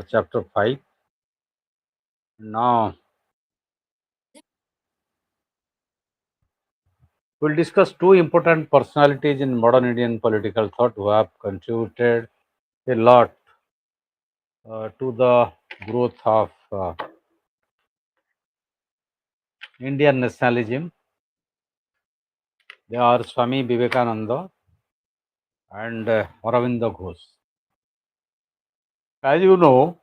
chapter 5. Now, we'll discuss two important personalities in modern Indian political thought who have contributed a lot to the growth of Indian nationalism. They are Swami Vivekananda and Aurobindo Ghosh. As you know,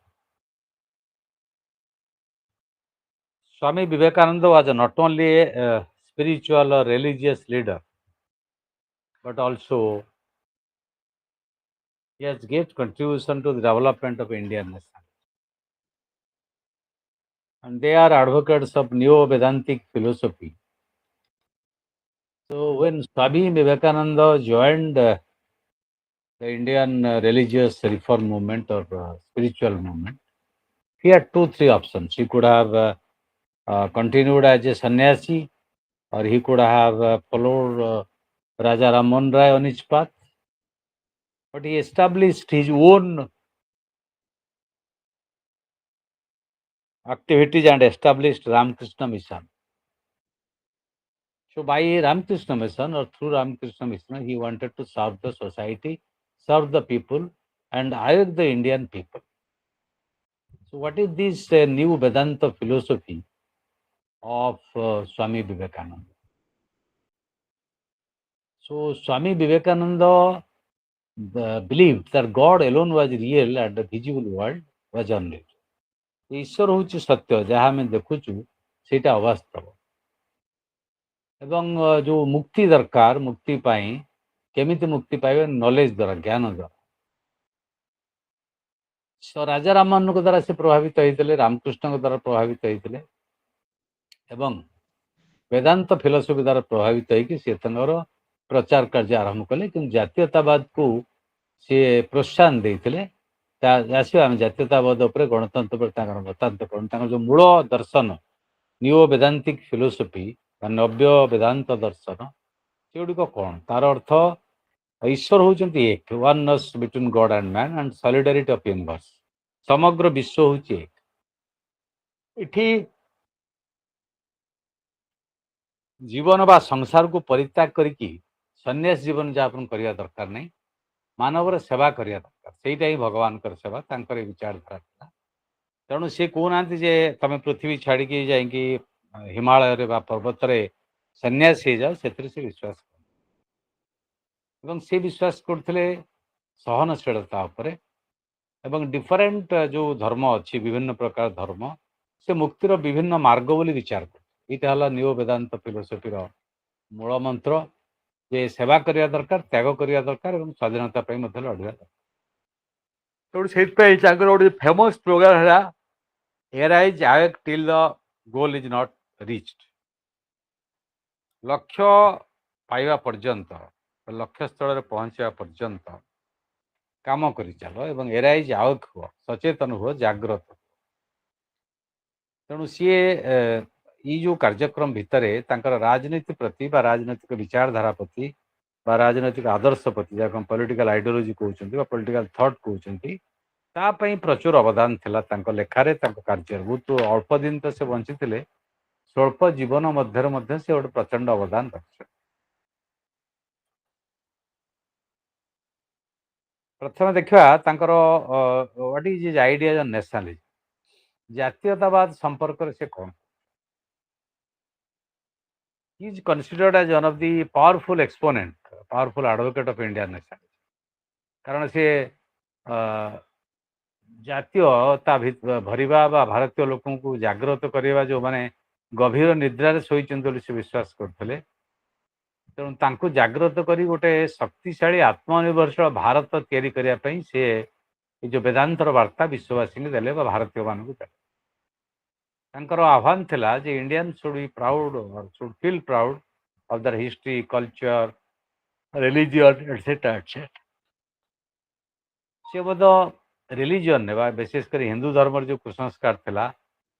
Swami Vivekananda was not only a spiritual or religious leader, but also he has given contribution to the development of Indian nationalism. And they are advocates of Neo-Vedantic philosophy. So when Swami Vivekananda joined the Indian religious reform movement or spiritual movement, he had three options. He could have continued as a sannyasi, or he could have followed Raja Ram Mohan Rai on his path. But he established his own activities and established Ramakrishna Mission. So by Ramakrishna Mission or through Ramakrishna Mission, he wanted to serve the society, serve the people, and awake the Indian people. So what is this new Vedanta philosophy of Swami Vivekananda? So Swami Vivekananda believed that God alone was real and the visible world was unreal. ଈଶ୍ୱର ହେଉଛି ସତ୍ୟ, ଯାହା ଆମେ ଦେଖୁଛୁ ସେଇଟା ଅବାସ୍ତବ। ଏବଂ ଯୋଉ ମୁକ୍ତି ଦରକାର, ମୁକ୍ତି ପାଇଁ କେମିତି ମୁକ୍ତି ପାଇବେ? ନଲେଜ ଦ୍ୱାରା, ଜ୍ଞାନ ଦ୍ୱାରା। ରାଜା ରାମମୋହନଙ୍କ ଦ୍ୱାରା ସେ ପ୍ରଭାବିତ ହେଇଥିଲେ, ରାମକୃଷ୍ଣଙ୍କ ଦ୍ୱାରା ପ୍ରଭାବିତ ହେଇଥିଲେ ଏବଂ ବେଦାନ୍ତ ଫିଲୋସଫି ଦ୍ୱାରା ପ୍ରଭାବିତ ହେଇକି ସେ ତାଙ୍କର ପ୍ରଚାର କାର୍ଯ୍ୟ ଆରମ୍ଭ କଲେ। କିନ୍ତୁ ଜାତୀୟତାବାଦକୁ ସିଏ ପ୍ରୋତ୍ସାହନ ଦେଇଥିଲେ। ଆସିବା ଆମେ ଜାତୀୟତାବାଦ ଉପରେ, ଗଣତନ୍ତ୍ର ଉପରେ ତାଙ୍କର ମତାନ୍ତ କଣ, ତାଙ୍କର ଯୋଉ ମୂଳ ଦର୍ଶନ ନିଓ ବେଦାନ୍ତିକ ଫିଲୋସଫି ବା ନବ୍ୟ ବେଦାନ୍ତ ଦର୍ଶନ, ସେଗୁଡ଼ିକ କଣ? ତାର ଅର୍ଥ ଈଶ୍ୱର ହେଉଛନ୍ତି ଏକ, oneness between God and man and solidarity of universe. ସମଗ୍ର ବିଶ୍ୱ ହେଉଛି ଏକ। ଏଠି ଜୀବନ ବା ସଂସାରକୁ ପରିତ୍ୟାଗ କରିକି ସନ୍ନ୍ୟାସ ଜୀବନ ଯାପନ କରିବା ଦରକାର ନାହିଁ, ମାନବର ସେବା କରିବା ଦରକାର। ସେଇଟା ହିଁ ଭଗବାନଙ୍କର ସେବା, ତାଙ୍କର ବିଚାରଧାରା ଥିଲା। ତେଣୁ ସେ କହୁନାହାନ୍ତି ଯେ ତମେ ପୃଥିବୀ ଛାଡ଼ିକି ଯାଇକି ହିମାଳୟରେ ବା ପର୍ବତରେ ସନ୍ନ୍ୟାସ ହେଇଯାଅ, ସେଥିରେ ସେ ବିଶ୍ୱାସ କର। ଏବଂ ସେ ବିଶ୍ୱାସ କରୁଥିଲେ ସହନଶୀଳତା ଉପରେ ଏବଂ ଡିଫରେଣ୍ଟ ଯୋଉ ଧର୍ମ ଅଛି, ବିଭିନ୍ନ ପ୍ରକାର ଧର୍ମ, ସେ ମୁକ୍ତିର ବିଭିନ୍ନ ମାର୍ଗ ବୋଲି ବିଚାର କରେ। ଏଇଟା ହେଲା ନିଓ ବେଦାନ୍ତ ଫିଲୋସଫିର ମୂଳ ମନ୍ତ୍ର, ଯେ ସେବା କରିବା ଦରକାର, ତ୍ୟାଗ କରିବା ଦରକାର ଏବଂ ସ୍ୱାଧୀନତା ପାଇଁ ମଧ୍ୟ ଲଢ଼ିବା ଦରକାର। ତେଣୁ ସେଇଥିପାଇଁ ତାଙ୍କର ଗୋଟେ ଫେମସ୍ ସ୍ଲୋଗାନ ହେଲା arise awake till the goal is not reached। ଲକ୍ଷ୍ୟ ପାଇବା ପର୍ଯ୍ୟନ୍ତ, ଲକ୍ଷ୍ୟ ସ୍ଥଳରେ ପହଞ୍ଚିବା ପର୍ଯ୍ୟନ୍ତ କାମ କରି ଚାଲ ଏବଂ ଏରାଇଜ୍ ଆୱେକ୍ ହୁଅ, ସଚେତନ ହୁଅ, ଜାଗ୍ରତ। ତେଣୁ ସିଏ ଏଇ ଯୋଉ କାର୍ଯ୍ୟକ୍ରମ ଭିତରେ ତାଙ୍କର ରାଜନୀତି ପ୍ରତି ବା ରାଜନୈତିକ ବିଚାରଧାରା ପ୍ରତି ବା ରାଜନୈତିକ ଆଦର୍ଶ ପ୍ରତି, ଯାହାକୁ ପଲିଟିକାଲ ଆଇଡିଓଲୋଜି କହୁଛନ୍ତି ବା ପଲିଟିକାଲ ଥଟ୍ କହୁଛନ୍ତି, ତା ପାଇଁ ପ୍ରଚୁର ଅବଦାନ ଥିଲା ତାଙ୍କ ଲେଖାରେ, ତାଙ୍କ କାର୍ଯ୍ୟରେ। ବହୁତ ଅଳ୍ପ ଦିନ ତ ସେ ବଞ୍ଚିଥିଲେ, ସ୍ୱଳ୍ପ ଜୀବନ ମଧ୍ୟରେ ମଧ୍ୟ ସେ ଗୋଟେ ପ୍ରଚଣ୍ଡ ଅବଦାନ ରଖିଛନ୍ତି। ପ୍ରଥମେ ଦେଖିବା ତାଙ୍କର what is his idea on nationalism, ଜାତୀୟତାବାଦ ସମ୍ପର୍କରେ ସେ କଣ। He is considered as one of the powerful exponent, powerful advocate of Indian nationalism। କାରଣ ସେ ଜାତୀୟତା ଭରିବା ବା ଭାରତୀୟ ଲୋକଙ୍କୁ ଜାଗ୍ରତ କରିବା, ଯୋଉମାନେ ଗଭୀର ନିଦ୍ରାରେ ଶୋଇଛନ୍ତି ବୋଲି ସେ ବିଶ୍ୱାସ କରୁଥିଲେ। ତେଣୁ ତାଙ୍କୁ ଜାଗ୍ରତ କରି ଗୋଟେ ଶକ୍ତିଶାଳୀ ଆତ୍ମନିର୍ଭରଶୀଳ ଭାରତ ତିଆରି କରିବା ପାଇଁ ସେ ଏଇ ଯୋଉ ବେଦାନ୍ତର ବାର୍ତ୍ତା ବିଶ୍ୱବାସୀଙ୍କୁ ଦେଲେ ବା ଭାରତୀୟମାନଙ୍କୁ ଦେଲେ। ତାଙ୍କର ଆହ୍ୱାନ ଥିଲା ଯେ Indian should be proud, should feel proud of their history, culture, religion etcetera etcetera. ସେ ବୋଧ ରିଲିଜିଅନ୍ରେ ବା ବିଶେଷ କରି ହିନ୍ଦୁ ଧର୍ମର ଯେଉଁ କୁସଂସ୍କାର ଥିଲା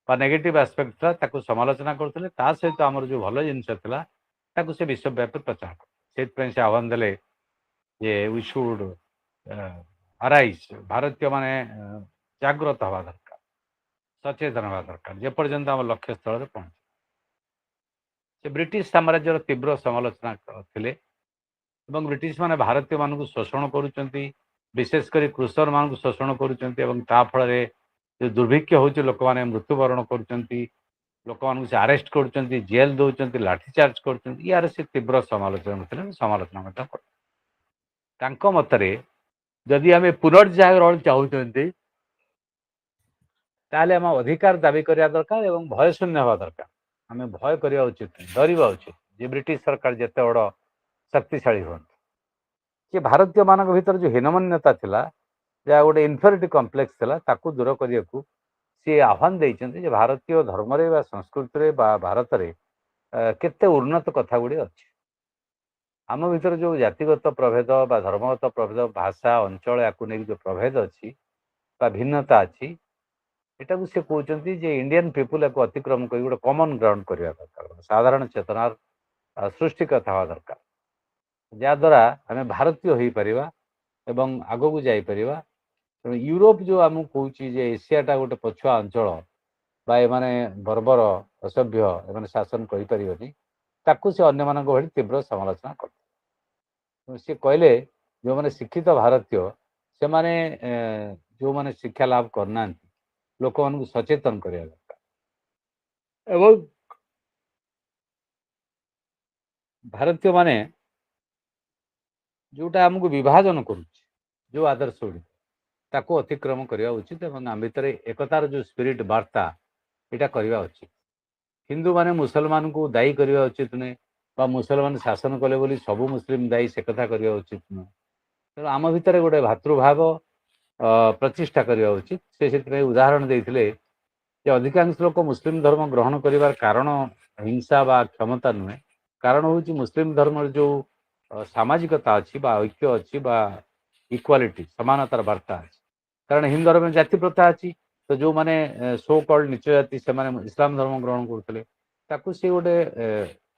ବା ନେଗେଟିଭ୍ ଆସ୍ପେକ୍ଟ ଥିଲା, ତାକୁ ସମାଲୋଚନା କରୁଥିଲେ। ତା ସହିତ ଆମର ଯେଉଁ ଭଲ ଜିନିଷ ଥିଲା, ତାକୁ ସେ ବିଶ୍ୱବ୍ୟାପୀ ପ୍ରଚାର କଲେ। ସେଇଥିପାଇଁ ସେ ଆହ୍ୱାନ ଦେଲେ ଯେ ୱି ସୁଡ୍ ଆରାଇଜ୍, ଭାରତୀୟମାନେ ଜାଗ୍ରତ ହେବା ଦରକାର, ସଚେତନ ହେବା ଦରକାର ଯେପର୍ଯ୍ୟନ୍ତ ଆମ ଲକ୍ଷ୍ୟସ୍ଥଳରେ ପହଞ୍ଚେ। ସେ ବ୍ରିଟିଶ ସାମ୍ରାଜ୍ୟର ତୀବ୍ର ସମାଲୋଚନା ଥିଲେ ଏବଂ ବ୍ରିଟିଶ ମାନେ ଭାରତୀୟମାନଙ୍କୁ ଶୋଷଣ କରୁଛନ୍ତି, ବିଶେଷ କରି କୃଷକମାନଙ୍କୁ ଶୋଷଣ କରୁଛନ୍ତି ଏବଂ ତା ଫଳରେ ଯେଉଁ ଦୁର୍ଭିକ୍ଷ ହେଉଛି ଲୋକମାନେ ମୃତ୍ୟୁବରଣ କରୁଛନ୍ତି, ଲୋକମାନଙ୍କୁ ସେ ଆରେଷ୍ଟ କରୁଛନ୍ତି, ଜେଲ୍ ଦେଉଛନ୍ତି, ଲାଠିଚାର୍ଜ କରୁଛନ୍ତି, ୟାର ସେ ତୀବ୍ର ସମାଲୋଚନା ଥିଲେ, ସମାଲୋଚନା ମଧ୍ୟ କରୁଥିଲେ। ତାଙ୍କ ମତରେ ଯଦି ଆମେ ପୁନର୍ଜାଗରଣ ଚାହୁଁଛନ୍ତି ତାହେଲେ ଆମେ ଅଧିକାର ଦାବି କରିବା ଦରକାର ଏବଂ ଭୟଶୂନ୍ୟ ହେବା ଦରକାର। ଆମେ ଭୟ କରିବା ଉଚିତ, ଡରିବା ଉଚିତ ଯେ ବ୍ରିଟିଶ ସରକାର ଯେତେ ବଡ଼ ଶକ୍ତିଶାଳୀ ହୁଅନ୍ତୁ। ସେ ଭାରତୀୟମାନଙ୍କ ଭିତରେ ଯେଉଁ ହୀନମନ୍ୟତା ଥିଲା, ଯାହା ଗୋଟେ ଇନଫେରିଟି କମ୍ପ୍ଲେକ୍ସ ଥିଲା, ତାକୁ ଦୂର କରିବାକୁ ସିଏ ଆହ୍ୱାନ ଦେଇଛନ୍ତି ଯେ ଭାରତୀୟ ଧର୍ମରେ ବା ସଂସ୍କୃତିରେ ବା ଭାରତରେ କେତେ ଉନ୍ନତ କଥା ଗୁଡ଼ିଏ ଅଛି। ଆମ ଭିତରେ ଯେଉଁ ଜାତିଗତ ପ୍ରଭେଦ ବା ଧର୍ମଗତ ପ୍ରଭେଦ, ଭାଷା, ଅଞ୍ଚଳ, ୟାକୁ ନେଇକି ଯେଉଁ ପ୍ରଭେଦ ଅଛି ବା ଭିନ୍ନତା ଅଛି, ଏଟାକୁ ସେ କହୁଛନ୍ତି ଯେ ଇଣ୍ଡିଆନ୍ ପିପୁଲ ୟାକୁ ଅତିକ୍ରମ କରି ଗୋଟେ କମନ୍ ଗ୍ରାଉଣ୍ଡ କରିବା ଦରକାର, ସାଧାରଣ ଚେତନାର ସୃଷ୍ଟି କଥା ହେବା ଦରକାର, ଯାହାଦ୍ୱାରା ଆମେ ଭାରତୀୟ ହୋଇପାରିବା ଏବଂ ଆଗକୁ ଯାଇପାରିବା। ତେଣୁ ୟୁରୋପ ଯେଉଁ ଆମକୁ କହୁଛି ଯେ ଏସିଆଟା ଗୋଟେ ପଛୁଆ ଅଞ୍ଚଳ ବା ଏମାନେ ବର୍ବର, ଅସଭ୍ୟ, ଏମାନେ ଶାସନ କରିପାରିବେନି, ତାକୁ ସେ ଅନ୍ୟମାନଙ୍କ ଭଳି ତୀବ୍ର ସମାଲୋଚନା କରିଥିଲେ। ସେ କହିଲେ ଯେଉଁମାନେ ଶିକ୍ଷିତ ଭାରତୀୟ ସେମାନେ ଯେଉଁମାନେ ଶିକ୍ଷା ଲାଭ କରିନାହାନ୍ତି ଲୋକମାନଙ୍କୁ ସଚେତନ କରିବା ଦରକାର ଏବଂ ଭାରତୀୟମାନେ ଯେଉଁଟା ଆମକୁ ବିଭାଜନ କରୁଛି, ଯେଉଁ ଆଦର୍ଶ ଗୁଡ଼ିକ, ତାକୁ ଅତିକ୍ରମ କରିବା ଉଚିତ ଏବଂ ଆମ ଭିତରେ ଏକତାର ଯେଉଁ ସ୍ପିରିଟ୍ ବାର୍ତ୍ତା ଏଇଟା କରିବା ଉଚିତ। ହିନ୍ଦୁମାନେ ମୁସଲମାନକୁ ଦାୟୀ କରିବା ଉଚିତ ନୁହେଁ ବା ମୁସଲମାନ ଶାସନ କଲେ ବୋଲି ସବୁ ମୁସଲିମ ଦାୟୀ ସେ କଥା କରିବା ଉଚିତ ନୁହେଁ। ତେଣୁ ଆମ ଭିତରେ ଗୋଟେ ଭାତୃଭାବ ପ୍ରତିଷ୍ଠା କରିବା ଉଚିତ। ସେ ସେଥିପାଇଁ ଉଦାହରଣ ଦେଇଥିଲେ ଯେ ଅଧିକାଂଶ ଲୋକ ମୁସଲିମ ଧର୍ମ ଗ୍ରହଣ କରିବାର କାରଣ ହିଂସା ବା କ୍ଷମତା ନୁହେଁ, କାରଣ ହେଉଛି ମୁସଲିମ ଧର୍ମର ଯେଉଁ ସାମାଜିକତା ଅଛି ବା ଐକ୍ୟ ଅଛି ବା ଇକ୍ୱାଲିଟି, ସମାନତାର ବାର୍ତ୍ତା ଅଛି। କାରଣ ହିନ୍ଦୁ ଧର୍ମରେ ଜାତି ପ୍ରଥା ଅଛି, ତ ଯେଉଁମାନେ ସୋ କଲ୍ଡ ନିଚ ଜାତି ସେମାନେ ଇସଲାମ ଧର୍ମ ଗ୍ରହଣ କରୁଥିଲେ, ତାକୁ ସେ ଗୋଟେ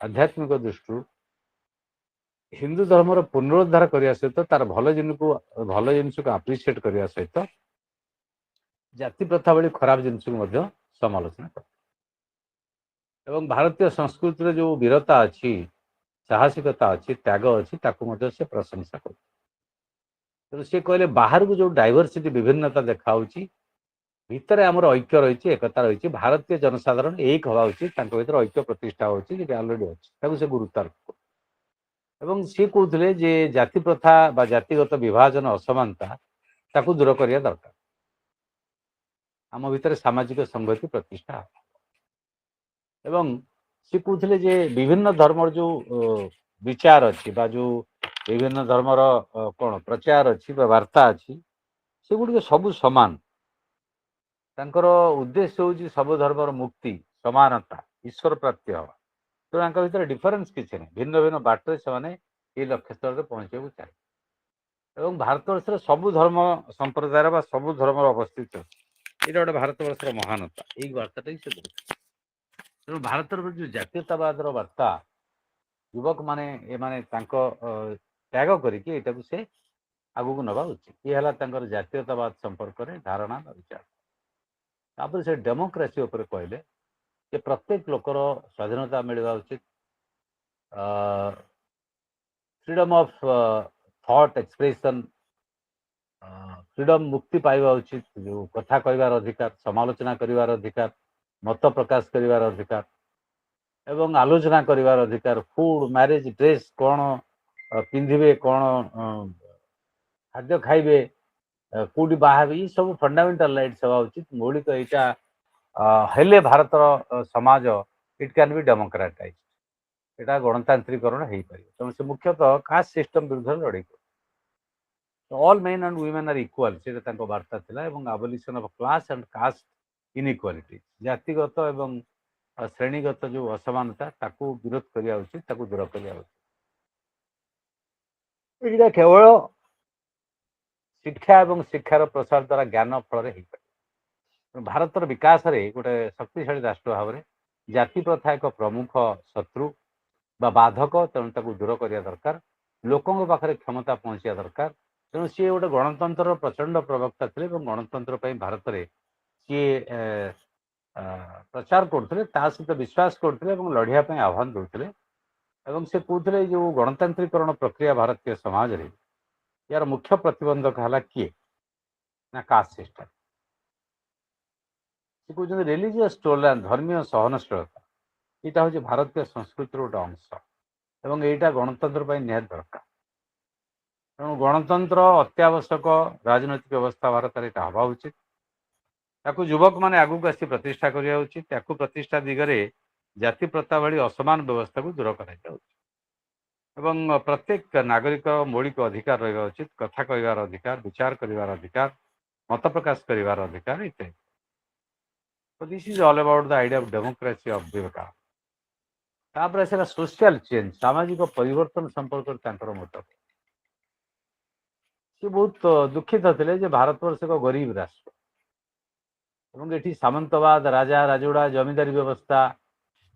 ଆଧ୍ୟାତ୍ମିକ ଦୃଷ୍ଟିରୁ ହିନ୍ଦୁ ଧର୍ମର ପୁନରୁଦ୍ଧାର କରିବା ସହିତ ତାର ଭଲ ଜିନିଷକୁ ଆପ୍ରିସିଏଟ କରିବା ସହିତ ଜାତି ପ୍ରଥା ଭଳି ଖରାପ ଜିନିଷକୁ ମଧ୍ୟ ସମାଲୋଚନା କରେ। ଏବଂ ଭାରତୀୟ ସଂସ୍କୃତିରେ ଯେଉଁ ବୀରତା ଅଛି, ସାହସିକତା ଅଛି, ତ୍ୟାଗ ଅଛି, ତାକୁ ମଧ୍ୟ ସେ ପ୍ରଶଂସା କରୁଛି। ତେଣୁ ସେ କହିଲେ ବାହାରକୁ ଯେଉଁ ଡାଇଭରସିଟି ବିଭିନ୍ନତା ଦେଖାଯାଉଛି, ଭିତରେ ଆମର ଐକ୍ୟ ରହିଛି, ଏକତା ରହିଛି। ଭାରତୀୟ ଜନସାଧାରଣ ଏକ ହେବା ଉଚିତ, ତାଙ୍କ ଭିତରେ ଐକ୍ୟ ପ୍ରତିଷ୍ଠା ହେଉଛି, ଯେଟା ଅଲରେଡି ଅଛି, ତାକୁ ସେ ଗୁରୁତ୍ୱାରୋପ କରୁଛି। ଏବଂ ସେ କହୁଥିଲେ ଯେ ଜାତି ପ୍ରଥା ବା ଜାତିଗତ ବିଭାଜନ, ଅସମାନତା ତାକୁ ଦୂର କରିବା ଦରକାର। ଆମ ଭିତରେ ସାମାଜିକ ସଂହତି ପ୍ରତିଷ୍ଠା ହେବ। ଏବଂ ସେ କହୁଥିଲେ ଯେ ବିଭିନ୍ନ ଧର୍ମର ଯେଉଁ ବିଚାର ଅଛି ବା ଯେଉଁ ବିଭିନ୍ନ ଧର୍ମର କ'ଣ ପ୍ରଚାର ଅଛି ବା ବାର୍ତ୍ତା ଅଛି, ସେଗୁଡ଼ିକ ସବୁ ସମାନ। ତାଙ୍କର ଉଦ୍ଦେଶ୍ୟ ହେଉଛି ସବୁ ଧର୍ମର ମୁକ୍ତି, ସମାନତା, ଈଶ୍ୱର ପ୍ରାପ୍ତି ହେବା। ତେଣୁ ତାଙ୍କ ଭିତରେ ଡିଫରେନ୍ସ କିଛି ନାହିଁ, ଭିନ୍ନ ଭିନ୍ନ ବାଟରେ ସେମାନେ ଏହି ଲକ୍ଷ୍ୟସ୍ଥଳରେ ପହଞ୍ଚିବାକୁ ଚାହେଁ। ଏବଂ ଭାରତବର୍ଷରେ ସବୁ ଧର୍ମ ସମ୍ପ୍ରଦାୟର ବା ସବୁ ଧର୍ମର ଅବସ୍ଥିତ, ଏଇଟା ଗୋଟେ ଭାରତବର୍ଷର ମହାନତା, ଏଇ ବାର୍ତ୍ତାଟା ହିଁ ସେ ଦେଉଛନ୍ତି। ତେଣୁ ଭାରତର ଯେଉଁ ଜାତୀୟତାବାଦର ବାର୍ତ୍ତା ଯୁବକମାନେ ଏମାନେ ତାଙ୍କ ତ୍ୟାଗ କରିକି ଏଇଟାକୁ ସେ ଆଗକୁ ନେବା ଉଚିତ। ଇଏ ହେଲା ତାଙ୍କର ଜାତୀୟତାବାଦ ସମ୍ପର୍କରେ ଧାରଣା ବା ବିଚାର। ତାପରେ ସେ ଡେମୋକ୍ରାସି ଉପରେ କହିଲେ ଯେ ପ୍ରତ୍ୟେକ ଲୋକର ସ୍ୱାଧୀନତା ମିଳିବା ଉଚିତ, freedom of thought expression, freedom ମୁକ୍ତି ପାଇବା ଉଚିତ, ଯେଉଁ କଥା କହିବାର ଅଧିକାର, ସମାଲୋଚନା କରିବାର ଅଧିକାର, ମତ ପ୍ରକାଶ କରିବାର ଅଧିକାର ଏବଂ ଆଲୋଚନା କରିବାର ଅଧିକାର, ଫୁଡ୍, ମ୍ୟାରେଜ୍, ଡ୍ରେସ୍, କ'ଣ ପିନ୍ଧିବେ, କ'ଣ ଖାଦ୍ୟ ଖାଇବେ, କେଉଁଠି ବାହା ହେବେ, ଏସବୁ ଫଣ୍ଡାମେଣ୍ଟାଲ ରାଇଟ୍ସ ହେବା ଉଚିତ। ମୌଳିକ ଏଇଟା ହେଲେ ଭାରତର ସମାଜ ଇଟ୍ କ୍ୟାନ୍ ବି ଡେମୋକ୍ରାଟାଇଜ୍, ଏଇଟା ଗଣତାନ୍ତ୍ରିକରଣ ହେଇପାରିବ। ତେଣୁ ସେ ମୁଖ୍ୟତଃ କାଷ୍ଟ ସିଷ୍ଟମ ବିରୁଦ୍ଧରେ ଲଢ଼େଇ କରେ। All men and women are equal, ସେଇଟା ତାଙ୍କ ବାର୍ତ୍ତା ଥିଲା। ଏବଂ abolition of class and caste inequality, ଜାତିଗତ ଏବଂ ଶ୍ରେଣୀଗତ ଯେଉଁ ଅସମାନତା ତାକୁ ବିରୋଧ କରିବା ଉଚିତ, ତାକୁ ଦୂର କରିବା ଉଚିତ। ଏଇଟା କେବଳ ଶିକ୍ଷା ଏବଂ ଶିକ୍ଷାର ପ୍ରସାର ଦ୍ୱାରା ଜ୍ଞାନ ଫଳରେ ହେଇପାରିବ। ଭାରତର ବିକାଶରେ ଗୋଟେ ଶକ୍ତିଶାଳୀ ରାଷ୍ଟ୍ର ଭାବରେ ଜାତି ପ୍ରଥା ଏକ ପ୍ରମୁଖ ଶତ୍ରୁ ବା ବାଧକ, ତେଣୁ ତାକୁ ଦୂର କରିବା ଦରକାର। ଲୋକଙ୍କ ପାଖରେ କ୍ଷମତା ପହଞ୍ଚିବା ଦରକାର। ତେଣୁ ସିଏ ଗୋଟେ ଗଣତନ୍ତ୍ରର ପ୍ରଚଣ୍ଡ ପ୍ରବକ୍ତା ଥିଲେ ଏବଂ ଗଣତନ୍ତ୍ର ପାଇଁ ଭାରତରେ ସିଏ ପ୍ରଚାର କରୁଥିଲେ, ତା ସହିତ ବିଶ୍ୱାସ କରୁଥିଲେ ଏବଂ ଲଢ଼ିବା ପାଇଁ ଆହ୍ୱାନ ଦେଉଥିଲେ। ଏବଂ ସେ କହୁଥିଲେ ଏଇ ଯେଉଁ ଗଣତାନ୍ତ୍ରିକରଣ ପ୍ରକ୍ରିୟା ଭାରତୀୟ ସମାଜରେ यार मुख्य प्रतिबंधक है किए ना कास्ट सिस्टम। से कहते रिलीजियस टोलरेंस धर्मीय सहनशीलता यहाँ हूँ भारतीय संस्कृति गोटे अंश एवं यहाँ गणतंत्र निहत दरकार। तेणु गणतंत्र अत्यावश्यक राजनैतिक व्यवस्था भारत में हवा उचित ताकू युवक मैंने आगू आसी प्रतिष्ठा करा उचित ताकू प्रतिष्ठा दिगरे जाति प्रथा भाई असमान व्यवस्था को दूर कर प्रत्येक नागरिक मौलिक अधिकार रहा उचित कथा कहबार अधिकार विचार कर अधिकार मत प्रकाश कर अधिकार इत्यादि। So this is all about the idea of democracy of Vivekananda. तापर आसला सोशल चेंज सामाजिक परिवर्तन संपर्क मत सी बहुत दुखित थे भारतवर्ष एक गरीब राष्ट्र ये सामंतवाद राजा राजोड़ा जमींदारी व्यवस्था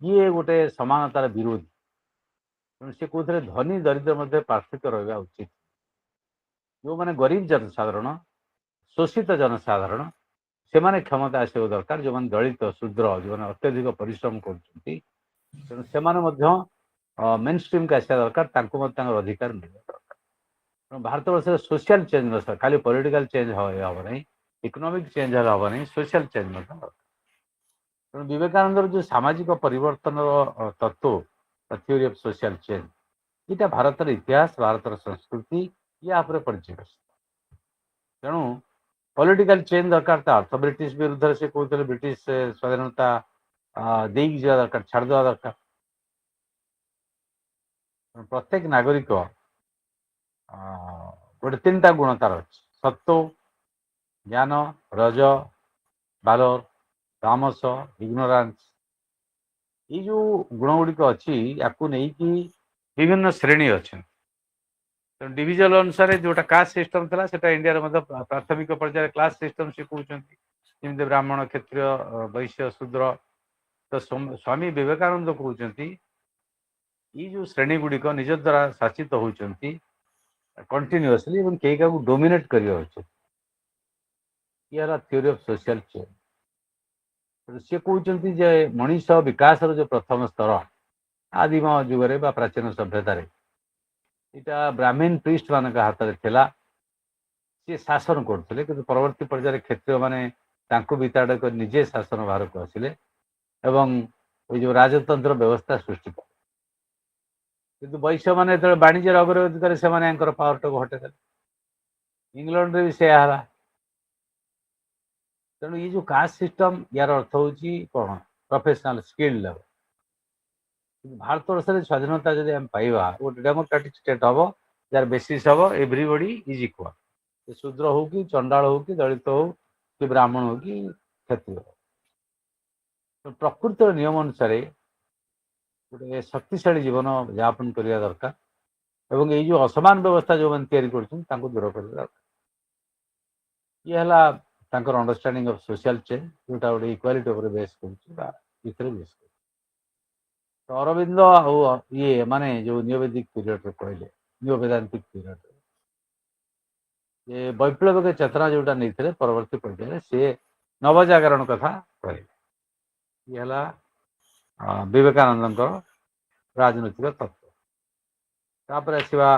ये गोटे समानतार विरोधी। सी कहते धनी दरिद्र मध्य पार्थक्य रहा उचित। जो मैंने गरीब जनसाधारण शोषित जनसाधारण से माने क्षमता आसवा दरकार जो मैंने दलित शूद्र जो मैंने अत्यधिक परिश्रम कर मेन स्ट्रीम का आसा दरकार अधिकार मिल दरकार। भारत वर्ष सोशल चेंज खाली पॉलिटिकल चेंज हम ना इकोनॉमिक चेंज हम ना सोशल चेंज दरकार। तेणु विवेकानंद जो सामाजिक परिवर्तन तत्व थ्योरी ऑफ सोशल चेंज यहाँ भारत इतिहास भारत संस्कृति या पर्यवेसित। तेणु पॉलिटिकल चेंज दरकार था अर्थ ब्रिटिश विरुद्ध से कहते ब्रिटिश स्वाधीनता दे दरकार छाड़ देवा दरकार। प्रत्येक नागरिक गोटे तीन टा गुण तार अच्छे सत्व ज्ञान रज बालर तामस इग्नोरांस ये जो गुण गुड़िक अच्छी या विभिन्न श्रेणी अच्छे। तो डिविजन अनुसार जोटा कास्ट सिस्टम था सेटा इंडिया प्राथमिक पर्यायर क्लास सिस्टम से कहते ब्राह्मण क्षत्रिय वैश्य शूद्र। तो स्वामी विवेकानंद कहते ये जो श्रेणी गुड़िक निज द्वारा शासित होती कंटिन्यूअसली कई क्या डोमिनेट करवा उचित ये थ्योरी ऑफ सोशल चेंज। सी कहते मनीष विकास जो प्रथम स्तर आदिम जुगे प्राचीन सभ्यतार यहाँ ब्राह्मीण प्रीस्ट मान हाथ में थिला सी शासन करते कि परवर्ती पर्यायर क्षत्रिय माने विताड़ कर निजे शासन बाहर को आसिले एवं ये जो राजतंत्र व्यवस्था सृष्टि कर किंतु वैश्य मैंने जो वाणिज्य अग्रगति करे से पावर टाक हटेदे इंग्लैंड भी से तेणु ये जो कास्ट सिस्टम यार अर्थ हूँ कौन प्रोफेशनल स्किल लेवल। भारत वर्ष स्वाधीनता जब आम पाइबा गोटे डेमोक्रेटिक स्टेट हम जार बेसीस हम एव्रीबडी इज इक्वाल शूद्र हो कि चंडाल हो कि दलित हो कि ब्राह्मण हो कि क्षत्रिय हो। तो प्रकृत नियम अनुसार गोटे शक्तिशाली जीवन यापन करने दरकार एवं ये जो असमान व्यवस्था जो मैंने तैयारी कर दूर कर दरकार। ये है अंडरस्टैंडिंग ऑफ सोशल चेंज जोटा गोटे इक्वालिटी उपर बेस कर बेस। तो अरविंद ये माने जो नियोवैदिक पीरियड कहले नियो वेदांतिक पीरियड ये वैप्लविक चेतना जोटा नहीं परवर्ती पर्यायर से नवजागरण कथा कहले ये विवेकानंद राजनैतिक तत्व। तापर आसवा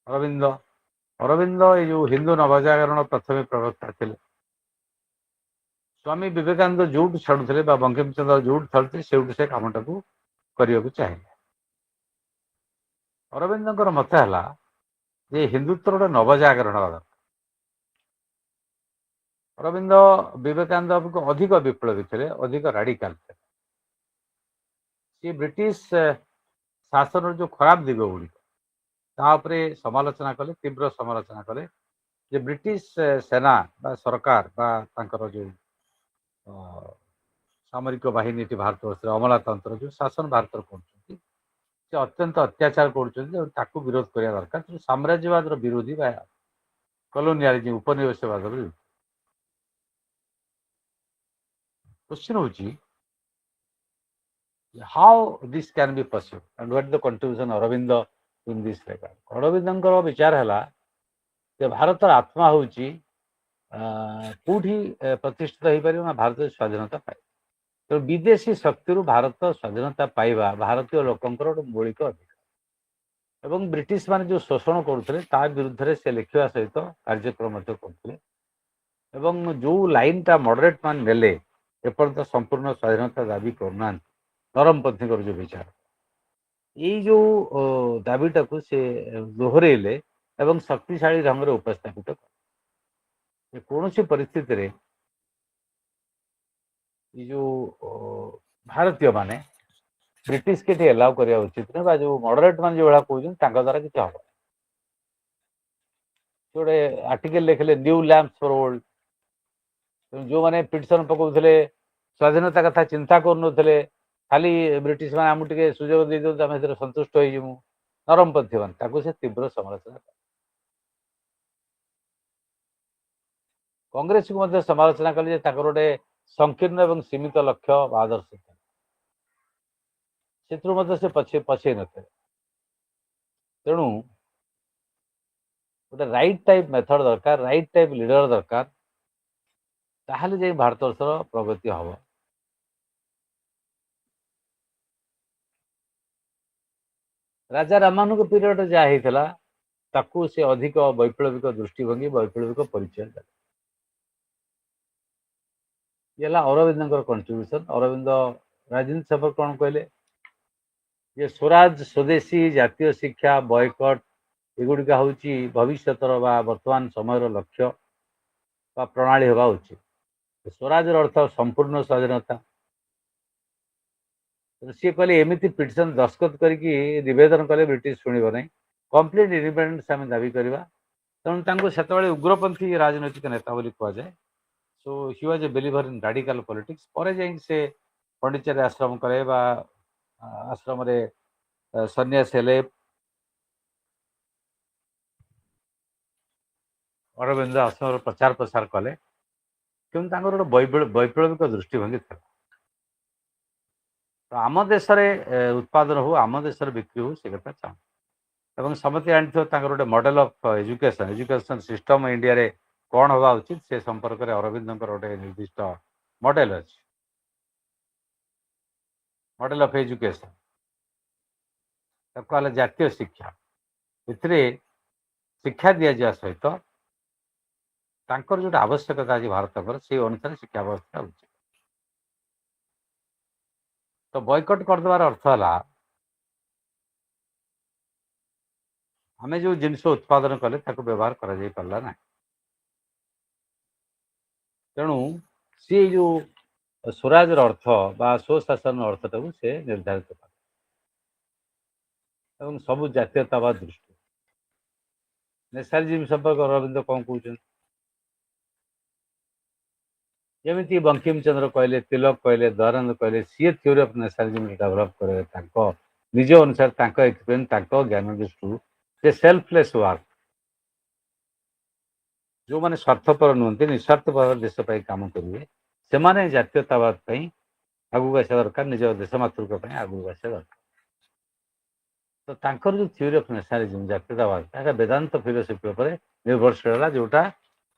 अरविंद अरविंद ये जो हिंदू नवजागरण प्रथम प्रवक्ता थे स्वामी विवेकानंद जो छाड़ुले बंकिम चंद्र जो छाड़ुले से कम टाक करने को चाहिए। अरविंद मत है हिंदुत्व गोटे नवजागरण दरकार। अरविंद विवेकानंद को अधिक विप्लवी थे अधिक राडिकाल थे सी ब्रिटिश शासन जो खराब दिग गुड़िक समालोचना कले तीव्र समालोचना कले जे ब्रिटिश सेना बा सरकार बा जो सामरिक बाहिनी भारतवर्ष अमलातंत्र जो शासन भारत कर अत्यंत अत्याचार कर विरोध करने दरकार। तो साम्राज्यवाद विरोधी कलोनियालिज्म उपनिवेशवाद विरोधी। क्वेश्चन होची how this can be possible and what the contribution Aurobindo in this regard। Aurobindo विचार है ଯେ ଭାରତର ଆତ୍ମା ହେଉଛି କୋଉଠି ପ୍ରତିଷ୍ଠିତ ହେଇପାରିବ ନା ଭାରତୀୟ ସ୍ୱାଧୀନତା ପାଇ। ତେଣୁ ବିଦେଶୀ ଶକ୍ତିରୁ ଭାରତ ସ୍ୱାଧୀନତା ପାଇବା ଭାରତୀୟ ଲୋକଙ୍କର ଗୋଟେ ମୌଳିକ ଅଧିକାର ଏବଂ ବ୍ରିଟିଶ ମାନେ ଯେଉଁ ଶୋଷଣ କରୁଥିଲେ ତା ବିରୁଦ୍ଧରେ ସେ ଲେଖିବା ସହିତ କାର୍ଯ୍ୟକ୍ରମ ମଧ୍ୟ କରୁଥିଲେ ଏବଂ ଯେଉଁ ଲାଇନଟା ମଡରେଟ ମାନେ ନେଲେ ଏପର୍ଯ୍ୟନ୍ତ ସମ୍ପୂର୍ଣ୍ଣ ସ୍ୱାଧୀନତା ଦାବି କରୁନାହାନ୍ତି ନରମପନ୍ଥୀଙ୍କର ଯେଉଁ ବିଚାର ଏଇ ଯେଉଁ ଦାବିଟାକୁ ସେ ଦୋହରେଇଲେ ଏବଂ ଶକ୍ତିଶାଳୀ ଢଙ୍ଗରେ ଉପସ୍ଥାପିତ କଲେ କୌଣସି ପରିସ୍ଥିତିରେ ଏଇ ଯେଉଁ ଭାରତୀୟ ମାନେ ବ୍ରିଟିଶ କେଠି ଏଲାଉ କରିବା ଉଚିତ ନୁହେଁ ବା ଯେଉଁ ମଡରେଟ ମାନେ ଯେଉଁଭଳିଆ କହୁଛନ୍ତି ତାଙ୍କ ଦ୍ୱାରା କିଛି ହବ ଗୋଟେ ଆର୍ଟିକଲ ଲେଖିଲେ ନ୍ୟୁ ଲ୍ୟାମ୍ପ ଫର ଓଲ୍ଡ ଯେଉଁମାନେ ପିଟିସନ ପକାଉଥିଲେ ସ୍ୱାଧୀନତା କଥା ଚିନ୍ତା କରୁନଥିଲେ ଖାଲି ବ୍ରିଟିଶ ମାନେ ଆମକୁ ଟିକେ ସୁଯୋଗ ଦେଇଦିଅନ୍ତୁ ଆମେ ସେଥିରେ ସନ୍ତୁଷ୍ଟ ହେଇଯିବୁ ନରମପନ୍ଥୀ ମାନେ ତାକୁ ସେ ତୀବ୍ର ସମାଲୋଚନା କଲେ କଂଗ୍ରେସକୁ ମଧ୍ୟ ସମାଲୋଚନା କଲେ ଯେ ତାଙ୍କର ଗୋଟେ ସଂକୀର୍ଣ୍ଣ ଏବଂ ସୀମିତ ଲକ୍ଷ୍ୟ ବା ଆଦର୍ଶ ଥିଲା ସେଥିରୁ ମଧ୍ୟ ସେ ପଛେଇ ନଥିଲେ ତେଣୁ ଗୋଟେ ରାଇଟ୍ ଟାଇପ୍ ମେଥଡ ଦରକାର ରାଇଟ୍ ଟାଇପ୍ ଲିଡର ଦରକାର ତାହେଲେ ଯାଇ ଭାରତବର୍ଷର ପ୍ରଗତି ହବ ରାଜା ରାମାନୁଙ୍କ ପିରିୟଡରେ ଯାହା ହେଇଥିଲା ତାକୁ ସେ ଅଧିକ ବୈପ୍ଳବିକ ଦୃଷ୍ଟିଭଙ୍ଗୀ ବୈପ୍ଳବିକ ପରିଚୟ ଦେଲେ ଇଏ ହେଲା ଅରବିନ୍ଦଙ୍କର କଣ୍ଟ୍ରିବ୍ୟୁସନ ଅରବିନ୍ଦ ରାଜନୀତି ସମ୍ପର୍କ କଣ କହିଲେ ଯେ ସ୍ୱରାଜ ସ୍ୱଦେଶୀ ଜାତୀୟ ଶିକ୍ଷା ବୟକଟ ଏଗୁଡ଼ିକ ହେଉଛି ଭବିଷ୍ୟତର ବା ବର୍ତ୍ତମାନ ସମୟର ଲକ୍ଷ୍ୟ ବା ପ୍ରଣାଳୀ ହେବା ଉଚିତ ସ୍ୱରାଜର ଅର୍ଥ ସମ୍ପୂର୍ଣ୍ଣ ସ୍ୱାଧୀନତା ସିଏ କହିଲେ ଏମିତି ପିଟିସନ ଦସ୍ତଖତ କରିକି ନିବେଦନ କଲେ ବ୍ରିଟିଶ ଶୁଣିବ ନାହିଁ କମ୍ପ୍ଲିଟ ଇଣ୍ଡିପେଣ୍ଡେନ୍ସ ଆମେ ଦାବି କରିବା ତେଣୁ ତାଙ୍କୁ ସେତେବେଳେ ଉଗ୍ରପନ୍ଥୀ ରାଜନୈତିକ ନେତା ବୋଲି କୁହାଯାଏ so he was a believer in radical politics ପରେ ଯାଇକି ସେ ପଣ୍ଡିଚେରୀ ଆଶ୍ରମ କଲେ ବା ଆଶ୍ରମରେ ସନ୍ନ୍ୟାସ ହେଲେ ଅରବିନ୍ଦ ଆଶ୍ରମର ପ୍ରଚାର ପ୍ରସାର କଲେ କିନ୍ତୁ ତାଙ୍କର ଗୋଟେ ବୈପ୍ଳବିକ ଦୃଷ୍ଟିଭଙ୍ଗୀ ଥିଲା ତ ଆମ ଦେଶରେ ଉତ୍ପାଦନ ହଉ ଆମ ଦେଶରେ ବିକ୍ରି ହଉ ସେ କଥା ଚାହୁଁ ଏବଂ ସମସ୍ତେ ଜାଣିଥିବ ତାଙ୍କର ଗୋଟେ ମଡେଲ ଅଫ ଏଜୁକେସନ ସିଷ୍ଟମ ଇଣ୍ଡିଆରେ କ'ଣ ହେବା ଉଚିତ ସେ ସମ୍ପର୍କରେ ଅରବିନ୍ଦଙ୍କର ଗୋଟେ ନିର୍ଦ୍ଦିଷ୍ଟ ମଡେଲ ଅଛି ମଡେଲ ଅଫ ଏଜୁକେସନ ତାକୁ ହେଲା ଜାତୀୟ ଶିକ୍ଷା ଏଥିରେ ଶିକ୍ଷା ଦିଆଯିବା ସହିତ ତାଙ୍କର ଯୋଉଟା ଆବଶ୍ୟକତା ଅଛି ଭାରତଙ୍କର ସେଇ ଅନୁସାରେ ଶିକ୍ଷା ବ୍ୟବସ୍ଥା ଉଚିତ ତ ବୟକଟ କରିଦେବାର ଅର୍ଥ ହେଲା ଆମେ ଯେଉଁ ଜିନିଷ ଉତ୍ପାଦନ କଲେ ତାକୁ ବ୍ୟବହାର କରାଯାଇ ପାରିଲା ନାହିଁ ତେଣୁ ସିଏ ଯେଉଁ ସ୍ୱରାଜର ଅର୍ଥ ବା ସ୍ୱଶାସନର ଅର୍ଥଟାକୁ ସେ ନିର୍ଦ୍ଧାରିତ କଲେ ଏବଂ ସବୁ ଜାତୀୟତାବାଦ ଦୃଷ୍ଟି ନ୍ୟାସନାଲିଜିମ୍ ସମ୍ପର୍କ ଅରବିନ୍ଦ କ'ଣ କହୁଛନ୍ତି ଯେମିତି ବଙ୍କିମ ଚନ୍ଦ୍ର କହିଲେ ତିଲକ କହିଲେ ଦୟାନନ୍ଦ କହିଲେ ସିଏ ଥିଓରି ଅଫ୍ ନ୍ୟାସନାଲିଜିମ୍ ଡେଭଲପ କରିବେ ତାଙ୍କ ନିଜ ଅନୁସାରେ ତାଙ୍କ ଏକ୍ସପିରିଏନ୍ସ ତାଙ୍କ ଜ୍ଞାନ ଦୃଷ୍ଟିରୁ ସେ ସେଲ୍ଫଲେସ୍ ୱାର୍କ ଯେଉଁମାନେ ସ୍ୱାର୍ଥପର ନୁହନ୍ତି ନିଃସ୍ୱାର୍ଥ ଭାବରେ ଦେଶ ପାଇଁ କାମ କରିବେ ସେମାନେ ଜାତୀୟତାବାଦ ପାଇଁ ଆଗକୁ ଆସିବା ଦରକାର ନିଜ ଦେଶ ମାତୃକ ପାଇଁ ଆଗକୁ ଆସିବା ଦରକାର ତ ତାଙ୍କର ଯେଉଁ ଥିଓରି ଅଫ୍ ନ୍ୟାସନାଲିଜିମ୍ ଜାତୀୟତାବାଦ ଏଇଟା ବେଦାନ୍ତ ଫିଲୋସଫି ଉପରେ ନିର୍ଭରଶୀଳ ହେଲା ଯେଉଁଟା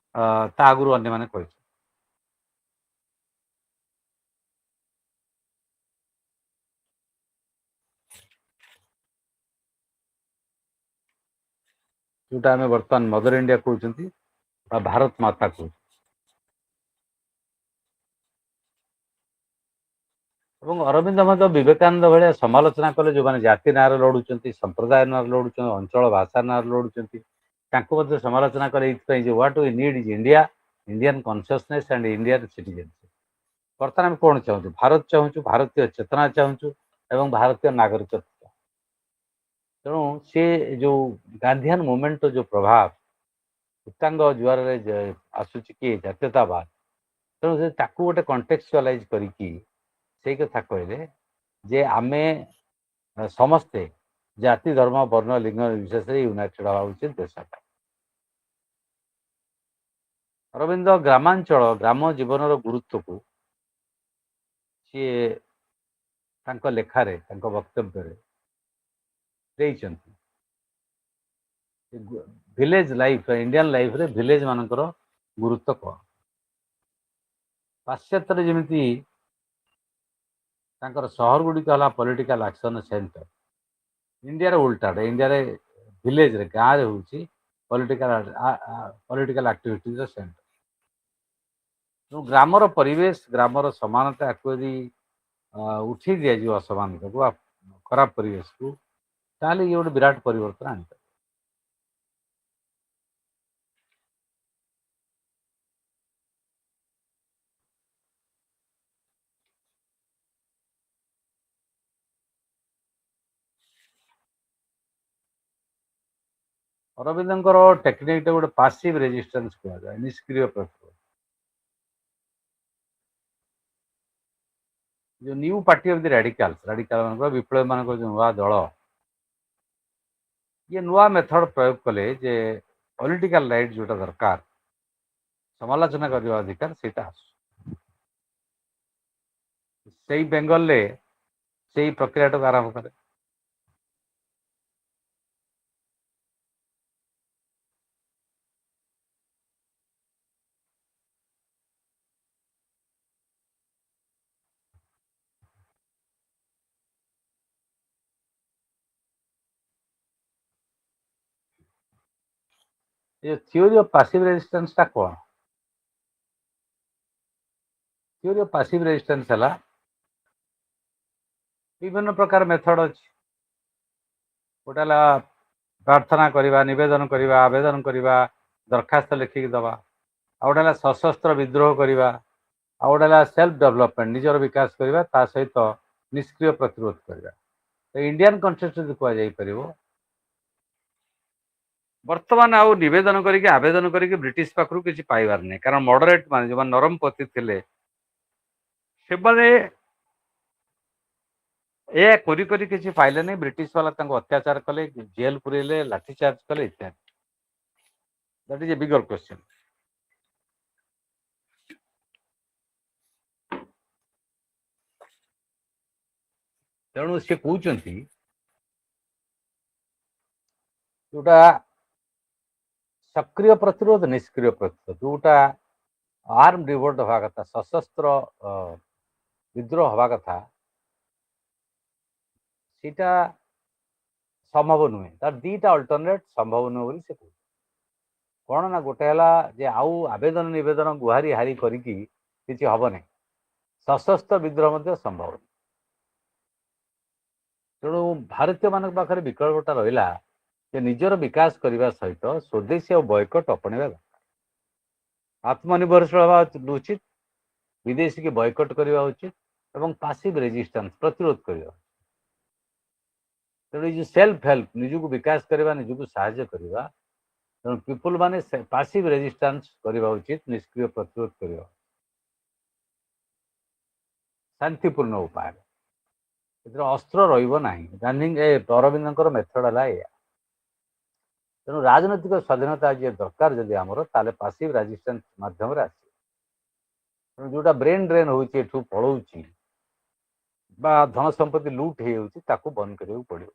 ତା ଆଗରୁ ଅନ୍ୟମାନେ କହିଛନ୍ତି ଯେଉଁଟା ଆମେ ବର୍ତ୍ତମାନ ମଦର ଇଣ୍ଡିଆ କହୁଛନ୍ତି ବା ଭାରତ ମାତା କହୁଛନ୍ତି ଏବଂ ଅରବିନ୍ଦ ମଧ୍ୟ ବିବେକାନନ୍ଦ ଭଳିଆ ସମାଲୋଚନା କଲେ ଯେଉଁମାନେ ଜାତି ନାଁରେ ଲଢ଼ୁଛନ୍ତି ସମ୍ପ୍ରଦାୟ ନାଁରେ ଲଢ଼ୁଛନ୍ତି ଅଞ୍ଚଳ ଭାଷା ନାଁରେ ଲଢ଼ୁଛନ୍ତି ତାଙ୍କୁ ମଧ୍ୟ ସମାଲୋଚନା କଲେ ଏଇଥିପାଇଁ ଯେ what we need is India Indian consciousness and Indian citizenship ବର୍ତ୍ତମାନ ଆମେ କ'ଣ ଚାହୁଁଛୁ ଭାରତ ଚାହୁଁଛୁ ଭାରତୀୟ ଚେତନା ଚାହୁଁଛୁ ଏବଂ ଭାରତୀୟ ନାଗରିକତ୍ୱ ତେଣୁ ସେ ଯେଉଁ ଗାନ୍ଧିଆନ ମୁଭମେଣ୍ଟର ଯେଉଁ ପ୍ରଭାବ ଉତ୍ତାଙ୍ଗ ଜୁଆରରେ ଆସୁଛି କି ଜାତୀୟତାବାଦ ତେଣୁ ସେ ତାକୁ ଗୋଟେ କଣ୍ଟେକ୍ସଚୁଆଲାଇଜ୍ କରିକି ସେଇ କଥା କହିଲେ ଯେ ଆମେ ସମସ୍ତେ ଜାତି ଧର୍ମ ବର୍ଣ୍ଣ ଲିଙ୍ଗ ନିର୍ବିଶେଷରେ ୟୁନାଇଟେଡ୍ ହେବା ଉଚିତ ଦେଶ ପାଇଁ ଅରବିନ୍ଦ ଗ୍ରାମାଞ୍ଚଳ ଗ୍ରାମ ଜୀବନର ଗୁରୁତ୍ୱକୁ ସିଏ ତାଙ୍କ ଲେଖାରେ ତାଙ୍କ ବକ୍ତବ୍ୟରେ ଦେଇଛନ୍ତି ଭିଲେଜ ଲାଇଫ ଇଣ୍ଡିଆନ୍ ଲାଇଫରେ ଭିଲେଜ ମାନଙ୍କର ଗୁରୁତ୍ୱ କ'ଣ? ପାଶ୍ଚାତ୍ୟରେ ଯେମିତି ତାଙ୍କର ସହର ଗୁଡ଼ିକ ହେଲା ପଲିଟିକାଲ ଆକ୍ସନ ସେଣ୍ଟର, ଇଣ୍ଡିଆରେ ଉଲ୍ଟାଟା, ଇଣ୍ଡିଆରେ ଭିଲେଜରେ ଗାଁରେ ହେଉଛି ପଲିଟିକାଲ ଆକ୍ଟିଭିଟିଜର ସେଣ୍ଟର। ତେଣୁ ଗ୍ରାମର ପରିବେଶ, ଗ୍ରାମର ସମାନତା, ଆକୁ ଯଦି ଉଠେଇ ଦିଆଯିବ ଅସମାନତାକୁ, ଖରାପ ପରିବେଶକୁ, ତାହେଲେ ଇଏ ଗୋଟେ ବିରାଟ ପରିବର୍ତ୍ତନ ଆଣିପାରିବ। ଅରବିନ୍ଦଙ୍କର ଟେକ୍ନିକଟା ଗୋଟେ ପାସିଭ ରେଜିଷ୍ଟାନ୍ସ କୁହାଯାଏ, ନିଷ୍କ୍ରିୟ ପ୍ରତିରୋଧ। ଯୋଉ ନ୍ୟୁ ପାର୍ଟି ଅଫ ଦି ରାଡିକାଲ ମାନଙ୍କର, ବିପ୍ଳବୀ ମାନଙ୍କର ଯୋଉ ନୂଆ ଦଳ, ଇଏ ନୂଆ ମେଥଡ ପ୍ରୟୋଗ କଲେ ଯେ ପଲିଟିକାଲ ରାଇଟ୍ ଯୋଉଟା ଦରକାର, ସମାଲୋଚନା କରିବା ଅଧିକାର, ସେଇଟା ଆସୁ। ସେଇ ବେଙ୍ଗଲରେ ସେଇ ପ୍ରକ୍ରିୟାଟାକୁ ଆରମ୍ଭ କଲେ। ଏ ଥିଓରି ଅଫ ପାସିଭ ରେଜିଷ୍ଟାନ୍ସଟା କ'ଣ? ଥିଓରି ଅଫ ପାସିଭ ରେଜିଷ୍ଟାନ୍ସ ହେଲା ବିଭିନ୍ନ ପ୍ରକାର ମେଥଡ ଅଛି। ଗୋଟେ ହେଲା ପ୍ରାର୍ଥନା କରିବା, ନିବେଦନ କରିବା, ଆବେଦନ କରିବା, ଦରଖାସ୍ତ ଲେଖିକି ଦେବା। ଆଉ ଗୋଟେ ହେଲା ସଶସ୍ତ୍ର ବିଦ୍ରୋହ କରିବା। ଆଉ ଗୋଟେ ହେଲା ସେଲ୍ଫ ଡେଭଲପମେଣ୍ଟ, ନିଜର ବିକାଶ କରିବା, ତା ସହିତ ନିଷ୍କ୍ରିୟ ପ୍ରତିରୋଧ କରିବା। ଇଣ୍ଡିଆନ କନଷ୍ଟେଚୁଏନ୍ସି ଯଦି କୁହାଯାଇପାରିବ, ବର୍ତ୍ତମାନ ଆଉ ନିବେଦନ କରିକି ଆବେଦନ କରିକି ବ୍ରିଟିଶ ପାଖରୁ କିଛି ପାଇବାର ନାହିଁ। କାରଣ ମଡରେଟ ମାନେ ଯେଉଁମାନେ ନରମ ପତି ଥିଲେ, ସେମାନେ ଏ କରି କରି କିଛି ପାଇଲେ ନାହିଁ। ବ୍ରିଟିଶ ବାଲା ତାଙ୍କୁ ଅତ୍ୟାଚାର କଲେ, ଜେଲ ପୁରେଇଲେ, ଲାଠିଚାର୍ଜ କଲେ ଇତ୍ୟାଦି। That is a ବିଗର question. ତେଣୁ ସେ କହୁଛନ୍ତି ଯୋଉଟା ସକ୍ରିୟ ପ୍ରତିରୋଧ, ନିଷ୍କ୍ରିୟ ପ୍ରତିରୋଧ, ଯୋଉଟା ଆର୍ମ ରିଭୋଲ୍ଟ ହବା କଥା, ସଶସ୍ତ୍ର ବିଦ୍ରୋହ ହବା କଥା, ସେଇଟା ସମ୍ଭବ ନୁହେଁ। ତାର ଦିଟା ଅଲ୍ଟରନେଟ୍ ସମ୍ଭବ ନୁହେଁ ବୋଲି ସେ କହୁଛି। କ'ଣ ନା, ଗୋଟେ ହେଲା ଯେ ଆଉ ଆବେଦନ ନିବେଦନ ଗୁହାରି ହାରି କରିକି କିଛି ହବ ନାହିଁ, ସଶସ୍ତ୍ର ବିଦ୍ରୋହ ମଧ୍ୟ ସମ୍ଭବ ନୁହେଁ। ତେଣୁ ଭାରତୀୟ ମାନଙ୍କ ପାଖରେ ବିକଳ୍ପଟା ରହିଲା ଯେ ନିଜର ବିକାଶ କରିବା ସହିତ ସ୍ୱଦେଶୀ ଆଉ ବୟକଟ ଅପଣେଇବା ଦରକାର। ଆତ୍ମନିର୍ଭରଶୀଳ ହେବା ଉଚିତ, ବିଦେଶୀକି ବୟକଟ କରିବା ଉଚିତ, ଏବଂ ପାସିଭ ରେଜିଷ୍ଟାନ୍ସ ପ୍ରତିରୋଧ କରିବା। ତେଣୁ ଏଇ ଯେଉଁ ସେଲ୍ଫ ହେଲ୍ପ, ନିଜକୁ ବିକାଶ କରିବା, ନିଜକୁ ସାହାଯ୍ୟ କରିବା, ତେଣୁ ପିପୁଲ ମାନେ ପାସିଭ ରେଜିଷ୍ଟାନ୍ସ କରିବା ଉଚିତ, ନିଷ୍କ୍ରିୟ ପ୍ରତିରୋଧ କରିବା ଶାନ୍ତିପୂର୍ଣ୍ଣ ଉପାୟରେ। ଏଥିରେ ଅସ୍ତ୍ର ରହିବ ନାହିଁ। ଅରବିନ୍ଦଙ୍କର ମେଥଡ ହେଲା ଏଇଆ। ତେଣୁ ରାଜନୈତିକ ସ୍ୱାଧୀନତା ଯିଏ ଦରକାର ଯଦି ଆମର, ତାହେଲେ ପାସିଭ ରେଜିଷ୍ଟାନ୍ସ ମାଧ୍ୟମରେ ଆସିବ। ତେଣୁ ଯୋଉଟା ବ୍ରେନ୍ ଡ୍ରେନ୍ ହେଉଛି, ଏଠୁ ପଳଉଛି ବା ଧନ ସମ୍ପତ୍ତି ଲୁଟ୍ ହେଇଯାଉଛି, ତାକୁ ବନ୍ଦ କରିବାକୁ ପଡ଼ିବ।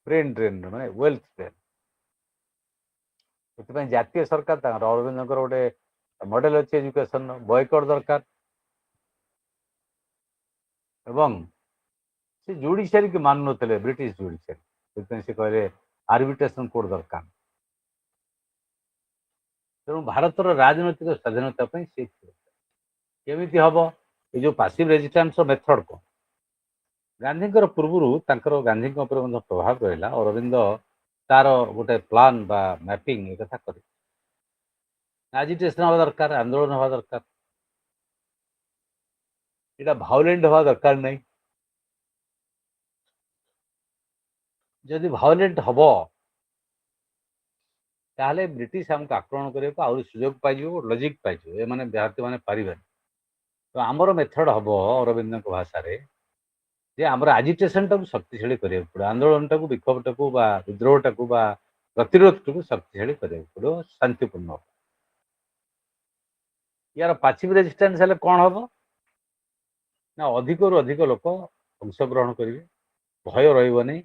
ବ୍ରେନ୍ ଡ୍ରେନ୍ ମାନେ ୱେଲ୍ଥ ଡ୍ରେନ୍। ସେଥିପାଇଁ ଜାତୀୟ ସରକାର ତାଙ୍କର, ଅରବିନ୍ଦଙ୍କର ଗୋଟେ ମଡେଲ ଅଛି ଏଜୁକେସନର, ବୟକଟ ଦରକାର। ଏବଂ ସେ ଜୁଡିସିଆରୀକି ମାନୁନଥିଲେ, ବ୍ରିଟିଶ ଜୁଡିସିଆରୀ। ସେଥିପାଇଁ ସେ କହିଲେ ଆର୍ବିଟ୍ରେସନ କୋର୍ଟ ଦରକାର। ତେଣୁ ଭାରତର ରାଜନୈତିକ ସ୍ୱାଧୀନତା ପାଇଁ ସେ କେମିତି ହବ? ଏଇ ଯୋଉ ପାସିଭ ରେଜିଷ୍ଟାନ୍ସର ମେଥଡ କ'ଣ? ଗାନ୍ଧୀଙ୍କର ପୂର୍ବରୁ ତାଙ୍କର ଗାନ୍ଧୀଙ୍କ ଉପରେ ମଧ୍ୟ ପ୍ରଭାବ ରହିଲା। ଅରବିନ୍ଦ ତାର ଗୋଟେ ପ୍ଲାନ୍ ବା ମ୍ୟାପିଂ ଏ କଥା କରି, ଆଜିଟେସନ ହେବା ଦରକାର, ଆନ୍ଦୋଳନ ହେବା ଦରକାର, ଏଇଟା ଭାଉଲେଣ୍ଟ ହେବା ଦରକାର ନାହିଁ। ଯଦି ଭାଉଲେଣ୍ଟ ହବ, ତାହେଲେ ବ୍ରିଟିଶ ଆମକୁ ଆକ୍ରମଣ କରିବାକୁ ଆହୁରି ସୁଯୋଗ ପାଇଯିବ, ଲଜିକ ପାଇଯିବ, ଏମାନେ ଭାରତୀୟମାନେ ପାରିବେନି। ତ ଆମର ମେଥଡ ହବ ଅରବିନ୍ଦଙ୍କ ଭାଷାରେ ଯେ ଆମର ଆଜିଟେସନଟାକୁ ଶକ୍ତିଶାଳୀ କରିବାକୁ ପଡ଼ିବ, ଆନ୍ଦୋଳନଟାକୁ, ବିକ୍ଷୋଭଟାକୁ ବା ବିଦ୍ରୋହଟାକୁ ବା ପ୍ରତିରୋଧଟାକୁ ଶକ୍ତିଶାଳୀ କରିବାକୁ ପଡ଼ିବ, ଶାନ୍ତିପୂର୍ଣ୍ଣ। ୟାର ପାସିଭ ରେଜିଷ୍ଟାନ୍ସ ହେଲେ କ'ଣ ହବ ନା, ଅଧିକରୁ ଅଧିକ ଲୋକ ଅଂଶଗ୍ରହଣ କରିବେ, ଭୟ ରହିବନି,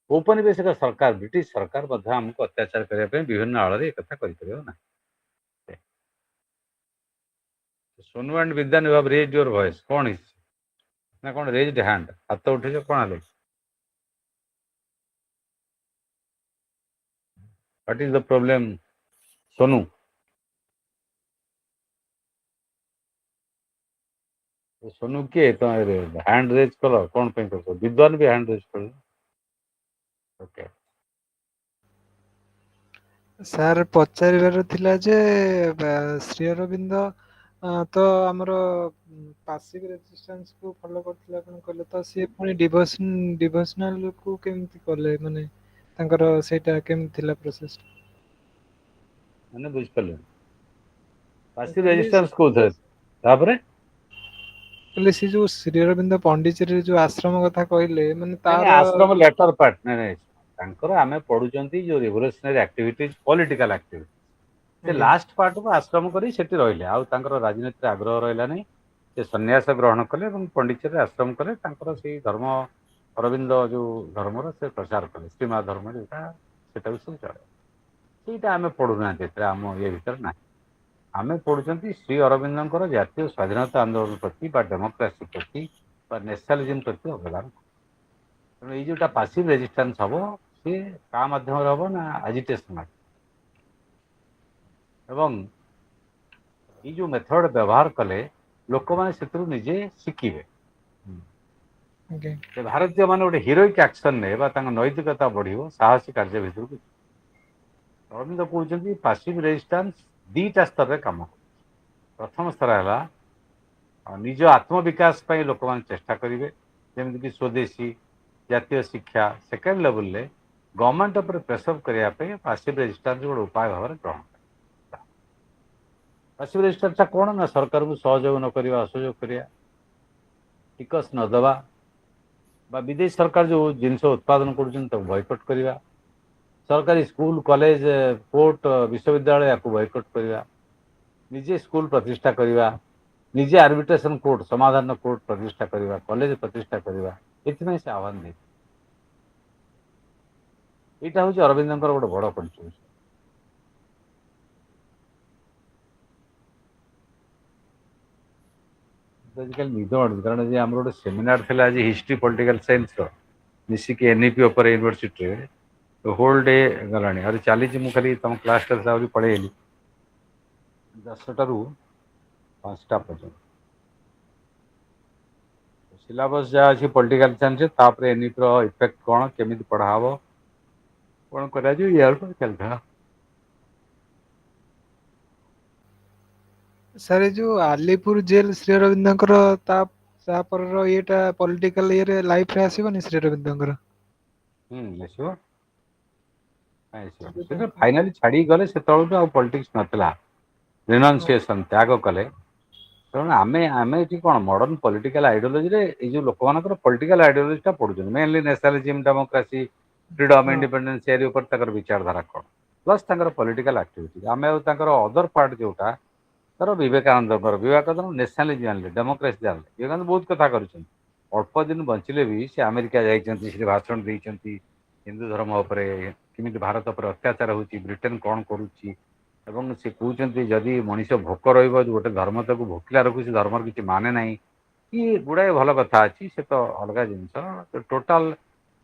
औपनिवेशिक सरकार ब्रिटिश सरकार ମଧ୍ୟ ଆମକୁ ଅତ୍ୟାଚାର କରିବା ପାଇଁ ବିଭିନ୍ନ ଆଳରେ ଏକଥା କରିପାରିବ ନା। Sonu and Vidyan you have raised your voice कौन इज ना कौन रेज्ड हैंड हाथ उठेछ कौन हेले what is the problem Sonu Sonu किए तो हैंड रेज कल कौन पे कर विद्वान भी हैंड रेज कर ओके ସାର୍ ପଚାରିବାର ଥିଲା ଯେ ଶ୍ରୀ ଅରବିନ୍ଦ ତ ଆମର ପାସିଭ୍ ରେଜିଷ୍ଟାନ୍ସକୁ ଫଲୋ କରୁଥିଲେ ଆପଣ କହିଲେ ତ ସିଏ ପୁଣି ଡିଭୋସନାଲକୁ କେମିତି କଲେ ମାନେ ତାଙ୍କର ସେଇଟା କେମିତି ଥିଲା ପ୍ରୋସେସ? मैंने बुझ पाले पासिव କହିଲି रेजिस्टेंस कोथरे तापरे କହିଲେ ସେ ଯୋଉ ଶ୍ରୀ ଅରବିନ୍ଦ ପଣ୍ଡିଚେରୀରେ ଯୋଉ ଆଶ୍ରମ କଥା କହିଲେ ମାନେ नहीं ତାର आश्रम लेटर पार्ट नहीं तांकर आमे पढुचंती जो रिवोल्यूशनरी एक्टिविटीज पॉलिटिकल एक्टिविटी से ଆଜ୍ଞା लास्ट पार्ट को आश्रम करी सेठी रहिले आ तांकर राजनीति आग्रह रहला नहीं से सन्यास ग्रहण कले এবং ପଣ୍ଡିଚେରୀରେ ଆଶ୍ରମ କଲେ ତାଙ୍କର ସେଇ ଧର୍ମ ଅରବିନ୍ଦ ଯୋଉ ଧର୍ମର ସେ ପ୍ରଚାର କଲେ ଶ୍ରୀମା ଧର୍ମ ଯୋଉଟା ସେଟାକୁ ସବୁ ଚଳେ ସେଇଟା ଆମେ ପଢୁନାହାନ୍ତି ଏଥିରେ ଆମ ଇଏ ଭିତରେ ନାହିଁ ଆମେ ପଢୁଛନ୍ତି ଶ୍ରୀ ଅରବିନ୍ଦଙ୍କର ଜାତୀୟ ସ୍ୱାଧୀନତା ଆନ୍ଦୋଳନ ପ୍ରତି ବା ଡେମୋକ୍ରାସି ପ୍ରତି ବା ନ୍ୟାସନାଲିଜିମ୍ ପ୍ରତି ଅବଦାନ ତେଣୁ ଏଇ ଯୋଉଟା ପାସିଭ୍ ରେଜିଷ୍ଟାନ୍ସ ହବ ସିଏ କାହା ମାଧ୍ୟମରେ ହବ ନା ଆଜିଟେସନ ଏବଂ ଏଇ ଯୋଉ ମେଥଡ ବ୍ୟବହାର କଲେ ଲୋକମାନେ ସେଥିରୁ ନିଜେ ଶିଖିବେ ଆଜ୍ଞା ସେ ଭାରତୀୟ ମାନେ ଗୋଟେ ହିରୋଇକ ଆକ୍ସନ ନେବେ ବା ତାଙ୍କ ନୈତିକତା ବଢିବ ସାହସୀ କାର୍ଯ୍ୟ ଭିତରକୁ ଅରବିନ୍ଦ କହୁଛନ୍ତି ପାସିଭ୍ ରେଜିଷ୍ଟାନ୍ସ ଦିଟା ସ୍ତରରେ କାମ କରେ ପ୍ରଥମ ସ୍ତର ହେଲା ନିଜ ଆତ୍ମବିକାଶ ପାଇଁ ଲୋକମାନେ ଚେଷ୍ଟା କରିବେ ଯେମିତିକି ସ୍ୱଦେଶୀ ଜାତୀୟ ଶିକ୍ଷା ସେକେଣ୍ଡ ଲେଭେଲରେ ଗଭର୍ଣ୍ଣମେଣ୍ଟ ଉପରେ ପ୍ରେସର କରିବା ପାଇଁ ପାସିଭ୍ ରେଜିଷ୍ଟାନ୍ସ ଗୋଟେ ଉପାୟ ଭାବରେ ଗ୍ରହଣ କରେ ପାସିଭ୍ ରେଜିଷ୍ଟାନ୍ସଟା କ'ଣ ନା ସରକାରକୁ ସହଯୋଗ ନ କରିବା ଅସହଯୋଗ କରିବା ଟିକସ ନ ଦେବା ବା ବିଦେଶୀ ସରକାର ଯେଉଁ ଜିନିଷ ଉତ୍ପାଦନ କରୁଛନ୍ତି ତାକୁ ବୟକଟ୍ କରିବା ସରକାରୀ ସ୍କୁଲ କଲେଜ କୋର୍ଟ ବିଶ୍ୱବିଦ୍ୟାଳୟ ୟାକୁ ବୟକଟ୍ କରିବା ନିଜେ ସ୍କୁଲ ପ୍ରତିଷ୍ଠା କରିବା ନିଜେ ଆର୍ବିଟ୍ରେସନ କୋର୍ଟ ସମାଧାନ କୋର୍ଟ ପ୍ରତିଷ୍ଠା କରିବା କଲେଜ ପ୍ରତିଷ୍ଠା କରିବା ଏଥିପାଇଁ ସେ ଆହ୍ୱାନ ଦେଇଥିଲେ ଏଇଟା ହେଉଛି ଅରବିନ୍ଦଙ୍କର ଗୋଟେ ବଡ଼ କଣ୍ଟ୍ରିବ୍ୟୁସନ ଆଜିକାଲି ନିଦ ମାଡୁଛି କାରଣ ଯେ ଆମର ଗୋଟେ ସେମିନାର ଥିଲା ଆଜି ହିଷ୍ଟ୍ରି ପଲିଟିକାଲ ସାଇନ୍ସର ମିଶିକି ଏନ୍ଇପି ଉପରେ ୟୁନିଭର୍ସିଟିରେ ହୋଲ୍ ଡେ ଗଲାଣି ଆହୁରି ଚାଲିଛି ମୁଁ ଖାଲି ତମ କ୍ଲାସଟା ଆହୁରି ପଳେଇଲି 10ଟାରୁ 5ଟା ପର୍ଯ୍ୟନ୍ତ ସିଲାବସ୍ ଯାହା ଅଛି ପଲିଟିକାଲ ସାଇନ୍ସ ତାପରେ ଏନ୍ଇପିର ଇଫେକ୍ଟ କ'ଣ କେମିତି ପଢ଼ା ହେବ କ'ଣ କରାଯିବ ୟାର ଚାଲିଥିଲା ସାର୍ ଏ ଯୋଉ ଆଲିପୁର ଜେଲ୍ ଶ୍ରୀ ଅରବିନ୍ଦଙ୍କର ତାପରର ଇଏଟା ପଲିଟିକାଲ ଇଏରେ ଲାଇଫରେ ଆସିବନି ଶ୍ରୀ ଅରବିନ୍ଦଙ୍କର? ଆସିବ ସେ ଫାଇନାଲି ଛାଡ଼ିକି ଗଲେ ସେତେବେଳକୁ ଆଉ ପଲିଟିକ୍ସ ନଥିଲା ରିନାଉନ୍ସିଏସନ୍ ତ୍ୟାଗ କଲେ ତେଣୁ ଆମେ ଏଠି କ'ଣ ମଡର୍ଣ୍ଣ ପଲିଟିକାଲ ଆଇଡିଓଲୋଜିରେ ଏଇ ଯୋଉ ଲୋକମାନଙ୍କର ପଲିଟିକାଲ ଆଇଡିଓଲୋଜିଟା ପଢୁଛନ୍ତି ମେନଲି ନ୍ୟାସନାଲିଜିମ୍ ଡେମୋକ୍ରାସି ଫ୍ରିଡମ୍ ହଁ ଇଣ୍ଡିପେଣ୍ଡେନ୍ସ ଏରି ଉପରେ ତାଙ୍କର ବିଚାରଧାରା କ'ଣ ପ୍ଲସ୍ ତାଙ୍କର ପଲିଟିକାଲ ଆକ୍ଟିଭିଟି ଆମେ ଆଉ ତାଙ୍କର ଅଦର ପାର୍ଟ ଯୋଉଟା ତାର ବିବେକାନନ୍ଦଙ୍କର ନ୍ୟାସନାଲିଜିମ୍ ଜାଣିଲେ ଡେମୋକ୍ରାସି ଜାଣିଲେ ବିବେକାନନ୍ଦ ବହୁତ କଥା କରିଛନ୍ତି ଅଳ୍ପ ଦିନ ବଞ୍ଚିଲେ ବି ସେ ଆମେରିକା ଯାଇଛନ୍ତି ସେଠି ଭାଷଣ ଦେଇଛନ୍ତି ହିନ୍ଦୁ ଧର୍ମ ଉପରେ କେମିତି ଭାରତ ଉପରେ ଅତ୍ୟାଚାର ହେଉଛି ବ୍ରିଟେନ କ'ଣ କରୁଛି ଏବଂ ସେ କହୁଛନ୍ତି ଯଦି ମଣିଷ ଭୋକ ରହିବ ଗୋଟେ ଧର୍ମ ତାକୁ ଭୋକିଲା ରଖୁଛି ଧର୍ମର କିଛି ମାନେ ନାହିଁ କି ଗୁଡ଼ାଏ ଭଲ କଥା ଅଛି ସେ ତ ଅଲଗା ଜିନିଷ ଟୋଟାଲ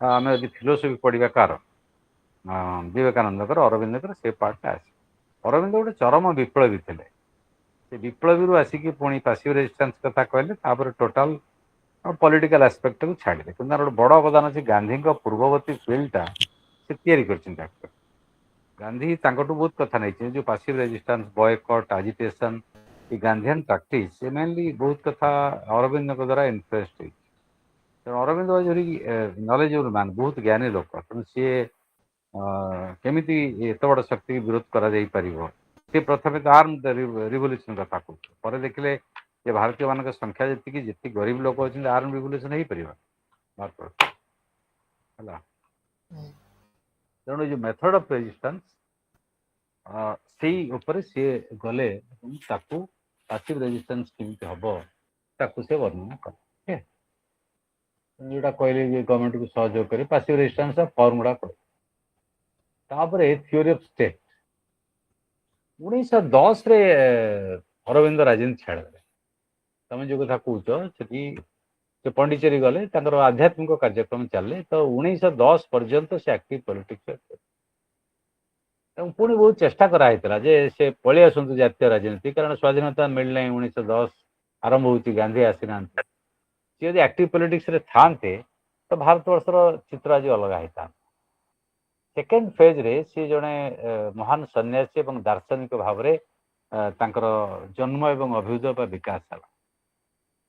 ଆମେ ଯଦି ଫିଲୋସଫି ପଢ଼ିବା କାହାର ବିବେକାନନ୍ଦଙ୍କର ଅରବିନ୍ଦଙ୍କର ସେ ପାର୍ଟଟା ଆସେ ଅରବିନ୍ଦ ଗୋଟେ ଚରମ ବିପ୍ଳବୀ ଥିଲେ ସେ ବିପ୍ଳବୀରୁ ଆସିକି ପୁଣି ପାସିଭ୍ ରେଜିଷ୍ଟାନ୍ସ କଥା କହିଲେ ତାପରେ ଟୋଟାଲ ପଲିଟିକାଲ ଆସ୍ପେକ୍ଟକୁ ଛାଡ଼ିଲେ କିନ୍ତୁ ତାର ଗୋଟେ ବଡ଼ ଅବଦାନ ଅଛି ଗାନ୍ଧୀଙ୍କ ପୂର୍ବବର୍ତ୍ତୀ ଫିଲ୍ଡଟା ସେ ତିଆରି କରିଛନ୍ତି ଆକ୍ଚୁଆଲି ଗାନ୍ଧୀ ତାଙ୍କଠୁ ବହୁତ କଥା ନେଇଛନ୍ତି ଯେଉଁ ପାସିଭ୍ ରେଜିଷ୍ଟାନ୍ସ ବୟକଟ୍ ଆଜିଟେସନ୍ ଏ ଗାନ୍ଧିଆନ ପ୍ରାକ୍ଟିସ୍ ସେ ମେନଲି ବହୁତ କଥା ଅରବିନ୍ଦଙ୍କ ଦ୍ୱାରା ଇନଫ୍ଲୁଏନ୍ସ ହେଇଛି ତେଣୁ ଅରବିନ୍ଦ ଯଦି ନଲେଜେବଲ୍ ମ୍ୟାନ୍ ବହୁତ ଜ୍ଞାନୀ ଲୋକ ତେଣୁ ସିଏ କେମିତି ଏତେ ବଡ଼ ଶକ୍ତିକୁ ବିରୋଧ କରାଯାଇପାରିବ ସେ ପ୍ରଥମେ ତ ଆର୍ମ ରିଭଲ୍ୟୁସନ କଥା କହୁଥିଲେ ପରେ ଦେଖିଲେ ଯେ ଭାରତୀୟମାନଙ୍କ ସଂଖ୍ୟା ଯେତିକି ଗରିବ ଲୋକ ଅଛନ୍ତି ଆର୍ମ ରିଭଲ୍ୟୁସନ ହେଇପାରିବ ହେଲା ତେଣୁ ଏ ଯେଉଁ ମେଥଡ଼ ଅଫ୍ ରେଜିଷ୍ଟାନ୍ସ ସେଇ ଉପରେ ସିଏ ଗଲେ ଏବଂ ତାକୁ ପାସିଭ୍ ରେଜିଷ୍ଟାନ୍ସ କେମିତି ହବ ତାକୁ ସେ ବର୍ଣ୍ଣନା କଲେ जोटा कहले गवर्नमेंट को सहयोग करे पासिव रेजिस्टेंस फॉर्म गुड़ा पड़े तापर थ्योरी ऑफ स्टेट 1910 रे अरविंद राजनीति छाड़े तुम जो कथा कौच से पंडिचेरी गले आध्यात्मिक कार्यक्रम चले तो 1910 पर्यंत से एक्टिव पॉलिटिक्स पुणी बहुत चेष्टा कराइला जे से पलि आसतु जातीय राजनीति कारण स्वाधीनता मिलना 1910 आरंभ होती गांधी आसी ना सी यदि एक्टिव पॉलिटिक्स रे थांते तो भारतवर्षर चित्र आज अलग होता सेकेंड फेज रे सी जड़े महान सन्यासी और दार्शनिक भाव में जन्म एवं अभ्युदय बा विकास है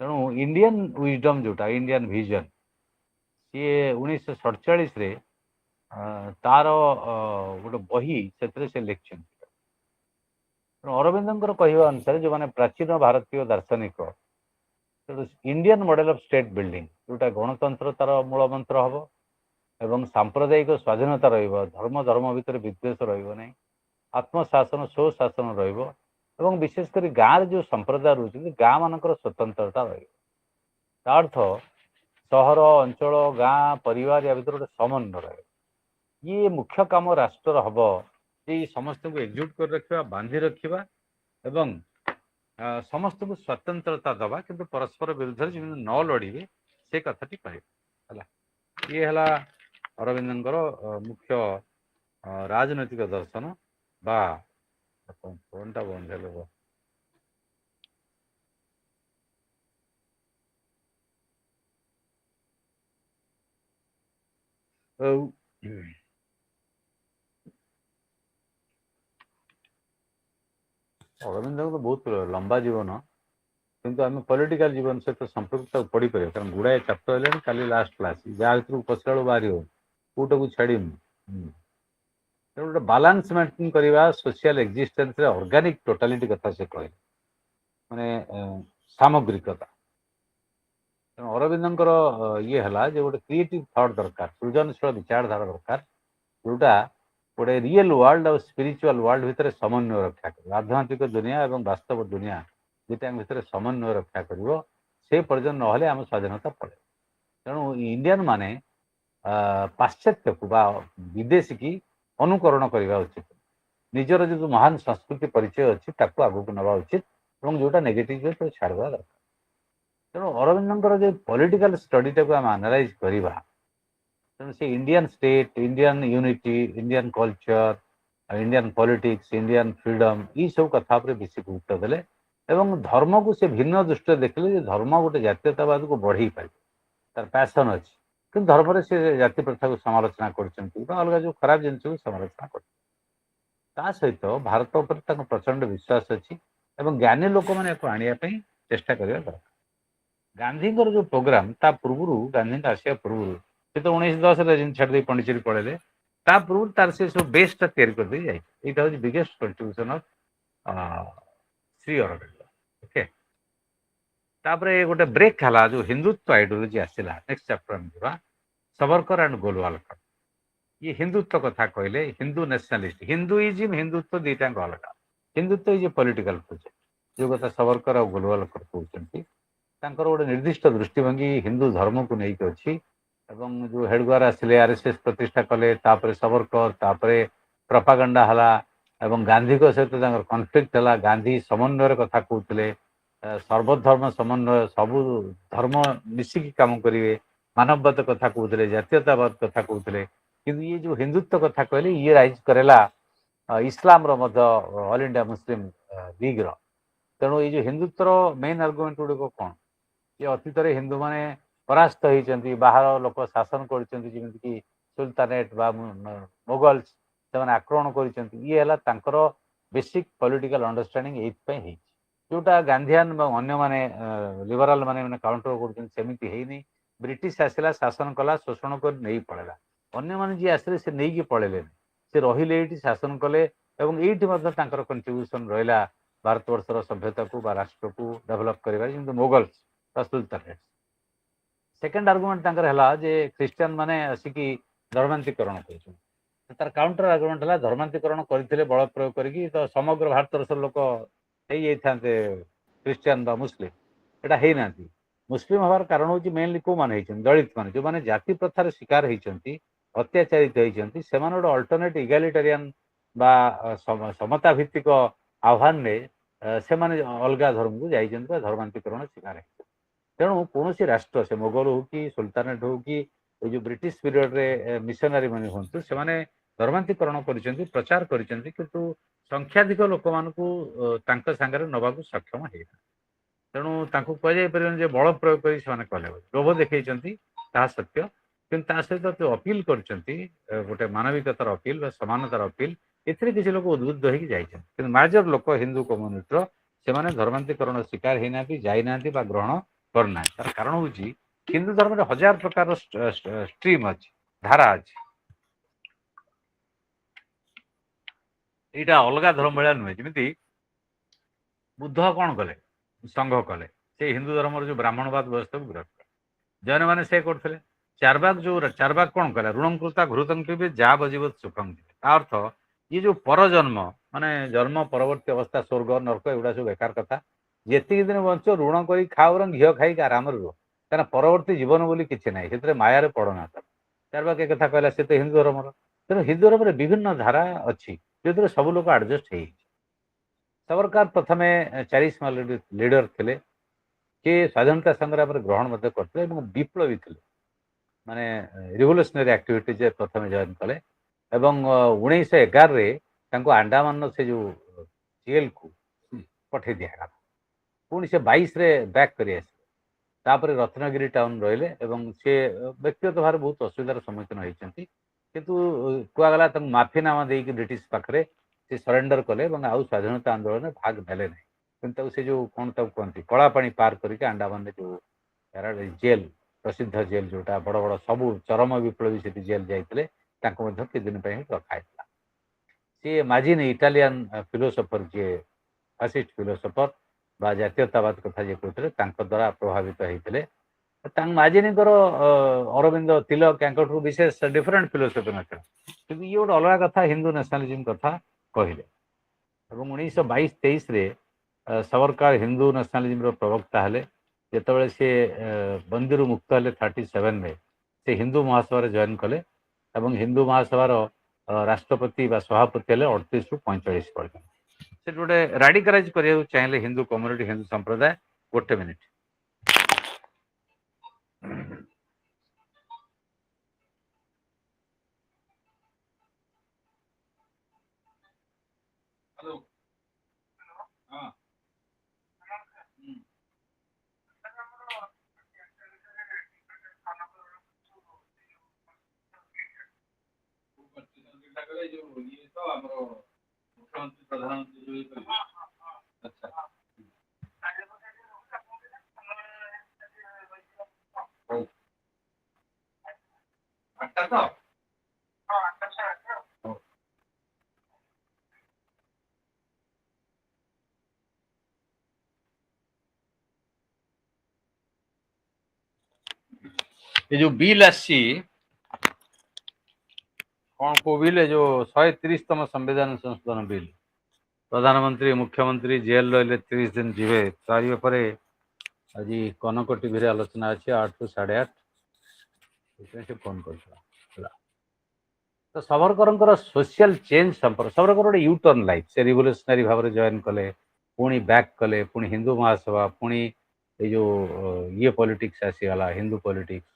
तेणु इंडियन विजडम जोटा इंडियन विजन सी 1947 तार गोटे बही से लिखिं अरविंद कहवा अनुसार जो मैंने प्राचीन भारतीय दार्शनिक Indian model of state building जोटा गणतंत्र तार मूल मंत्र हम एवं सांप्रदायिक स्वाधीनता धर्म धर्म भितर विद्वेष रही आत्मशासन स्वशासन रही विशेषकर गाँव जो संप्रदाय रोचे गाँ मान स्वतंत्रता रर्थ सहर अंचल गाँ परिवार या भर गोटे समन्वय रहे ये मुख्य काम राष्ट्र हम ये समस्त को एकजुट कर रखा बांधि रखा एवं समस्त को स्वतंत्रता दबा किंतु परस्पर विरुद्ध जमी न लड़े से कथाटी कह ये है अरविंदर मुख्य राजनैतिक दर्शन बा फोन टा बंद है अरविंद तो बहुत लंबा जीवन किंतु आम पॉलिटिकल जीवन सहित संपृक्त पढ़ी पार कारण गुड़ाए चैप्टर है काली लास्ट क्लास जहाँ भर पशा बाहर कौटा को छाड़ गोटे बालांस मेंटेन करवा सोशल एक्जिस्टेंस ऑर्गेनिक टोटालिटी कथा से कहे माने सामग्रिकता तेणु अरविंदर ये है जो गोटे क्रिएटिव थॉट दरकार सृजनशील विचारधारा दरकार जोटा गोटे रियल वर्ल्ड और स्पिरिचुअल वर्ल्ड भितर समन्वय रक्षा कर आध्यात्मिक दुनिया और वास्तव दुनिया दुटा भितर समन्वय रक्षा कर से पर्यटन ना आम स्वाधीनता पड़े तेणु इंडियन माने पाश्चात्य को विदेशी की अनुकरण करवा उचित निजर जो महान संस्कृति परिचय अच्छी आगू नवा उचित और जोटा नेगेटिव तो छाड़वा दरकार तेणु अरविंदर जो पॉलिटिकल स्टडी टाक आम एनालाइज करवा तेणु से Indian state Indian unity Indian culture Indian politics Indian freedom ये सब कथा बेस गुरुत्व देले एवं धर्म को से भिन्न दृष्टि देखले धर्म गोटे जातीयतावाद को बढ़ई पारे तार पैसन अच्छी कि धर्म से जाति प्रथा को समालोचना कर अलग जो खराब जिन को समालोचना कर सहित भारत पर प्रचंड विश्वास अच्छी ज्ञानी लोक मैंने आने चेष्टा करवा दरकार गांधी जो प्रोग्राम ता पूर्व गांधी आसिया पूर्व से तो 1910 छाड़ी पंडिचेरी पड़े ता पूर्व तार से सब बेसटा तैयारी कर यहाँ हूँ biggest contribution of Shri Aurobindo okay तापरे गोटे ब्रेक है जो हिंदुत्व आइडियोलॉजी आसला नेक्स्ट चैप्टर में जीवा सावरकर एंड गोलवालकर ये हिंदुत्व कथा कहले हिंदू नेशनलिस्ट हिंदुइज्म हिंदुत्व दुईटा अलग Hindutva is a political project जो कथा सावरकर और गोलवालकर कहते गोटे निर्दिष्ट दृष्टिभंगी हिंदू धर्म को लेकिन अच्छी एवं जो हेडगुआर आसिले आरएसएस प्रतिष्ठा कले तापरे सावरकर तापरे प्रपागंडा हला एवं गांधी को सहित कन्फ्लिक्ट है गांधी समन्वय कथा कहते सर्वधर्म समन्वय सबू धर्म मिसिकी काम करेंगे मानववाद कथा कहते जातीयतावाद कथा कहते कि ये जो हिंदुत्व कथा कहले ये राइज करेला इस्लाम ऑल इंडिया मुस्लिम लीग तेणु ये जो हिंदुत्वर मेन आर्गुमेंट गुड़िक कौन ये अतीत हिंदू माने परास्त होती बाहर लोक शासन करमती सुल्तानेट मुगल्स से आक्रमण कर बेसिक पॉलिटिकल अंडरस्टैंडिंग ये जोटा गांधीआन अन्य माने लिबराल माने काउंटर करमती ब्रिटिश आसला शासन कला शोषण कर नहीं पड़ेगा अन्य माने जी आसले से नहीं कि पड़े से रही शासन कले ये कंट्रीब्यूशन रहा भारतवर्षर सभ्यता को राष्ट्र को डेभलप कर मुगल्स सुल्तानेट सेकेंड आर्गुमेंट है जे क्रिश्चियन माने आसिकी धर्मांतरीकरण कर तार काउंटर आर्गुमेंट है धर्मांतरीकरण करते बल प्रयोग करी तो समग्र भारतवर्षर लोक हो जाते क्रिश्चियन बा मुस्लिम एटा है ना मुस्लिम हबार कारण हूँ मेनली कौ मैंने दलित मान जो मैंने जाति प्रथार शिकार होती अत्याचारित होती से गोटे अल्टरनेट इगालिटेरियन बा समता भित्तिक आह्वान में से अलग धर्म को जाइए धर्मांतरण शिकार है तेणु कौन राष्ट्र से मोगल हो कि सुल्तानेट हो कि जो ब्रिटिश पीरियड रे मिशनरी मैंने हूँ से धर्मांतरण कर प्रचार किंतु संख्याधिक लोक मानक सांगे नवा सक्षम है तेणु कहुपर बल प्रयोग कर लोभ देखते सत्य कि सहित जो अपील कर गोटे मानविकतार अपील समानतार अपील एथिरे किसी लोग उद्बुद्ध होगी जाइए मेजर लोक हिंदू कम्युनिटर से धर्मांतरण शिकार होना जाना ग्रहण करना तार कारण हूँ हिंदू धर्म में हजार प्रकार स्ट्रीम अच्छी धारा अच्छी यहाँ अलग धर्म भाया नुहे जमी बुद्ध कौन कले संघ कले से हिंदू धर्म जो ब्राह्मणवाद व्यवस्था को विरोध कले जैन मैंने से करते चारबाग जो चारबाग कौन कला ऋणम कृता घृतम पीबे जा बजीवत सुखम अर्थ ये जो परजन्म माने जन्म परवर्ती अवस्था स्वर्ग नरक एगुड़ा सब बेकार कथा जी दिन बंच ऋण कर खाओ घी खाई आराम रुह क्या परवर्ती जीवन बोली किसी ना से मायार पड़ना चारबाग एक कथा कहला से तो हिंदू धर्म तेणु हिंदू धर्म विभिन्न धारा अच्छी जो सब लोग आडजस्ट हो सावरकर प्रथम 40 लीडर थे कि स्वाधीनता संग्राम ग्रहण करते विप्लवी थे माने रिवोल्यूशनरी एक्टिविटीज प्रथम जॉइन कले 1911 अंडमान से जो जेल को पठे दिया पुणी से 22 बैक कर रत्नगिरी टाउन रहिले सी व्यक्तिगत भाव बहुत असुविधार सम्मुखीन होती किंतु कहगला माफीनामा देकी ब्रिटिश पाखे से सरेंडर कले आउ स्वाधीनता आंदोलन में भाग नेले ना कि से जो कौन कहते कलापाणी पार करके अंडमान जो जेल प्रसिद्ध जेल जोटा बड़ बड़ सब चरम विप्लवी से जेल जाते किसी दिन रखाई सी माजिन इटालियन फिलोसोफर जी फासिस्ट फिलोसोफर बा जातीयतावाद कथा जी कहते द्वारा प्रभावित होते माजिनी अरविंद तिलक विशेष डिफरेंट फिलोसोफी ना कि ये गोटे अलग कथा हिंदू नेशनलिज्म कथा कहले 1922-23 सावरकर हिंदू नेशनलिज्म प्रवक्ता हेले जिते सी बंदी मुक्त हेले 37 में से हिंदू महासभा जॉइन कले हिंदू महासभार राष्ट्रपति सभापति हेले 38 ରୁ 45 पर्यटन से गोटे राडिकलाइज करने चाहिए हिंदू कम्युनिटी हिंदू संप्रदाय गोटे मिनिट मुख्यमंत्री प्रधानमंत्री अच्छा ये जो बिल आसी कौन को बिल है जो 130तम संविधान संशोधन बिल प्रधानमंत्री मुख्यमंत्री जेल रही 30 दिन जीवे तारी आज कनक टीवी आलोचना अच्छे 8 ରୁ 8:30 से फोन कर तो सावरकर सोशल चेंज संपर्क सावरकर गोटे यूटर्न लाइफ से रिवोल्यूशनरी भाव में जॉइन कले पुणी बैक कले पुणी हिंदू महासभा पुणी ये जो ये पॉलिटिक्स आसीगला हिंदू पॉलिटिक्स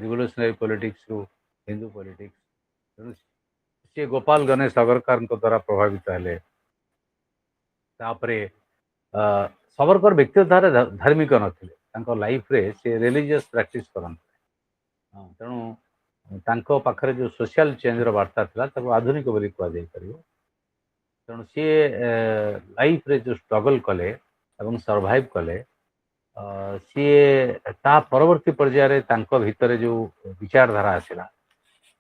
रिवोल्यूशनरी पॉलिटिक्स रू हिंदू पॉलिटिक्स सी गोपाल गणेश सावरकर द्वारा प्रभावित हेले सावरकर व्यक्तिगत धारा धार्मिक नथिले लाइफ रे से रिलीजियस प्रैक्टिस करते तेणु पाखे जो सोशल चेंज वार्ता था आधुनिक बोली कहुई तेणु सी लाइफ रे जो स्ट्रगल कले सर्वाइव कले सी परवर्ती पर्यायर भितर जो विचारधारा आसला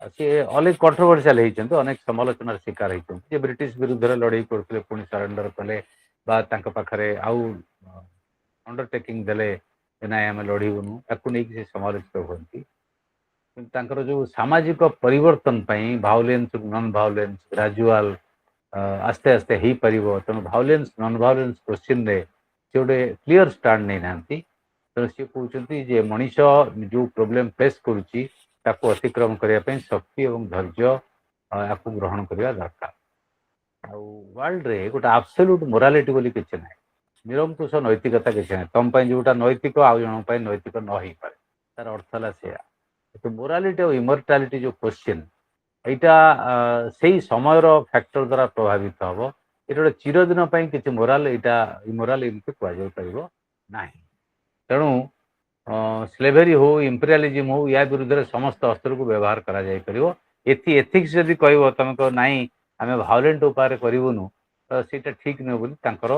सी अनेक कंट्रोवर्शियल होती अनेक समालोचनार शिकार होती ब्रिटिश विरुद्ध लड़ाई करते पुणी सरेंडर कले पाखे आउ अंडरटेकिंग देले ना आम लड़बुनु या समालोचित होती जो सामाजिक परिवर्तन भायोलेंस नॉन भायोलेंस ग्रेजुअल आस्ते आस्ते हो पार तेणु भायोलेंस नॉन भायोलेंस क्वेश्चन रे से गोटे क्लीयर स्टांड नहीं ना ତେଣୁ ସିଏ କହୁଛନ୍ତି ଯେ ମଣିଷ ଯେଉଁ ପ୍ରୋବ୍ଲେମ ଫେସ୍ କରୁଛି ତାକୁ ଅତିକ୍ରମ କରିବା ପାଇଁ ଶକ୍ତି ଏବଂ ଧୈର୍ଯ୍ୟ ୟାକୁ ଗ୍ରହଣ କରିବା ଦରକାର। ଆଉ ୱାର୍ଲଡରେ ଗୋଟେ ଆବସଲ୍ୟୁଟ ମୋରାଲିଟି ବୋଲି କିଛି ନାହିଁ, ନିରଙ୍କୁଶ ନୈତିକତା କିଛି ନାହିଁ। ତମ ପାଇଁ ଯୋଉଟା ନୈତିକ ଆଉ ଜଣଙ୍କ ପାଇଁ ନୈତିକ ନ ହେଇପାରେ, ତାର ଅର୍ଥ ହେଲା ସେୟା। ମୋରାଲିଟି ଆଉ ଇମର୍ଟାଲିଟି ଯୋଉ କ୍ୱେଶ୍ଚିନ୍, এইটা ସେଇ ସମୟର ଫ୍ୟାକ୍ଟର ଦ୍ୱାରା ପ୍ରଭାବିତ ହେବ। ଏଇଟା ଗୋଟେ ଚିରଦିନ ପାଇଁ କିଛି ମୋରାଲ, ଏଇଟା ଇମୋରାଲ ଏମିତି କୁହାଯାଇ ପାରିବ ନାହିଁ। ତେଣୁ ସ୍ଲେଭେରୀ ହଉ, ଇମ୍ପେରିଆଲିଜିମ୍ ହଉ, ୟା ବିରୁଦ୍ଧରେ ସମସ୍ତ ଅସ୍ତ୍ରକୁ ବ୍ୟବହାର କରାଯାଇପାରିବ। ଏଥିକ୍ସ ଯଦି କହିବ, ତମେ କହିବ ନାହିଁ ଆମେ ଭାয়োଲେଣ୍ଟ ଉପାୟରେ କରିବୁନୁ, ତ ସେଇଟା ଠିକ୍ ନୁହେଁ ବୋଲି ତାଙ୍କର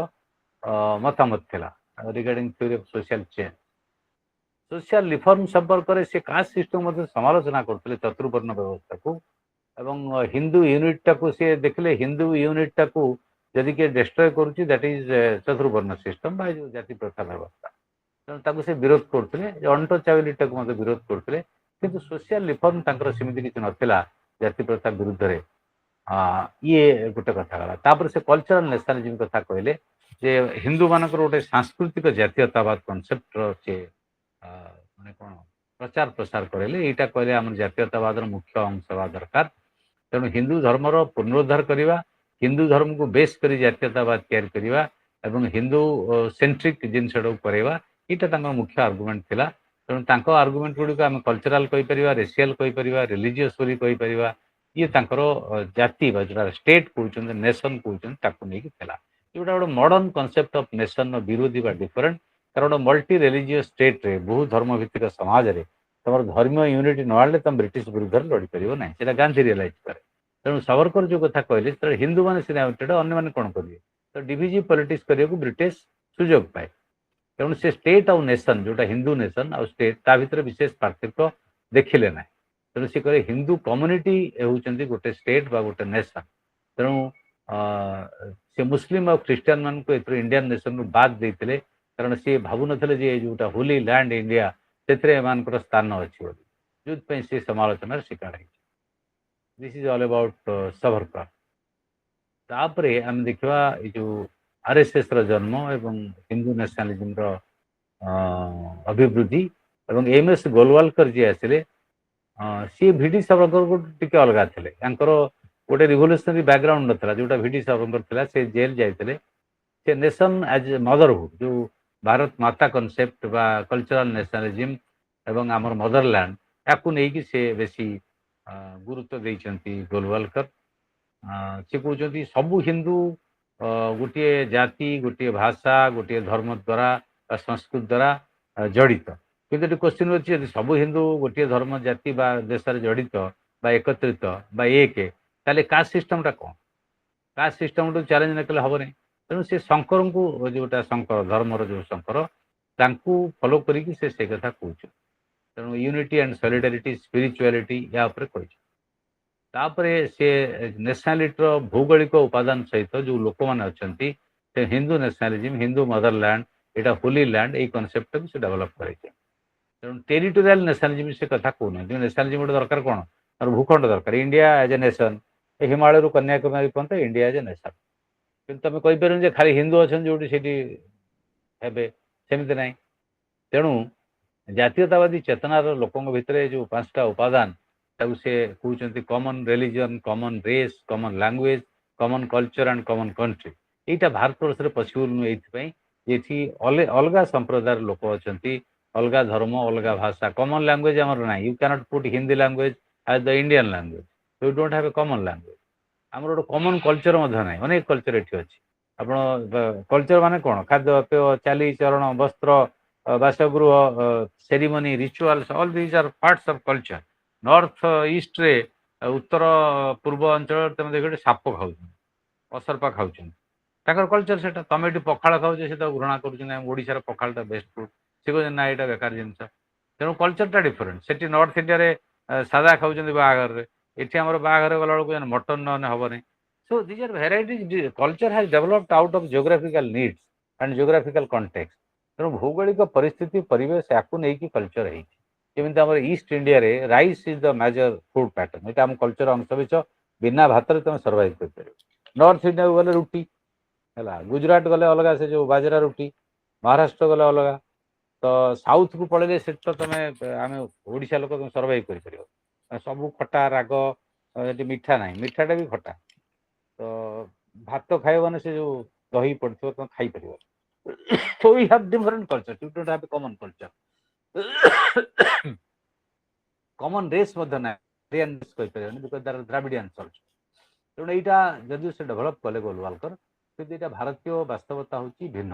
ମତାମତ ଥିଲା regarding theory of social change. Social reform ସମ୍ପର୍କରେ ସେ କାଷ୍ଟ ସିଷ୍ଟମ ମଧ୍ୟ ସମାଲୋଚନା କରୁଥିଲେ, ଚତୁର୍ବର୍ଣ୍ଣ ବ୍ୟବସ୍ଥାକୁ। ଏବଂ ହିନ୍ଦୁ ୟୁନିଟଟାକୁ ସେ ଦେଖିଲେ, ହିନ୍ଦୁ ୟୁନିଟଟାକୁ ଯଦି କିଏ ଡେଷ୍ଟ୍ରୟ କରୁଛି, ଦ୍ୟାଟ୍ ଇଜ୍ ଚତୁର୍ବର୍ଣ୍ଣ ସିଷ୍ଟମ ବା ଯେଉଁ ଜାତି ପ୍ରଥା ବ୍ୟବସ୍ଥା। ତେଣୁ ତାକୁ ସେ ବିରୋଧ କରୁଥିଲେ, ଅଣ୍ଟଚେବିଲିଟିକୁ ମଧ୍ୟ ବିରୋଧ କରୁଥିଲେ। କିନ୍ତୁ ସୋସିଆଲ ରିଫର୍ମ ତାଙ୍କର ସେମିତି କିଛି ନଥିଲା ଜାତି ପ୍ରଥା ବିରୁଦ୍ଧରେ। ଇଏ ଗୋଟେ କଥା ଗଲା। ତାପରେ ସେ କଲଚରାଲ ନ୍ୟାସନାଲିଜିମ୍ କଥା କହିଲେ, ଯେ ହିନ୍ଦୁମାନଙ୍କର ଗୋଟେ ସାଂସ୍କୃତିକ ଜାତୀୟତାବାଦ କନସେପ୍ଟର ସେ ମାନେ କ'ଣ ପ୍ରଚାର ପ୍ରସାର କରେଇଲେ। ଏଇଟା କହିଲେ ଆମର ଜାତୀୟତାବାଦର ମୁଖ୍ୟ ଅଂଶ ହେବା ଦରକାର। ତେଣୁ ହିନ୍ଦୁ ଧର୍ମର ପୁନରୁଦ୍ଧାର କରିବା, ହିନ୍ଦୁ ଧର୍ମକୁ ବେସ୍ କରି ଜାତୀୟତାବାଦ ତିଆରି କରିବା ଏବଂ ହିନ୍ଦୁ ସେଣ୍ଟ୍ରିକ୍ ଜିନିଷଟାକୁ କରାଇବା, ଏଇଟା ତାଙ୍କର ମୁଖ୍ୟ ଆର୍ଗୁମେଣ୍ଟ ଥିଲା। ତେଣୁ ତାଙ୍କ ଆର୍ଗୁମେଣ୍ଟ ଗୁଡ଼ିକୁ ଆମେ କଲଚରାଲ କହିପାରିବା, ରେସିଆଲ କହିପାରିବା, ରିଲିଜିୟସ୍ ବୋଲି କହିପାରିବା। ଇଏ ତାଙ୍କର ଜାତି ବା ଯେଉଁଟା ଷ୍ଟେଟ୍ କହୁଛନ୍ତି, ନେସନ୍ କହୁଛନ୍ତି, ତାକୁ ନେଇକି ଥିଲା। ଯେଉଁଟା ଗୋଟେ ମଡର୍ଣ୍ଣ କନସେପ୍ଟ ଅଫ୍ ନେସନ୍ର ବିରୋଧୀ ବା ଡିଫରେଣ୍ଟ। କାରଣ ମଲ୍ଟି ରିଲିଜିୟସ୍ ଷ୍ଟେଟ୍ରେ, ବହୁ ଧର୍ମ ଭିତ୍ତିକ ସମାଜରେ ତମର ଧର୍ମୀୟ ୟୁନିଟି ନ ଆଣିଲେ ତମେ ବ୍ରିଟିଶ ବିରୁଦ୍ଧରେ ଲଢ଼ିପାରିବ ନାହିଁ। ସେଇଟା ଗାନ୍ଧୀ ରିଏଲାଇଜ୍ କରେ। ତେଣୁ ସାବରକର ଯେଉଁ କଥା କହିଲେ, ସେତେବେଳେ ହିନ୍ଦୁମାନେ ସିନା ୟୁନାଇଟେଡ୍, ଅନ୍ୟମାନେ କ'ଣ କରିବେ? ତ ଡିଭିଜିଭ୍ ପଲିଟିକ୍ସ କରିବାକୁ ବ୍ରିଟିଶ ସୁଯୋଗ ପାଏ। ତେଣୁ ସେ ଷ୍ଟେଟ୍ ଆଉ ନେସନ୍, ଯେଉଁଟା ହିନ୍ଦୁ ନେସନ୍ ଆଉ ଷ୍ଟେଟ୍, ତା ଭିତରେ ବିଶେଷ ପାର୍ଥକ୍ୟ ଦେଖିଲେ ନାହିଁ। ତେଣୁ ସେ କହିଲେ ହିନ୍ଦୁ କମ୍ୟୁନିଟି ହେଉଛନ୍ତି ଗୋଟେ ଷ୍ଟେଟ୍ ବା ଗୋଟେ ନେସନ୍। ତେଣୁ ସେ ମୁସଲିମ ଆଉ ଖ୍ରୀଷ୍ଟିଆନ ମାନଙ୍କୁ ଏଥିରୁ ଇଣ୍ଡିଆନ୍ ନେସନ୍ରୁ ବାଦ୍ ଦେଇଥିଲେ, କାରଣ ସିଏ ଭାବୁନଥିଲେ ଯେ ଯେଉଁଟା ହୋଲି ଲ୍ୟାଣ୍ଡ ଇଣ୍ଡିଆ, ସେଥିରେ ଏମାନଙ୍କର ସ୍ଥାନ ଅଛି ବୋଲି। ଯେଉଁଥିପାଇଁ ସେ ସମାଲୋଚନାର ଶିକାର ହେଇଛି। This is all about Savarkar. ତାପରେ ଆମେ ଦେଖିବା ଏଇ ଯେଉଁ ଆର୍ଏସ୍ଏସ୍ର ଜନ୍ମ ଏବଂ ହିନ୍ଦୁ ନ୍ୟାସନାଲିଜିମ୍ର ଅଭିବୃଦ୍ଧି। ଏବଂ ଏମ୍.ଏସ୍ ଗୋଲୱାଲକର ଯିଏ ଆସିଲେ, ସିଏ ଭିଡି ସାବରକରକୁ ଟିକେ ଅଲଗା ଥିଲେ। ତାଙ୍କର ଗୋଟେ ରିଭଲ୍ୟୁସନାରୀ ବ୍ୟାକଗ୍ରାଉଣ୍ଡ ନଥିଲା, ଯେଉଁଟା ଭିଡି ସାବରକର ଥିଲା। ସେ ଜେଲ୍ ଯାଇଥିଲେ। ସେ ନେସନ୍ ଆଜ୍ ଏ ମଦରହୁଡ୍, ଯେଉଁ ଭାରତ ମାତା କନସେପ୍ଟ ବା କଲଚରାଲ ନ୍ୟାସନାଲିଜିମ୍ ଏବଂ ଆମର ମଦରଲ୍ୟାଣ୍ଡ, ୟାକୁ ନେଇକି ସେ ବେଶୀ ଗୁରୁତ୍ୱ ଦେଇଛନ୍ତି ଗୋଲୱାଲକର। ସେ କହୁଛନ୍ତି ସବୁ ହିନ୍ଦୁ ଗୋଟିଏ ଜାତି, ଗୋଟିଏ ଭାଷା, ଗୋଟିଏ ଧର୍ମ ଦ୍ୱାରା ବା ସଂସ୍କୃତି ଦ୍ୱାରା ଜଡ଼ିତ। କିନ୍ତୁ ଏଠି କ୍ୱେଶ୍ଚିନ୍ ଅଛି, ଯଦି ସବୁ ହିନ୍ଦୁ ଗୋଟିଏ ଧର୍ମ, ଜାତି ବା ଦେଶରେ ଜଡ଼ିତ ବା ଏକତ୍ରିତ ବା ଏକ, ତାହେଲେ କାଷ୍ଟ ସିଷ୍ଟମଟା କ'ଣ? କାଷ୍ଟ ସିଷ୍ଟମକୁ ଚ୍ୟାଲେଞ୍ଜ ନ କଲେ ହେବନି। ତେଣୁ ସେ ଶଙ୍କରଙ୍କୁ, ଯେଉଁଟା ଶଙ୍କର ଧର୍ମର ଯେଉଁ ଶଙ୍କର, ତାଙ୍କୁ ଫଲୋ କରିକି ସେ କଥା କହୁଛନ୍ତି। ତେଣୁ ୟୁନିଟି ଆଣ୍ଡ ସଲିଡାରିଟି, ସ୍ପିରିଚୁଆଲିଟି, ୟା ଉପରେ କହିଛନ୍ତି। ତାପରେ ସେ ନ୍ୟାସନାଲିଟିର ଭୌଗୋଳିକ ଉପାଦାନ ସହିତ ଯେଉଁ ଲୋକମାନେ ଅଛନ୍ତି, ସେ ହିନ୍ଦୁ ନ୍ୟାସନାଲିଜିମ୍, ହିନ୍ଦୁ ମଦରଲ୍ୟାଣ୍ଡ, ଏଇଟା ହୋଲି ଲ୍ୟାଣ୍ଡ, ଏଇ କନସେପ୍ଟଟାକୁ ସେ ଡେଭଲପ୍ କରାଇଛନ୍ତି। ତେଣୁ ଟେରିଟୋରିଆଲ ନ୍ୟାସନାଲିଜିମ୍ ସେ କଥା କହୁନାହାନ୍ତି। ନ୍ୟାସନାଲିଜିମ୍ ଗୋଟେ ଦରକାର କ'ଣ? ତାର ଭୂଖଣ୍ଡ ଦରକାର। ଇଣ୍ଡିଆ ଆଜ୍ ଏ ନେସନ୍, ଏ ହିମାଳୟରୁ କନ୍ୟାକୁମାରୀ ପର୍ଯ୍ୟନ୍ତ ଇଣ୍ଡିଆ ଆଜ୍ ଏ ନେସନ୍। କିନ୍ତୁ ତମେ କହିପାରିବନି ଯେ ଖାଲି ହିନ୍ଦୁ ଅଛନ୍ତି ଯେଉଁଠି ସେଠି ହେବେ, ସେମିତି ନାହିଁ। ତେଣୁ ଜାତୀୟତାବାଦୀ ଚେତନାର ଲୋକଙ୍କ ଭିତରେ ଯେଉଁ 5ଟା ଉପାଦାନ, ତାକୁ ସେ କହୁଛନ୍ତି common religion, common race, common language, common culture and common country. ଏଇଟା ଭାରତବର୍ଷରେ ପସିବୁଲ୍ ନୁହେଁ। ଏଇଥିପାଇଁ ଏଠି ଅଲଗା ସମ୍ପ୍ରଦାୟର ଲୋକ ଅଛନ୍ତି, ଅଲଗା ଧର୍ମ, ଅଲଗା ଭାଷା। କମନ୍ ଲାଙ୍ଗୁଏଜ୍ ଆମର ନାହିଁ। You can't put Hindi language as the Indian language. You don't have a common language. ଆମର ଗୋଟେ କମନ୍ କଲଚର ମଧ୍ୟ ନାହିଁ। ଅନେକ କଲଚର ଏଠି ଅଛି। ଆପଣ କଲଚର ମାନେ କ'ଣ? ଖାଦ୍ୟପେୟ, ଚାଲିଚଳନ, ବସ୍ତ୍ର, ବାସଗୃହ, ceremony, rituals, all these are parts of culture. North ଇଷ୍ଟରେ, ଉତ୍ତର ପୂର୍ବ ଅଞ୍ଚଳରେ ତୁମେ ଦେଖିବ ସାପ ଖାଉଛନ୍ତି, ଅସରପା ଖାଉଛନ୍ତି। ତାଙ୍କର କଲଚର ସେଟା। ତମେ ଏଠି ପଖାଳ ଖାଉଛ, ସେ ତାକୁ ଘୃଣା କରୁଛନ୍ତି। ଆମ ଓଡ଼ିଶାର ପଖାଳଟା ବେଷ୍ଟ ଫୁଡ୍, ସେ କହୁଛନ୍ତି ନା ଏଇଟା ବେକାର ଜିନିଷ। ତେଣୁ କଲଚରଟା ଡିଫରେଣ୍ଟ। ସେଠି ନର୍ଥ ଇଣ୍ଡିଆରେ ସାଦା ଖାଉଛନ୍ତି ବାହାଘରରେ, ଏଠି ଆମର ବାହାଘର ଗଲାବେଳକୁ ମଟନ୍ ନହେଲେ ହେବନି। So these are varieties. Culture has developed out of geographical needs and geographical context. ତେଣୁ ଭୌଗୋଳିକ ପରିସ୍ଥିତି, ପରିବେଶ, ୟାକୁ ନେଇକି କଲଚର ହେଇଛି। ଯେମିତି ଆମର ଇଷ୍ଟ ଇଣ୍ଡିଆରେ rice is the major food pattern. ଏଇଟା ଆମ କଲଚର ଅଂଶବିଶ। ବିନା ଭାତରେ ତମେ ସର୍ଭାଇଭ୍ କରିପାରିବ। ନର୍ଥ ଇଣ୍ଡିଆକୁ ଗଲେ ରୁଟି ହେଲା, ଗୁଜୁରାଟ ଗଲେ ଅଲଗା, ସେ ଯେଉଁ ବାଜରା ରୁଟି, ମହାରାଷ୍ଟ୍ର ଗଲେ ଅଲଗା। तो साउथ को पड़े से तो तुम आम ओडिशा लोक तुम सर्वाइव कर सब खटा राग मीठा ना मीठाटा भी खटा तो भात खाइब माने से जो दही पड़ो तुम खाई पार so we have different cultures you don't have a common culture common race ମଧ୍ୟ ନାହିଁ Aryan race କହିପାରିବନି because there are Dravidians also ତେଣୁ ଏଇଟା ଯଦି ସେ ଡେଭଲପ କଲେ ଗୋଲୱାଲକର କିନ୍ତୁ ଏଇଟା ଭାରତୀୟ ବାସ୍ତବତା ହେଉଛି ଭିନ୍ନ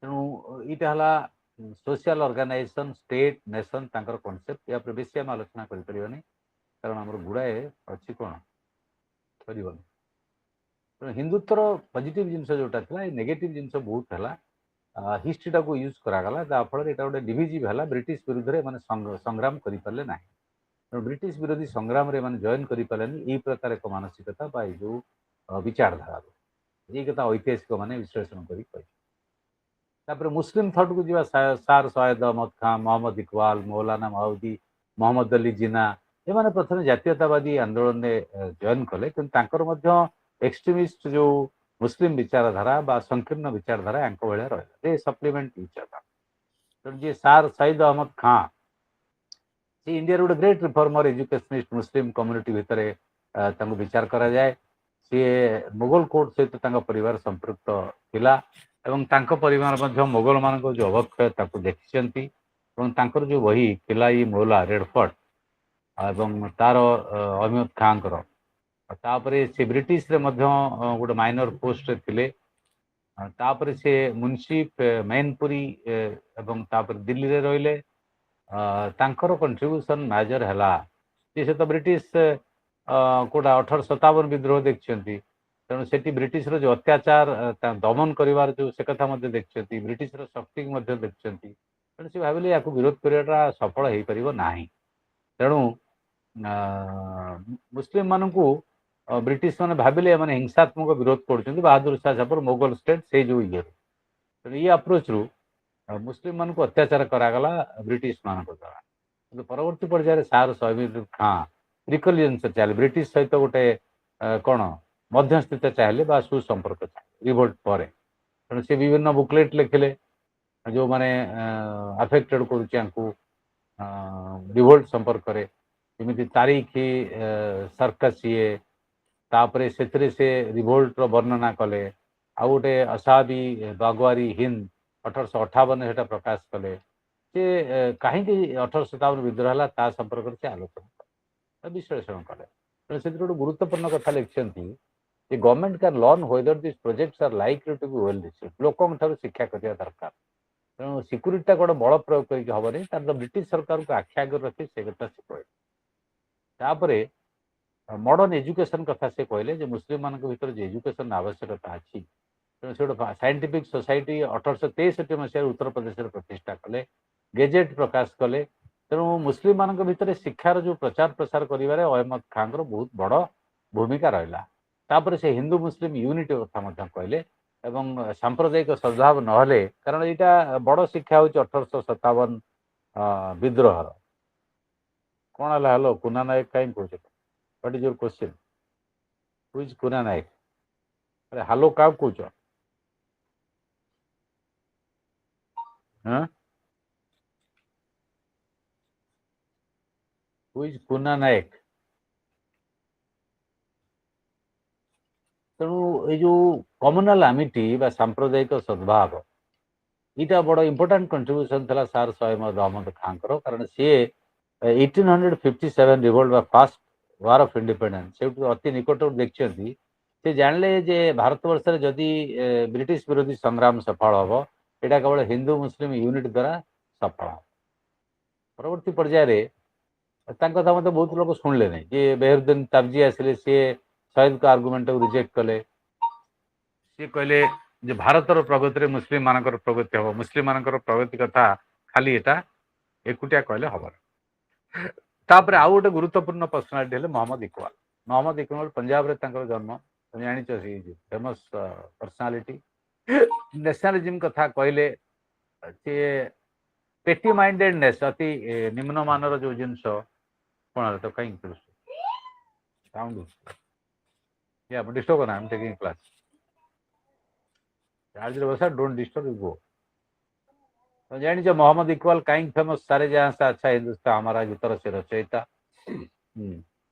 ତେଣୁ ଏଇଟା ହେଲା ସୋସିଆଲ ଅର୍ଗାନାଇଜେସନ ଷ୍ଟେଟ୍ ନେସନ ତାଙ୍କର କନସେପ୍ଟ ୟା ଉପରେ ବେଶୀ ଆମେ ଆଲୋଚନା କରିପାରିବାନି କାରଣ ଆମର ଗୁଡ଼ାଏ ଅଛି କ'ଣ କରିବନି ତେଣୁ ହିନ୍ଦୁତ୍ୱର ପଜିଟିଭ ଜିନିଷ ଯୋଉଟା ଥିଲା ଏ ନେଗେଟିଭ ଜିନିଷ ବହୁତ ହେଲା ହିଷ୍ଟ୍ରିଟାକୁ ୟୁଜ୍ କରାଗଲା ଯାହାଫଳରେ ଏଇଟା ଗୋଟେ ଡିଭିଜିଭ୍ ହେଲା ବ୍ରିଟିଶ ବିରୁଦ୍ଧରେ ଏମାନେ ସଂଗ୍ରାମ କରିପାରିଲେ ନାହିଁ ତେଣୁ ବ୍ରିଟିଶ ବିରୋଧୀ ସଂଗ୍ରାମରେ ଏମାନେ ଜଏନ୍ କରିପାରିଲେନି ଏଇ ପ୍ରକାର ଏକ ମାନସିକତା ବା ଏଇ ଯୋଉ ବିଚାରଧାରା ଏଇ କଥା ଐତିହାସିକ ମାନେ ବିଶ୍ଳେଷଣ କରି କହିବେ ତାପରେ ମୁସଲିମ ଥଟକୁ ଯିବା ସାର୍ ସୟଦ ଅହମଦ ଖାଁ ମହମ୍ମଦ ଇକବାଲ ମୌଲାନା ମାଉଦି ମହମ୍ମଦ ଅଲି ଜିନା ଏମାନେ ପ୍ରଥମେ ଜାତୀୟତାବାଦୀ ଆନ୍ଦୋଳନରେ ଜଏନ୍ କଲେ କିନ୍ତୁ ତାଙ୍କର ମଧ୍ୟ ଏକ୍ସଟ୍ରିମିଷ୍ଟ ଯୋଉ ମୁସଲିମ ବିଚାରଧାରା ବା ସଂକୀର୍ଣ୍ଣ ବିଚାରଧାରା ୟାଙ୍କ ଭଳିଆ ରହିଲା ଏ ସପ୍ଲିମେଣ୍ଟ ବିଚାରଧାରା ତେଣୁ ଯିଏ ସାର୍ ସୟଦ ଅହମଦ ଖାଁ ସେ ଇଣ୍ଡିଆର ଗୋଟେ ଗ୍ରେଟ୍ ରିଫର୍ମର ଏଜୁକେସନିଷ୍ଟ ମୁସଲିମ କମ୍ୟୁନିଟି ଭିତରେ ତାଙ୍କୁ ବିଚାର କରାଯାଏ ସିଏ ମୋଗଲ କୋର୍ଟ ସହିତ ତାଙ୍କ ପରିବାର ସମ୍ପୃକ୍ତ ଥିଲା ଏବଂ ତାଙ୍କ ପରିବାର ମଧ୍ୟ ମୋଗଲମାନଙ୍କ ଯୋଉ ଅବକ୍ଷୟ ତାକୁ ଦେଖିଛନ୍ତି ଏବଂ ତାଙ୍କର ଯୋଉ ବହି କିଲା-ଇ ମୌଲା ରେଡ୍ ଫୋର୍ଟ ଏବଂ ତାର ଅହମଦ ଖାଁଙ୍କର ତାପରେ ସେ ବ୍ରିଟିଶରେ ମଧ୍ୟ ଗୋଟେ ମାଇନର ପୋଷ୍ଟରେ ଥିଲେ ତାପରେ ସେ ମୁନ୍ସିଫ ମୈନପୁରୀ ଏବଂ ତାପରେ ଦିଲ୍ଲୀରେ ରହିଲେ ତାଙ୍କର କଣ୍ଟ୍ରିବ୍ୟୁସନ ମେଜର ହେଲା ସେ ତ ବ୍ରିଟିଶ କୋଉଟା 1857 ବିଦ୍ରୋହ ଦେଖିଛନ୍ତି ତେଣୁ ସେଠି ବ୍ରିଟିଶର ଯୋଉ ଅତ୍ୟାଚାର ଦମନ କରିବାର ଯୋଉ ସେ କଥା ମଧ୍ୟ ଦେଖିଛନ୍ତି ବ୍ରିଟିଶର ଶକ୍ତିକୁ ମଧ୍ୟ ଦେଖିଛନ୍ତି ତେଣୁ ସେ ଭାବିଲେ ୟାକୁ ବିରୋଧ କରିବାଟା ସଫଳ ହେଇପାରିବ ନାହିଁ ତେଣୁ ମୁସଲିମ ମାନଙ୍କୁ ବ୍ରିଟିଶ ମାନେ ଭାବିଲେ ଏମାନେ ହିଂସାତ୍ମକ ବିରୋଧ କରୁଛନ୍ତି ବାହାଦୁର ଶାହ ଜାଫର ମୋଗଲ ଷ୍ଟେଟ୍ ସେଇ ଯୋଉ ଇଏରୁ ତେଣୁ ଏଇ ଆପ୍ରୋଚରୁ ମୁସଲିମ ମାନଙ୍କୁ ଅତ୍ୟାଚାର କରାଗଲା ବ୍ରିଟିଶ ମାନଙ୍କ ଦ୍ୱାରା କିନ୍ତୁ ପରବର୍ତ୍ତୀ ପର୍ଯ୍ୟାୟରେ ସାର୍ ସୟଦ ଖାଁ ରିକଲିଏନ୍ସ ଚାହିଁଲେ ବ୍ରିଟିଶ ସହିତ ଗୋଟେ କ'ଣ ମଧ୍ୟସ୍ଥିତା ଚାହିଁଲେ ବା ସୁସମ୍ପର୍କ ଚାହିଁଲେ ରିଭୋଲ୍ଟ ପରେ ତେଣୁ ସେ ବିଭିନ୍ନ ବୁକଲେଟ୍ ଲେଖିଲେ ଯୋଉମାନେ ଆଫେକ୍ଟେଡ୍ କରୁଛି ୟାଙ୍କୁ ରିଭୋଲ୍ଟ ସମ୍ପର୍କରେ ଯେମିତି ତାରିଖ ସର୍କସ ଇଏ ତାପରେ ସେଥିରେ ସେ ରିଭୋଲ୍ଟର ବର୍ଣ୍ଣନା କଲେ ଆଉ ଗୋଟେ ଅସାଦି ବାଗୱାରୀ ହିନ୍ଦ 1858 ସେଟା ପ୍ରକାଶ କଲେ ସେ କାହିଁକି 1857 ବିଦ୍ରୋହ ହେଲା ତା ସମ୍ପର୍କରେ ସେ ଆଲୋଚନା କଲେ ବିଶ୍ଳେଷଣ କଲେ ତେଣୁ ସେଥିରେ ଗୋଟେ ଗୁରୁତ୍ୱପୂର୍ଣ୍ଣ କଥା ଲେଖିଛନ୍ତି ଯେ government can learn whether this projects are likely to be well received ଲୋକଙ୍କ ଠାରୁ ଶିକ୍ଷା କରିବା ଦରକାର ତେଣୁ ସିକ୍ୟୁରିଟିଟା ଗୋଟେ ବଳ ପ୍ରୟୋଗ କରିକି ହବନି ତାର ବ୍ରିଟିଶ ସରକାରଙ୍କୁ ଆଖି ଆଗରେ ରଖି ସେ କଥା ସେ କହିଲେ ତାପରେ ମଡର୍ଣ୍ଣ ଏଜୁକେସନ କଥା ସେ କହିଲେ ଯେ ମୁସଲିମ ମାନଙ୍କ ଭିତରେ ଯେ ଏଜୁକେସନ ଆବଶ୍ୟକତା ଅଛି ତେଣୁ ସେ ଗୋଟେ ସାଇଣ୍ଟିଫିକ ସୋସାଇଟି 1863 ମସିହାରେ ଉତ୍ତରପ୍ରଦେଶରେ ପ୍ରତିଷ୍ଠା କଲେ ଗେଜେଟ୍ ପ୍ରକାଶ କଲେ ତେଣୁ ମୁସଲିମ ମାନଙ୍କ ଭିତରେ ଶିକ୍ଷାର ଯୋଉ ପ୍ରଚାର ପ୍ରସାର କରିବାରେ ଅହମଦ ଖାଁଙ୍କର ବହୁତ ବଡ ଭୂମିକା ରହିଲା ତାପରେ ସେ ହିନ୍ଦୁ ମୁସଲିମ ୟୁନିଟି କଥା ମଧ୍ୟ କହିଲେ ଏବଂ ସାମ୍ପ୍ରଦାୟିକ ସଦ୍ଭାବ ନହେଲେ କାରଣ ଏଇଟା ବଡ ଶିକ୍ଷା ହେଉଛି 1857 ବିଦ୍ରୋହର କ'ଣ ହେଲା ହ୍ୟାଲୋ କୁନା ନାୟକ କାହିଁକି କହୁଛ what is your question who is Kuna Nayak ଆରେ ହ୍ୟାଲୋ କାହାକୁ କହୁଛ ହଁ ହୁ ଇଜ କୁନା ନାୟକ ତେଣୁ ଏଇ ଯୋଉ କମ୍ୟୁନାଲ ଆମିଟି ବା ସାମ୍ପ୍ରଦାୟିକ ସଦ୍ଭାବ ଏଇଟା ବଡ ଇମ୍ପୋର୍ଟାଣ୍ଟ କଣ୍ଟ୍ରିବ୍ୟୁସନ ଥିଲା ସାର୍ ସୟଦ ଅହମଦ ଖାଁଙ୍କର କାରଣ ସିଏ 1857 ରିଭୋଲ୍ଟ ବା ଫାଷ୍ଟ ୱାର ଅଫ୍ ଇଣ୍ଡିପେଣ୍ଡେନ୍ସ ସେଇଠୁ ଅତି ନିକଟରୁ ଦେଖିଛନ୍ତି ସେ ଜାଣିଲେ ଯେ ଭାରତବର୍ଷରେ ଯଦି ବ୍ରିଟିଶ ବିରୋଧୀ ସଂଗ୍ରାମ ସଫଳ ହବ ଏଇଟା କେବଳ ହିନ୍ଦୁ ମୁସଲିମ ୟୁନିଟ୍ ଦ୍ୱାରା ସଫଳ ହବ ପରବର୍ତ୍ତୀ ପର୍ଯ୍ୟାୟରେ ତାଙ୍କ କଥା ମଧ୍ୟ ବହୁତ ଲୋକ ଶୁଣିଲେ ନାହିଁ ଯେ ବେହରୁଦ୍ଦିନ ତାବଜି ଆସିଲେ ସିଏ ସୟଦଙ୍କ ଆର୍ଗୁମେଣ୍ଟକୁ ରିଜେକ୍ଟ କଲେ ସିଏ କହିଲେ ଯେ ଭାରତର ପ୍ରଗତିରେ ମୁସଲିମ ମାନଙ୍କର ପ୍ରଗତି ହବ ମୁସଲିମ ମାନଙ୍କର ପ୍ରଗତି କଥା ଖାଲି ଏଟା ଏକୁଟିଆ କହିଲେ ହବନି ତାପରେ ଆଉ ଗୋଟେ ଗୁରୁତ୍ୱପୂର୍ଣ୍ଣ ପର୍ସନାଲିଟି ହେଲେ ମହମ୍ମଦ ଇକବାଲ ପଞ୍ଜାବରେ ତାଙ୍କର ଜନ୍ମ ତମେ ଜାଣିଛ ସେ ଫେମସ୍ ପର୍ସନାଲିଟି ନ୍ୟାସନାଲିଜିମ୍ କଥା କହିଲେ ସିଏ ପେଟି ମାଇଣ୍ଡେଡନେସ୍ ଅତି ନିମ୍ନମାନର ଯୋଉ ଜିନିଷ କ'ଣ ହେଲା ତ କାହିଁକି ସାଉଣ୍ଡ ଡିଷ୍ଟର୍ବ କରନା ଆଇ ଏମ୍ ଟେକିଂ କ୍ଲାସ୍ ଚାର୍ଜରେ ବସା ଡୋଣ୍ଟ ଡିଷ୍ଟର୍ବ ୟୁ ଗो ଜାଣିଛ ମହମ୍ମଦ ଇକବାଲ କାହିଁକି ଫେମସ ସାରେ ଜହାଁ ସେ ଆଚ୍ଛା ହିନ୍ଦୁସ୍ତାନ ହମାରା ଗୀତର ସେ ରଚୟିତା।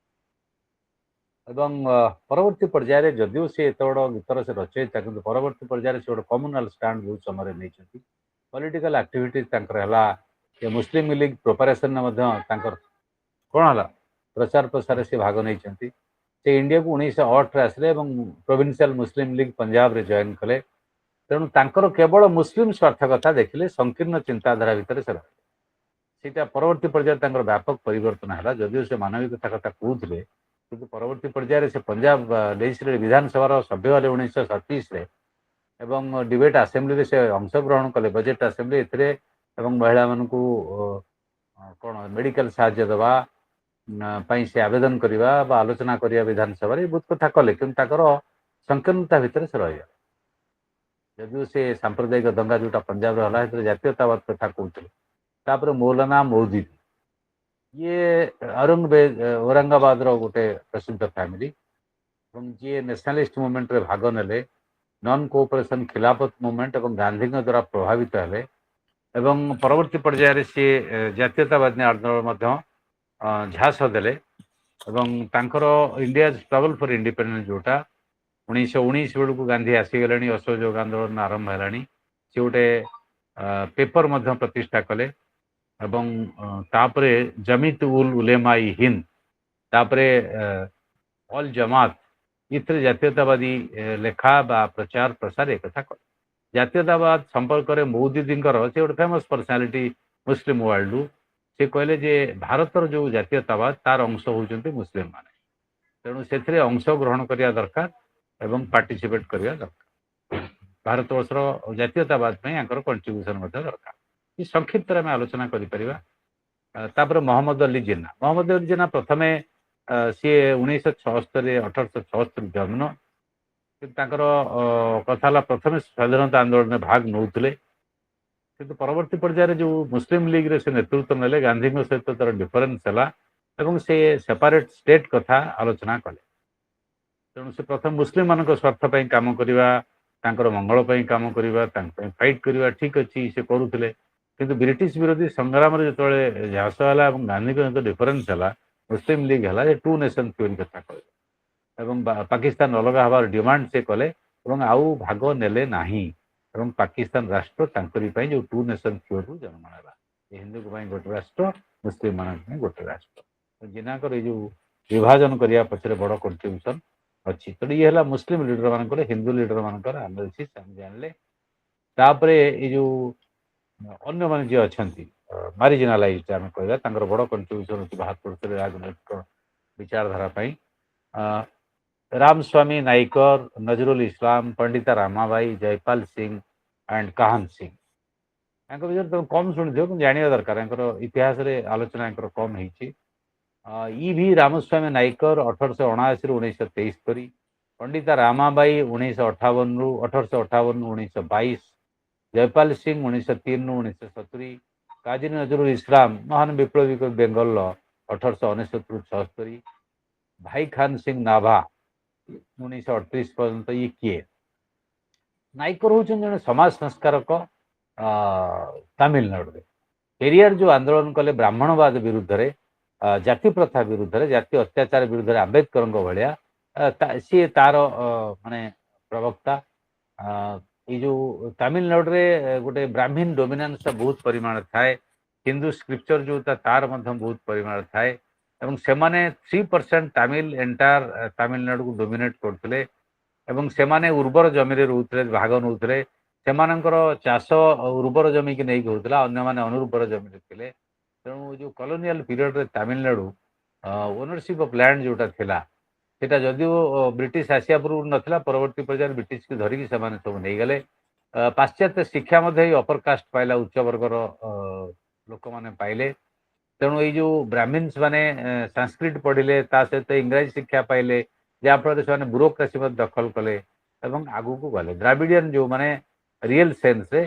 ଏବଂ ପରବର୍ତ୍ତୀ ପର୍ଯ୍ୟାୟରେ ଯଦିଓ ସେ ଏତେ ବଡ଼ ଗୀତର ସେ ରଚୟିତା କିନ୍ତୁ ପରବର୍ତ୍ତୀ ପର୍ଯ୍ୟାୟରେ ସେ ଗୋଟେ କମ୍ୟୁନାଲ ଷ୍ଟାଣ୍ଡ ବହୁତ ସମୟରେ ନେଇଛନ୍ତି। ପଲିଟିକାଲ ଆକ୍ଟିଭିଟିଜ ତାଙ୍କର ହେଲା ଯେ ମୁସଲିମ ଲିଗ ପ୍ରିପାରେସନରେ ମଧ୍ୟ ତାଙ୍କର କ'ଣ ହେଲା ପ୍ରଚାର ପ୍ରସାରରେ ସେ ଭାଗ ନେଇଛନ୍ତି। ସେ ଇଣ୍ଡିଆକୁ 1908ରେ ଆସିଲେ ଏବଂ ପ୍ରୋଭିନ୍ସିଆଲ ମୁସଲିମ ଲିଗ ପଞ୍ଜାବରେ ଜଏନ୍ କଲେ। ତେଣୁ ତାଙ୍କର କେବଳ ମୁସଲିମ ସ୍ୱାର୍ଥ କଥା ଦେଖିଲେ ସଂକୀର୍ଣ୍ଣ ଚିନ୍ତାଧାରା ଭିତରେ ସେ ରହିଲେ। ସେଇଟା ପରବର୍ତ୍ତୀ ପର୍ଯ୍ୟାୟରେ ତାଙ୍କର ବ୍ୟାପକ ପରିବର୍ତ୍ତନ ହେଲା। ଯଦିଓ ସେ ମାନବିକତା କଥା କହୁଥିଲେ କିନ୍ତୁ ପରବର୍ତ୍ତୀ ପର୍ଯ୍ୟାୟରେ ସେ ପଞ୍ଜାବ ଲେଜିସ୍ଲେଟିଭ ବିଧାନସଭାର ସଭ୍ୟ ହେଲେ 1937ରେ ଏବଂ ଡିବେଟ୍ ଆସେମ୍ବଲିରେ ସେ ଅଂଶଗ୍ରହଣ କଲେ ବଜେଟ୍ ଆସେମ୍ବଲି ଏଥିରେ ଏବଂ ମହିଳାମାନଙ୍କୁ କ'ଣ ମେଡିକାଲ ସାହାଯ୍ୟ ଦେବା ପାଇଁ ସେ ଆବେଦନ କରିବା ବା ଆଲୋଚନା କରିବା ବିଧାନସଭାରେ ବହୁତ କଥା କଲେ କିନ୍ତୁ ତାଙ୍କର ସଂକୀର୍ଣ୍ଣତା ଭିତରେ ସେ ରହିଗଲେ। ଯଦିଓ ସେ ସାମ୍ପ୍ରଦାୟିକ ଦଙ୍ଗା ଯୋଉଟା ପଞ୍ଜାବରେ ହେଲା ସେଥିରେ ଜାତୀୟତାବାଦ କଥା କହୁଥିଲେ। ତାପରେ ମୌଲାନା ମୌଦୁଦୀ ଇଏ ଔରଙ୍ଗାବାଦର ଗୋଟେ ପ୍ରସିଦ୍ଧ ଫ୍ୟାମିଲି ଏବଂ ଯିଏ ନ୍ୟାସନାଲିଷ୍ଟ ମୁଭମେଣ୍ଟରେ ଭାଗ ନେଲେ। ନନ୍ କୋଅପରେସନ ଖିଲାଫତ ମୁଭମେଣ୍ଟ ଏବଂ ଗାନ୍ଧୀଙ୍କ ଦ୍ୱାରା ପ୍ରଭାବିତ ହେଲେ ଏବଂ ପରବର୍ତ୍ତୀ ପର୍ଯ୍ୟାୟରେ ସିଏ ଜାତୀୟତାବାଦୀ ଆନ୍ଦୋଳନ ମଧ୍ୟ ଝାସ ଦେଲେ ଏବଂ ତାଙ୍କର ଇଣ୍ଡିଆ ଷ୍ଟ୍ରଗଲ ଫର ଇଣ୍ଡିପେଣ୍ଡେନ୍ସ ଯୋଉଟା 1919 ବେଳକୁ ଗାନ୍ଧୀ ଆସିଗଲେଣି ଅସହଯୋଗ ଆନ୍ଦୋଳନ ଆରମ୍ଭ ହେଲାଣି। ସେ ଗୋଟେ ପେପର ମଧ୍ୟ ପ୍ରତିଷ୍ଠା କଲେ ଏବଂ ତାପରେ ଜମିତ ଉଲ ଉଲେମା ଇ ହିନ୍ଦ ତାପରେ ଅଲ ଜମାତ ଏଥିରେ ଜାତୀୟତାବାଦୀ ଲେଖା ବା ପ୍ରଚାର ପ୍ରସାର ଏକଥା କଲେ। ଜାତୀୟତାବାଦ ସମ୍ପର୍କରେ ମୌଦୁଦୀଙ୍କର ସେ ଗୋଟେ ଫେମସ୍ ପର୍ସନାଲିଟି ମୁସଲିମ ୱାର୍ଲଡରୁ ସେ କହିଲେ ଯେ ଭାରତର ଯେଉଁ ଜାତୀୟତାବାଦ ତାର ଅଂଶ ହେଉଛନ୍ତି ମୁସଲିମ ମାନେ। ତେଣୁ ସେଥିରେ ଅଂଶଗ୍ରହଣ କରିବା ଦରକାର ଏବଂ ପାର୍ଟିସିପେଟ୍ କରିବା ଦରକାର। ଭାରତବର୍ଷର ଜାତୀୟତାବାଦ ପାଇଁ ୟାଙ୍କର କଣ୍ଟ୍ରିବ୍ୟୁସନ ମଧ୍ୟ ଦରକାର। ଏ ସଂକ୍ଷିପ୍ତରେ ଆମେ ଆଲୋଚନା କରିପାରିବା। ତାପରେ ମହମ୍ମଦ ଅଲି ଜିନ୍ନା। ମହମ୍ମଦ ଅଲି ଜିନ୍ନା ପ୍ରଥମେ ସିଏ 1876 ଜନ୍ମ କିନ୍ତୁ ତାଙ୍କର କଥା ହେଲା ପ୍ରଥମେ ସ୍ୱାଧୀନତା ଆନ୍ଦୋଳନରେ ଭାଗ ନେଉଥିଲେ କିନ୍ତୁ ପରବର୍ତ୍ତୀ ପର୍ଯ୍ୟାୟରେ ଯେଉଁ ମୁସଲିମ ଲିଗରେ ସେ ନେତୃତ୍ୱ ନେଲେ ଗାନ୍ଧୀଙ୍କ ସହିତ ତାର ଡିଫରେନ୍ସ ହେଲା ଏବଂ ସେ ସେପାରେଟ ଷ୍ଟେଟ୍ କଥା ଆଲୋଚନା କଲେ। ତେଣୁ ସେ ପ୍ରଥମେ ମୁସଲିମମାନଙ୍କ ସ୍ୱାର୍ଥ ପାଇଁ କାମ କରିବା ତାଙ୍କର ମଙ୍ଗଳ ପାଇଁ କାମ କରିବା ତାଙ୍କ ପାଇଁ ଫାଇଟ୍ କରିବା ଠିକ୍ ଅଛି ସେ କରୁଥିଲେ କିନ୍ତୁ ବ୍ରିଟିଶ ବିରୋଧୀ ସଂଗ୍ରାମରେ ଯେତେବେଳେ ହ୍ରାସ ହେଲା ଏବଂ ଗାନ୍ଧୀଙ୍କ ସହିତ ଡିଫରେନ୍ସ ହେଲା ମୁସଲିମ ଲିଗ୍ ହେଲା ଯେ ଟୁ ନେସନ୍ ଥିଓରି କଥା କହିଲେ ଏବଂ ପାକିସ୍ତାନ ଅଲଗା ହେବାର ଡିମାଣ୍ଡ ସେ କଲେ ଏବଂ ଆଉ ଭାଗ ନେଲେ ନାହିଁ ଏବଂ ପାକିସ୍ତାନ ରାଷ୍ଟ୍ର ତାଙ୍କରି ପାଇଁ ଯେଉଁ ଟୁ ନେସନ୍ ଥିଓରିରୁ ଜନ୍ମ ନେଲା। ହିନ୍ଦୁଙ୍କ ପାଇଁ ଗୋଟେ ରାଷ୍ଟ୍ର ମୁସଲିମମାନଙ୍କ ପାଇଁ ଗୋଟେ ରାଷ୍ଟ୍ର। ଜିନ୍ନାଙ୍କର ଏଇ ଯେଉଁ ବିଭାଜନ କରିବା ପଛରେ ବଡ଼ କଣ୍ଟ୍ରିବ୍ୟୁସନ୍ ଅଛି। ତେଣୁ ଇଏ ହେଲା ମୁସଲିମ ଲିଡର ମାନଙ୍କର ହିନ୍ଦୁ ଲିଡର ମାନଙ୍କର ଆନାଲିସିସ୍ ଆମେ ଜାଣିଲେ। ତାପରେ ଏଇ ଯେଉଁ ଅନ୍ୟମାନେ ଯିଏ ଅଛନ୍ତି ମାରିଜିନାଲାଇଜ୍ ଆମେ କହିବା ତାଙ୍କର ବଡ଼ କଣ୍ଟ୍ରିବ୍ୟୁସନ୍ ଅଛି 72ରେ ରାଜନୈତିକ ବିଚାରଧାରା ପାଇଁ। ରାମସ୍ୱାମୀ ନାଇକର, ନଜରୁଲ ଇସଲାମ, ପଣ୍ଡିତା ରାମାବାଇ, ଜୟପାଲ ସିଂ ଆଣ୍ଡ କାହନ ସିଂ ତାଙ୍କ ବିଷୟରେ ତମେ କମ୍ ଶୁଣିଥିବ କିନ୍ତୁ ଜାଣିବା ଦରକାର। ୟାଙ୍କର ଇତିହାସରେ ଆଲୋଚନା ୟାଙ୍କର କମ୍ ହେଇଛି। ଇଭି ରାମସ୍ୱାମୀ ନାଇକର 1879ରୁ 1973, ପଣ୍ଡିତା ରାମାବାଇ 1958ରୁ 1922, ଜୟପାଲ ସିଂ 1903ରୁ 1970, କାଜୀ ନଜରୁଲ ଇସଲାମ ମହାନ ବିପ୍ଳବୀ ବେଙ୍ଗଲର 1869ରୁ 76, ଭାଇ ଖାନ ସିଂ ନାଭା 1938 ପର୍ଯ୍ୟନ୍ତ। ଇଏ କିଏ? ନାଇକର ହେଉଛନ୍ତି ଜଣେ ସମାଜ ସଂସ୍କାରକ ତାମିଲନାଡୁରେ। ପେରିୟାର ଯେଉଁ ଆନ୍ଦୋଳନ କଲେ ବ୍ରାହ୍ମଣବାଦ ବିରୁଦ୍ଧରେ, ଜାତି ପ୍ରଥା ବିରୁଦ୍ଧରେ, ଜାତି ଅତ୍ୟାଚାର ବିରୁଦ୍ଧରେ ଆମ୍ବେଦକରଙ୍କ ଭଳିଆ ସିଏ ତାର ମାନେ ପ୍ରବକ୍ତା। ଏଇ ଯେଉଁ ତାମିଲନାଡୁରେ ଗୋଟେ ବ୍ରାହ୍ମୀଣ ଡୋମିନାନ୍ସ ବହୁତ ପରିମାଣରେ ଥାଏ। ହିନ୍ଦୁ ସ୍କ୍ରିପ୍ଚର ଯେଉଁଟା ତାର ମଧ୍ୟ ବହୁତ ପରିମାଣରେ ଥାଏ ଏବଂ ସେମାନେ 3% ତାମିଲ ଏଣ୍ଟାୟାର ତାମିଲନାଡୁକୁ ଡୋମିନେଟ୍ କରୁଥିଲେ ଏବଂ ସେମାନେ ଉର୍ବର ଜମିରେ ରହୁଥିଲେ, ଭାଗ ନେଉଥିଲେ। ସେମାନଙ୍କର ଚାଷ ଉର୍ବର ଜମିକି ନେଇକି ହେଉଥିଲା, ଅନ୍ୟମାନେ ଅନୁର୍ବର ଜମିରେ ଥିଲେ। ତେଣୁ ଯେଉଁ କଲୋନିଆଲ ପିରିୟଡ଼ରେ ତାମିଲନାଡୁ ଓନରସିପ୍ ଅଫ୍ ଲ୍ୟାଣ୍ଡ ଯେଉଁଟା ଥିଲା ସେଇଟା ଯଦିଓ ବ୍ରିଟିଶ ଆସିବା ପୂର୍ବରୁ ନଥିଲା, ପରବର୍ତ୍ତୀ ପର୍ଯ୍ୟାୟରେ ବ୍ରିଟିଶକୁ ଧରିକି ସେମାନେ ସବୁ ନେଇଗଲେ। ପାଶ୍ଚାତ୍ୟ ଶିକ୍ଷା ମଧ୍ୟ ଏଇ ଅପର କାଷ୍ଟ ପାଇଲା, ଉଚ୍ଚ ବର୍ଗର ଲୋକମାନେ ପାଇଲେ। ତେଣୁ ଏଇ ଯେଉଁ ବ୍ରାହ୍ମିନ୍ସ ମାନେ ସାଂସ୍କ୍ରିଟ ପଢ଼ିଲେ ତା ସହିତ ଇଂରାଜୀ ଶିକ୍ଷା ପାଇଲେ ଯାହାଫଳରେ ସେମାନେ ବ୍ୟୁରୋକ୍ରାସି ମଧ୍ୟ ଦଖଲ କଲେ ଏବଂ ଆଗକୁ ଗଲେ। ଦ୍ରାବିଡ଼ିଆନ ଯେଉଁମାନେ ରିଏଲ୍ ସେନ୍ସରେ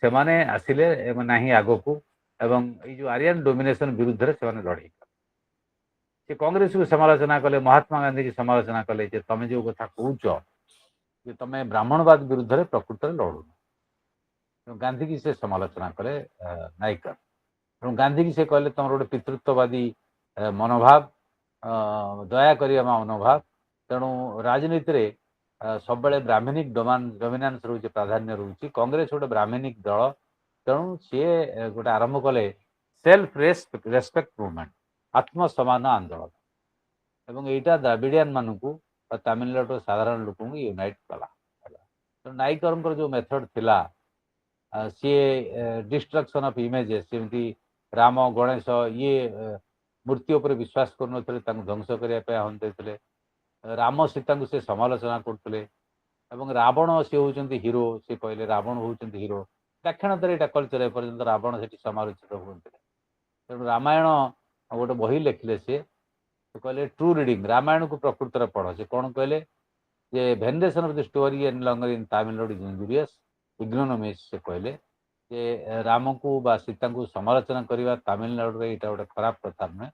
ସେମାନେ ଆସିଲେ ନାହିଁ ଆଗକୁ ଏବଂ ଏଇ ଯେଉଁ ଆରିଆନ୍ ଡୋମିନେସନ୍ ବିରୁଦ୍ଧରେ ସେମାନେ ଲଢ଼େଇ କଲେ। ସେ କଂଗ୍ରେସକୁ ସମାଲୋଚନା କଲେ, ମହାତ୍ମା ଗାନ୍ଧୀକି ସମାଲୋଚନା କଲେ ଯେ ତମେ ଯେଉଁ କଥା କହୁଛ ଯେ ତମେ ବ୍ରାହ୍ମଣବାଦ ବିରୁଦ୍ଧରେ ପ୍ରକୃତରେ ଲଢ଼ୁନ। गांधी की से समालोचना कले नायकर। ତେଣୁ ଗାନ୍ଧୀକି ସେ କହିଲେ ତମର ଗୋଟେ ପିତୃତ୍ୱବାଦୀ ମନୋଭାବ, ଦୟା କରିବା ମନୋଭାବ। ତେଣୁ ରାଜନୀତିରେ ସବୁବେଳେ ବ୍ରାହ୍ମଣିକ ଡୋମିନାନ୍ସ ରହୁଛି, ପ୍ରାଧାନ୍ୟ ରହୁଛି। କଂଗ୍ରେସ ଗୋଟେ ବ୍ରାହ୍ମଣିକ ଦଳ, ତେଣୁ ସିଏ ଗୋଟେ ଆରମ୍ଭ କଲେ ସେଲ୍ଫ ରେସ୍ପେକ୍ଟ ମୁଭମେଣ୍ଟ, ଆତ୍ମସମାନ ଆନ୍ଦୋଳନ। ଏବଂ ଏଇଟା ଦ୍ରାବିଡ଼ିଆନ ମାନଙ୍କୁ ବା ତାମିଲନାଡୁର ସାଧାରଣ ଲୋକଙ୍କୁ ୟୁନାଇଟ୍ କଲା। ତେଣୁ ନାଇକରଙ୍କର ଯୋଉ ମେଥଡ ଥିଲା, ସିଏ ଡିଷ୍ଟ୍ରକ୍ସନ ଅଫ୍ ଇମେଜେସ୍, ଯେମିତି ରାମ ଗଣେଶ ଇଏ ମୂର୍ତ୍ତି ଉପରେ ବିଶ୍ୱାସ କରୁନଥିଲେ, ତାଙ୍କୁ ଧ୍ୱଂସ କରିବା ପାଇଁ ଆହ୍ୱାନ ଦେଇଥିଲେ। ରାମ ସୀତାଙ୍କୁ ସେ ସମାଲୋଚନା କରୁଥିଲେ ଏବଂ ରାବଣ ସେ ହେଉଛନ୍ତି ହିରୋ, ସେ କହିଲେ ରାବଣ ହେଉଛନ୍ତି ହିରୋ। ଦାକ୍ଷିଣାତ୍ୟରେ ଏଇଟା କଲଚର, ଏପର୍ଯ୍ୟନ୍ତ ରାବଣ ସେଠି ସମାଲୋଚିତ ହୁଅନ୍ଥିଲେ। ତେଣୁ ରାମାୟଣ ଗୋଟେ ବହି ଲେଖିଲେ, ସେ କହିଲେ ଟ୍ରୁ ରିଡିଂ, ରାମାୟଣକୁ ପ୍ରକୃତରେ ପଢ଼। ସେ କ'ଣ କହିଲେ ଯେ variation of the story and longer in Tamil Nadu is injurious ignominious. ସେ କହିଲେ ଯେ ରାମକୁ ବା ସୀତାଙ୍କୁ ସମାଲୋଚନା କରିବା ତାମିଲନାଡୁରେ ଏଇଟା ଗୋଟେ ଖରାପ କଥା ନୁହେଁ।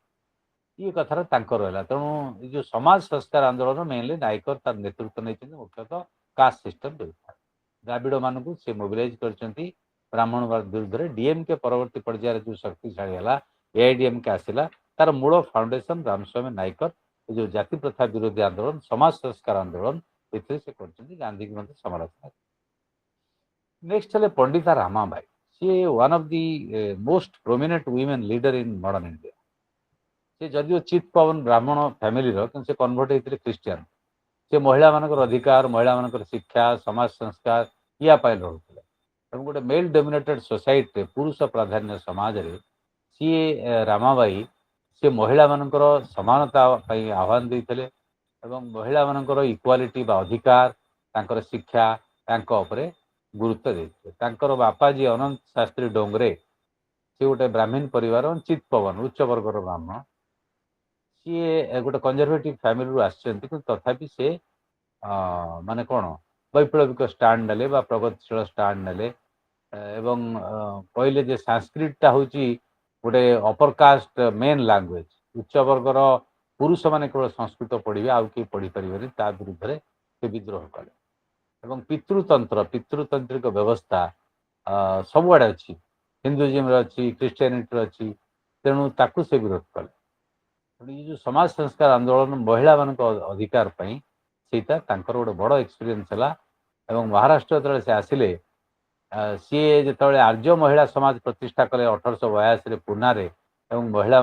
ଇଏ କଥାରେ ତାଙ୍କର ରହିଲା। ତେଣୁ ଏ ଯେଉଁ ସମାଜ ସଂସ୍କାର ଆନ୍ଦୋଳନ ମେନଲି ନାୟକର ତାର ନେତୃତ୍ୱ ନେଇଛନ୍ତି, ମୁଖ୍ୟତଃ କାଷ୍ଟ ସିଷ୍ଟମ ବିରୁଦ୍ଧରେ। ଦ୍ରାବିଡ଼ମାନଙ୍କୁ ସେ ମୋବିଲାଇଜ କରିଛନ୍ତି ବ୍ରାହ୍ମଣବାଦ ବିରୁଦ୍ଧରେ। ଡିଏମକେ ପରବର୍ତ୍ତୀ ପର୍ଯ୍ୟାୟରେ ଯେଉଁ ଶକ୍ତିଶାଳୀ ହେଲା, ଏଆଇଡିଏମକେ ଆସିଲା, ତାର ମୂଳ ଫାଉଣ୍ଡେସନ ରାମସ୍ୱାମୀ ନାୟକର ଏ ଯେଉଁ ଜାତି ପ୍ରଥା ବିରୋଧୀ ଆନ୍ଦୋଳନ, ସମାଜ ସଂସ୍କାର ଆନ୍ଦୋଳନ, ଏଥିରେ ସେ କରିଛନ୍ତି। ଗାନ୍ଧୀକି ମଧ୍ୟ ସମାଲୋଚନା। ନେକ୍ସଟ ହେଲେ ପଣ୍ଡିତା ରାମାବାଇ। ସିଏ one of the most prominent women leader in modern India. ସେ ଯଦିଓ ଚିତ୍ ପବନ ବ୍ରାହ୍ମଣ ଫ୍ୟାମିଲିର, କିନ୍ତୁ ସେ କନଭର୍ଟ ହେଇଥିଲେ ଖ୍ରୀଷ୍ଟିଆନ। ସେ ମହିଳାମାନଙ୍କର ଅଧିକାର, ମହିଳାମାନଙ୍କର ଶିକ୍ଷା, ସମାଜ ସଂସ୍କାର ୟା ପାଇଁ ଲଢ଼ୁଥିଲେ। ତେଣୁ ଗୋଟେ ମେଲ୍ ଡୋମିନେଟେଡ୍ ସୋସାଇଟିରେ, ପୁରୁଷ ପ୍ରାଧାନ୍ୟ ସମାଜରେ ସିଏ ରାମାବାଇ ସେ ମହିଳାମାନଙ୍କର ସମାନତା ପାଇଁ ଆହ୍ୱାନ ଦେଇଥିଲେ ଏବଂ ମହିଳାମାନଙ୍କର ଇକ୍ୱାଲିଟି ବା ଅଧିକାର, ତାଙ୍କର ଶିକ୍ଷା, ତାଙ୍କ ଉପରେ ଗୁରୁତ୍ୱ ଦେଇଥିଲେ। ତାଙ୍କର ବାପା ଯିଏ ଅନନ୍ତ ଶାସ୍ତ୍ରୀ ଡୋଙ୍ଗରେ, ସେ ଗୋଟେ ବ୍ରାହ୍ମୀଣ ପରିବାର, ଚିତ୍ ପବନ ଉଚ୍ଚ ବର୍ଗର ବ୍ରାହ୍ମଣ। ସିଏ ଗୋଟେ କନଜରଭେଟିଭ ଫ୍ୟାମିଲିରୁ ଆସିଛନ୍ତି, କିନ୍ତୁ ତଥାପି ସେ ମାନେ କ'ଣ ବୈପ୍ଳବିକ ଷ୍ଟାଣ୍ଡ ନେଲେ ବା ପ୍ରଗତିଶୀଳ ଷ୍ଟାଣ୍ଡ ନେଲେ ଏବଂ କହିଲେ ଯେ ସାଂସ୍କ୍ରିଟଟା ହେଉଛି ଗୋଟେ ଅପର କାଷ୍ଟ ମେନ୍ ଲାଙ୍ଗୁଏଜ। ଉଚ୍ଚ ବର୍ଗର ପୁରୁଷମାନେ କେବଳ ସଂସ୍କୃତ ପଢ଼ିବେ, ଆଉ କେହି ପଢ଼ିପାରିବେନି। ତା ବିରୁଦ୍ଧରେ ସେ ବିଦ୍ରୋହ କଲେ। ଏବଂ ପିତୃତାନ୍ତ୍ରିକ ବ୍ୟବସ୍ଥା ସବୁଆଡ଼େ ଅଛି, ହିନ୍ଦୁଇଜିମରେ ଅଛି, ଖ୍ରୀଷ୍ଟିଆନିଟିରେ ଅଛି। ତେଣୁ ତାକୁ ସେ ବିରୋଧ କଲେ। ତେଣୁ ଏ ଯେଉଁ ସମାଜ ସଂସ୍କାର ଆନ୍ଦୋଳନ ମହିଳାମାନଙ୍କ ଅଧିକାର ପାଇଁ, ସେଇଟା ତାଙ୍କର ଗୋଟେ ବଡ଼ ଏକ୍ସପିରିଏନ୍ସ ହେଲା। ଏବଂ ମହାରାଷ୍ଟ୍ର ଯେତେବେଳେ ସେ ଆସିଲେ, ସିଏ ଯେତେବେଳେ ଆର୍ଯ୍ୟ ମହିଳା ସମାଜ ପ୍ରତିଷ୍ଠା କଲେ 1882ରେ ପୁନାରେ, ଏବଂ ମହିଳା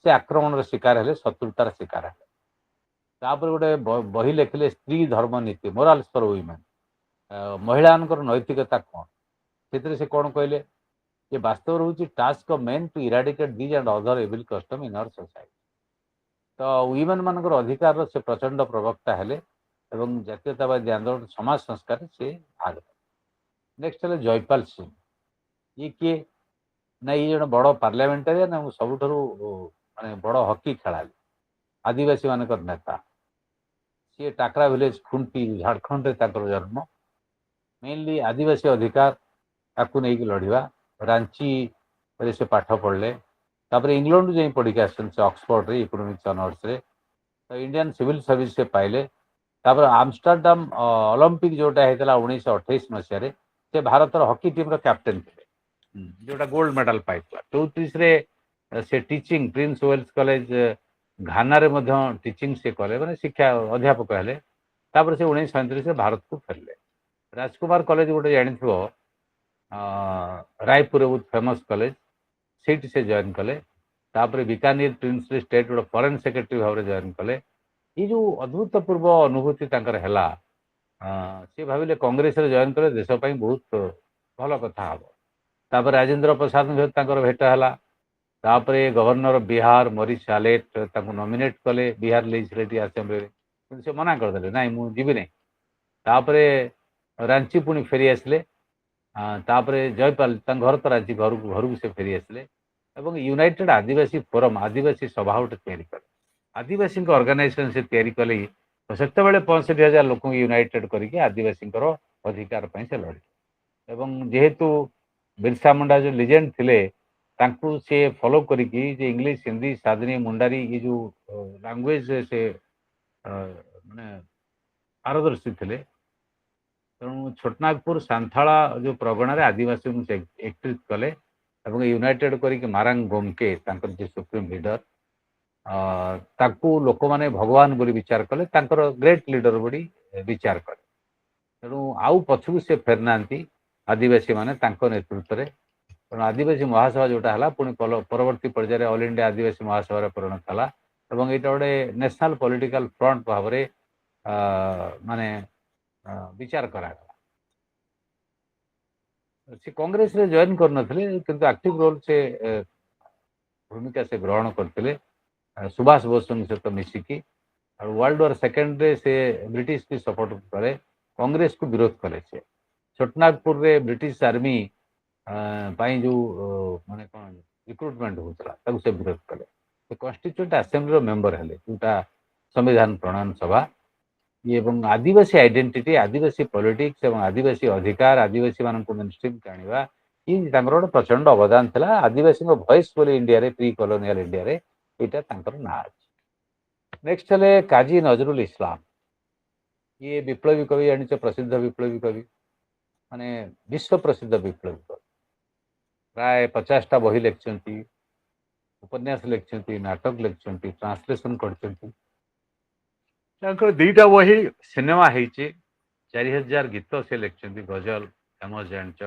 ସେ ଆକ୍ରମଣର ଶିକାର ହେଲେ, ଶତ୍ରୁତାର ଶିକାର ହେଲେ। ତାପରେ ଗୋଟେ ବହି ଲେଖିଲେ ସ୍ତ୍ରୀ ଧର୍ମ ନୀତି, ମୋରାଲ୍ସ ଫର ୱିମେନ୍, ମହିଳାମାନଙ୍କର ନୈତିକତା କ'ଣ। ସେଥିରେ ସେ କ'ଣ କହିଲେ ଯେ ବାସ୍ତବରେ ହେଉଛି task of men to eradicate these and other evil custom in our society. ତ ୱିମେନ୍ ମାନଙ୍କର ଅଧିକାରର ସେ ପ୍ରଚଣ୍ଡ ପ୍ରବକ୍ତା ହେଲେ ଏବଂ ଜାତୀୟତାବାଦୀ ଆନ୍ଦୋଳନ, ସମାଜ ସଂସ୍କାରରେ ସେ ଭାଗ ନେଲେ। ନେକ୍ସଟ ହେଲେ ଜୟପାଲ ସିଂ। ଇଏ କିଏ ନା, ଇଏ ଜଣେ ବଡ଼ ପାର୍ଲାମେଣ୍ଟାରିଆନ୍ ଏବଂ ସବୁଠାରୁ ମାନେ ବଡ଼ ହକି ଖେଳାଳି, ଆଦିବାସୀ ମାନଙ୍କର ନେତା। ସିଏ ଟାକରା ଭିଲେଜ, ଖୁଣ୍ଟି, ଝାଡ଼ଖଣ୍ଡରେ ତାଙ୍କର ଜନ୍ମ। ମେନଲି ଆଦିବାସୀ ଅଧିକାର ତାକୁ ନେଇକି ଲଢ଼ିବା। ରାଞ୍ଚିରେ ସେ ପାଠ ପଢ଼ିଲେ, ତାପରେ ଇଂଲଣ୍ଡରୁ ଯାଇ ପଢ଼ିକି ଆସିଛନ୍ତି ସେ ଅକ୍ସଫୋର୍ଡରେ ଇକୋନୋମିକ୍ସ ଅନର୍ସରେ। ତ ଇଣ୍ଡିଆନ୍ ସିଭିଲ୍ ସର୍ଭିସ୍ ସେ ପାଇଲେ। ତାପରେ ଆମଷ୍ଟରଡାମ ଅଲମ୍ପିକ ଯେଉଁଟା ହେଇଥିଲା 1928 ମସିହାରେ, ସେ ଭାରତର ହକି ଟିମ୍ର କ୍ୟାପ୍ଟେନ୍ ଥିଲେ, ଯେଉଁଟା ଗୋଲ୍ଡ ମେଡାଲ ପାଇଥିଲା। 34ରେ ସେ ଟିଚିଂ, ପ୍ରିନ୍ସ ୱେଲ୍ସ କଲେଜ ଘାନାରେ ମଧ୍ୟ ଟିଚିଂ ସେ କଲେ, ମାନେ ଶିକ୍ଷା ଅଧ୍ୟାପକ ହେଲେ। ତାପରେ ସେ 1937ରେ ଭାରତକୁ ଫେରିଲେ। ରାଜକୁମାର କଲେଜ ଗୋଟେ ଜାଣିଥିବ, ରାୟପୁରରେ ବହୁତ ଫେମସ୍ କଲେଜ, ସେଇଠି ସେ ଜଏନ୍ କଲେ। ତାପରେ ବିକାନିର ପ୍ରିନ୍ସଲି ଷ୍ଟେଟ୍ ଗୋଟେ ଫରେନ୍ ସେକ୍ରେଟାରୀ ଭାବରେ ଜଏନ୍ କଲେ। ଏଇ ଯେଉଁ ଅଦ୍ଭୁତପୂର୍ବ ଅନୁଭୂତି ତାଙ୍କର ହେଲା, ସେ ଭାବିଲେ କଂଗ୍ରେସରେ ଜଏନ୍ କଲେ ଦେଶ ପାଇଁ ବହୁତ ଭଲ କଥା ହେବ। ତାପରେ ରାଜେନ୍ଦ୍ର ପ୍ରସାଦଙ୍କ ସହିତ ତାଙ୍କର ଭେଟ ହେଲା। ତାପରେ ଗଭର୍ଣ୍ଣର ବିହାର ମରିସ ସାଲେଟ ତାଙ୍କୁ ନମିନେଟ୍ କଲେ ବିହାର ଲେଜିସ୍ଲେଟିଭ୍ ଆସେମ୍ବଲିରେ, କିନ୍ତୁ ସେ ମନା କରିଦେଲେ, ନାଇଁ ମୁଁ ଯିବି ନାହିଁ। ତାପରେ ରାଞ୍ଚି ପୁଣି ଫେରି ଆସିଲେ। ତାପରେ ଜୟପାଲ, ତାଙ୍କ ଘର ତ ରାଞ୍ଚି, ଘରକୁ ସେ ଫେରି ଆସିଲେ ଏବଂ ୟୁନାଇଟେଡ୍ ଆଦିବାସୀ ଫୋରମ, ଆଦିବାସୀ ସଭା ଗୋଟେ ତିଆରି କଲେ। ଆଦିବାସୀଙ୍କ ଅର୍ଗାନାଇଜେସନ ସେ ତିଆରି କଲେ। ସେତେବେଳେ 65,000 ଲୋକଙ୍କୁ ୟୁନାଇଟେଡ୍ କରିକି ଆଦିବାସୀଙ୍କର ଅଧିକାର ପାଇଁ ସେ ଲଢ଼ିଲେ। ଏବଂ ଯେହେତୁ ବିର୍ସା ମୁଣ୍ଡା ଯେଉଁ ଲିଜେଣ୍ଡ ଥିଲେ, ତାଙ୍କୁ ସେ ଫଲୋ କରିକି ଯେ ଇଂଲିଶ, ହିନ୍ଦୀ, ସାଦନି, ମୁଣ୍ଡାରୀ ଏ ଯେଉଁ ଲାଙ୍ଗୁଏଜ ସେ ମାନେ ପାରଦର୍ଶୀ ଥିଲେ, ତେଣୁ ଛୋଟନାଗପୁର ସାନ୍ଥାଳ ଯୋଉ ପ୍ରଗଣାରେ ଆଦିବାସୀଙ୍କୁ ସେ ଏକତ୍ରିତ କଲେ ଏବଂ ୟୁନାଇଟେଡ୍ କରିକି ମାରାଙ୍ଗ ଗୋମକେ ତାଙ୍କର ଯିଏ ସୁପ୍ରିମ ଲିଡର ତାଙ୍କୁ ଲୋକମାନେ ଭଗବାନ ବୋଲି ବିଚାର କଲେ, ତାଙ୍କର ଗ୍ରେଟ୍ ଲିଡର ବୋଲି ବିଚାର କଲେ। ତେଣୁ ଆଉ ପଛକୁ ସେ ଫେରିନାହାନ୍ତି ଆଦିବାସୀମାନେ ତାଙ୍କ ନେତୃତ୍ୱରେ। ତେଣୁ ଆଦିବାସୀ ମହାସଭା ଯୋଉଟା ହେଲା ପୁଣି ପରବର୍ତ୍ତୀ ପର୍ଯ୍ୟାୟରେ ଅଲ୍ ଇଣ୍ଡିଆ ଆଦିବାସୀ ମହାସଭାରେ ପରିଣତ ହେଲା ଏବଂ ଏଇଟା ଗୋଟେ ନ୍ୟାସନାଲ ପଲିଟିକାଲ ଫ୍ରଣ୍ଟ ଭାବରେ ମାନେ ବିଚାର କରାଗଲା। ସେ କଂଗ୍ରେସରେ ଜଏନ୍ କରିନଥିଲେ, କିନ୍ତୁ ଆକ୍ଟିଭ ରୋଲ ସେ ଭୂମିକା ସେ ଗ୍ରହଣ କରିଥିଲେ ସୁଭାଷ ବୋଷଙ୍କ ସହିତ ମିଶିକି। ଆଉ ୱାର୍ଲଡ ୱାର ସେକେଣ୍ଡରେ ସେ ବ୍ରିଟିଶକୁ ସପୋର୍ଟ କଲେ, କଂଗ୍ରେସକୁ ବିରୋଧ କଲେ। ସେ ଛୋଟନାଗପୁରରେ ବ୍ରିଟିଶ ଆର୍ମି ପାଇଁ ଯୋଉ ମାନେ କ'ଣ ରିକ୍ରୁଟମେଣ୍ଟ ହଉଥିଲା ତାକୁ ସେ ବିରୋଧ କଲେ। ସେ କନଷ୍ଟିଚ୍ୟୁଏଣ୍ଟ ଆସେମ୍ବଲିର ମେମ୍ବର ହେଲେ, ଯୋଉଟା ସମ୍ବିଧାନ ପ୍ରଣୟନ ସଭା। ଏବଂ ଆଦିବାସୀ ଆଇଡେଣ୍ଟିଟି, ଆଦିବାସୀ ପଲିଟିକ୍ସ ଏବଂ ଆଦିବାସୀ ଅଧିକାର, ଆଦିବାସୀ ମାନଙ୍କୁ ମେନଷ୍ଟ୍ରିମକୁ ଆଣିବା, ଇଏ ତାଙ୍କର ଗୋଟେ ପ୍ରଚଣ୍ଡ ଅବଦାନ ଥିଲା। ଆଦିବାସୀଙ୍କ ଭଏସ୍ ବୋଲି ଇଣ୍ଡିଆରେ ପ୍ରି କଲୋନିଆଲ ଇଣ୍ଡିଆରେ ଏଇଟା ତାଙ୍କର ନାଁ ଅଛି। ନେକ୍ସଟ ହେଲେ କାଜୀ ନଜରୁଲ ଇସଲାମ। ଇଏ ବିପ୍ଳବୀ କବି, ଜାଣିଛ, ପ୍ରସିଦ୍ଧ ବିପ୍ଳବୀ କବି, ମାନେ ବିଶ୍ୱ ପ୍ରସିଦ୍ଧ ବିପ୍ଳବୀ କବି। ପ୍ରାୟ 50ଟା ବହି ଲେଖିଛନ୍ତି, ଉପନ୍ୟାସ ଲେଖିଛନ୍ତି, ନାଟକ ଲେଖିଛନ୍ତି, ଟ୍ରାନ୍ସଲେସନ କରିଛନ୍ତି। ତାଙ୍କର 2ଟା ବହି ସିନେମା ହେଇଛି, 4000 ଗୀତ ସେ ଲେଖିଛନ୍ତି, ଗଜଲ ଫେମସ, ଜାଣିଛ।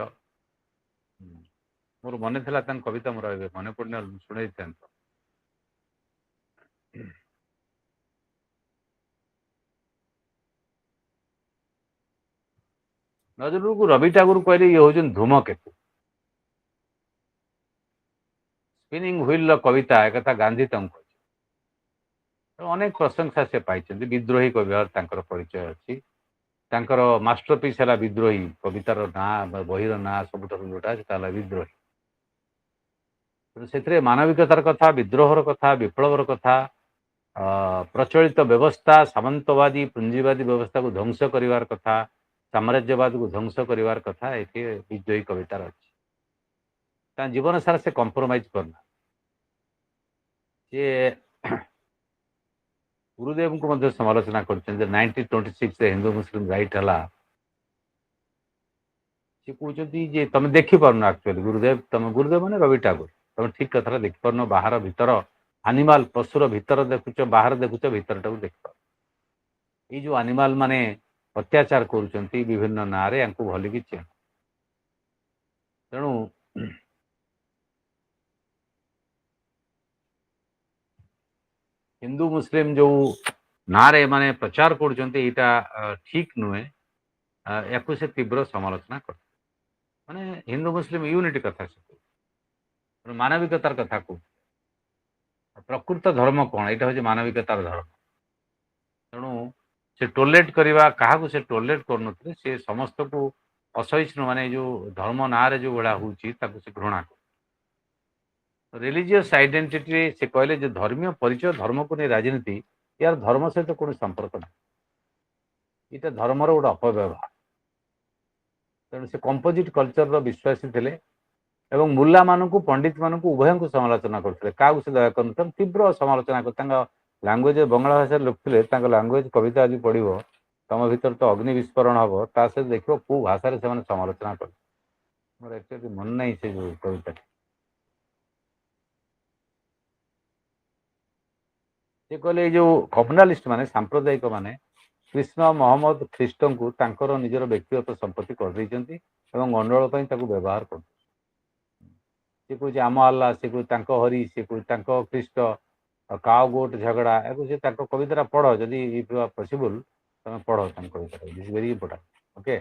ମୋର ମନେ ଥିଲା ତାଙ୍କ କବିତା, ମୋର ଏବେ ମନେ ପଡୁନି, ଶୁଣେଇଥାନ୍ତି। ନଜରୁଲକୁ ରବି ଟାଗୋର କହିଲେ ଇଏ ହଉଛନ୍ତି ଧୂମକେତୁ। ସ୍ପିନିଂ ହୁଇଲର କବିତା ଏକଥା ଗାନ୍ଧୀ ତାଙ୍କୁ କହିଛି। ଅନେକ ପ୍ରଶଂସା ସେ ପାଇଛନ୍ତି। ବିଦ୍ରୋହୀ କବି ଭାବରେ ତାଙ୍କର ପରିଚୟ ଅଛି। ତାଙ୍କର ମାଷ୍ଟରପିସ୍ ହେଲା ବିଦ୍ରୋହୀ। କବିତାର ନାଁ ବା ବହିର ନାଁ ସବୁଠାରୁ ଯୋଉଟା ସେଟା ହେଲା ବିଦ୍ରୋହୀ। ସେଥିରେ ମାନବିକତାର କଥା, ବିଦ୍ରୋହର କଥା, ବିପ୍ଳବର କଥା, ପ୍ରଚଳିତ ବ୍ୟବସ୍ଥା, ସାମନ୍ତବାଦୀ ପୁଞ୍ଜିବାଦୀ ବ୍ୟବସ୍ଥାକୁ ଧ୍ୱଂସ କରିବାର କଥା, ସାମ୍ରାଜ୍ୟବାଦକୁ ଧ୍ୱଂସ କରିବାର କଥା ଏଠି ବିଦ୍ରୋହୀ କବିତାର ଅଛି। ତା ଜୀବନ ସାରା ସେ କମ୍ପ୍ରୋମାଇଜ କରିନା। ସିଏ ଗୁରୁଦେବଙ୍କୁ ମଧ୍ୟ ସମାଲୋଚନା କରିଛନ୍ତି। 1926ରେ ହିନ୍ଦୁ ମୁସଲିମ ରାଇଟ୍ ହେଲା, ସେ କହୁଛନ୍ତି ଯେ ତମେ ଦେଖିପାରୁନ, ଆକ୍ଚୁଆଲି ଗୁରୁଦେବ ମାନେ ରବି ଟାଗୋର, ତମେ ଠିକ କଥାଟା ଦେଖିପାରୁନ। ବାହାର ଭିତର ଆନିମାଲ, ପଶୁର ଭିତର ଦେଖୁଛ, ବାହାର ଦେଖୁଛ, ଭିତରଟାକୁ ଦେଖିପାରୁନ। ଏଇ ଯୋଉ ଆନିମାଲ ମାନେ ଅତ୍ୟାଚାର କରୁଛନ୍ତି ବିଭିନ୍ନ ନାଁରେ, ୟାଙ୍କୁ ଭଲିକି ଚିହ୍ନ। ତେଣୁ ହିନ୍ଦୁ ମୁସଲିମ ଯୋଉ ନାଁରେ ମାନେ ପ୍ରଚାର କରୁଛନ୍ତି, ଏଇଟା ଠିକ ନୁହେଁ। ୟାକୁ ସେ ତୀବ୍ର ସମାଲୋଚନା କରିଥିଲେ। ମାନେ ହିନ୍ଦୁ ମୁସଲିମ ୟୁନିଟି କଥା ସେ କହୁଥିଲେ, ମାନବିକତାର କଥା କହୁଥିଲେ। ପ୍ରକୃତ ଧର୍ମ କ'ଣ? ଏଇଟା ହଉଛି ମାନବିକତାର ଧର୍ମ। ତେଣୁ ସେ ଟୋଲେଟ କରିବା, କାହାକୁ ସେ ଟୋଲେଟ କରୁନଥିଲେ। ସେ ସମସ୍ତଙ୍କୁ ଅସହିଷ୍ଣୁ, ମାନେ ଯୋଉ ଧର୍ମ ନାଁରେ ଯୋଉ ଭଳିଆ ହଉଛି ତାକୁ ସେ ଘୃଣା କରେ। ରିଲିଜିୟସ୍ ଆଇଡେଣ୍ଟିଟି ସେ କହିଲେ ଯେ ଧର୍ମୀୟ ପରିଚୟ, ଧର୍ମକୁ ନେଇ ରାଜନୀତି, ଏହାର ଧର୍ମ ସହିତ କୌଣସି ସମ୍ପର୍କ ନାହିଁ। ଏଇଟା ଧର୍ମର ଗୋଟେ ଅପବ୍ୟବହାର। ତେଣୁ ସେ କମ୍ପୋଜିଟ୍ କଲଚରର ବିଶ୍ୱାସୀ ଥିଲେ ଏବଂ ମୁଲ୍ଲାମାନଙ୍କୁ, ପଣ୍ଡିତମାନଙ୍କୁ ଉଭୟଙ୍କୁ ସମାଲୋଚନା କରୁଥିଲେ। କାହାକୁ ସେ ଦୟା କରୁନଥିଲେ, ତୀବ୍ର ସମାଲୋଚନା କରୁଥିଲେ। ତାଙ୍କ ଲାଙ୍ଗୁଏଜ ବଙ୍ଗଳା ଭାଷାରେ ଲେଖୁଥିଲେ। ତାଙ୍କ ଲାଙ୍ଗୁଏଜ କବିତା ଆଜି ପଢିବ, ତମ ଭିତରେ ତ ଅଗ୍ନି ବିସ୍ଫୋରଣ ହବ। ତା ସହିତ ଦେଖିବ କୋଉ ଭାଷାରେ ସେମାନେ ସମାଲୋଚନା କଲେ। ମୋର ଏକ୍ଚୁଆଲି ମନେ ନାହିଁ ସେ ଯୋଉ କବିତାଟି। ସେ କହିଲେ ଏଇ ଯୋଉ କମ୍ୟୁନାଲିଷ୍ଟ ମାନେ, ସାମ୍ପ୍ରଦାୟିକ ମାନେ, କୃଷ୍ଣ ମହମ୍ମଦ ଖ୍ରୀଷ୍ଟଙ୍କୁ ତାଙ୍କର ନିଜର ବ୍ୟକ୍ତିଗତ ସମ୍ପତ୍ତି କରିଦେଇଛନ୍ତି ଏବଂ ଗଣ୍ଡଗୋଳ ପାଇଁ ତାକୁ ବ୍ୟବହାର କରୁଛନ୍ତି। ସେ କହୁଛି ଆମ ଆଲ୍ଲାହ, ସେ କହୁଛି ତାଙ୍କ ହରି, ସେ କହୁଛି ତାଙ୍କ ଖ୍ରୀଷ୍ଟ, କାଓ ଗୋଟ ଝଗଡ଼ା, ଏହାକୁ ସେ ତାଙ୍କ କବିତାଟା ପଢ, ଯଦି ଇଫ୍ ୟୁ ଆର୍ ପସିବୁଲ ତମେ ପଢ ତାଙ୍କ କବିତାଟା। This very important. Okay,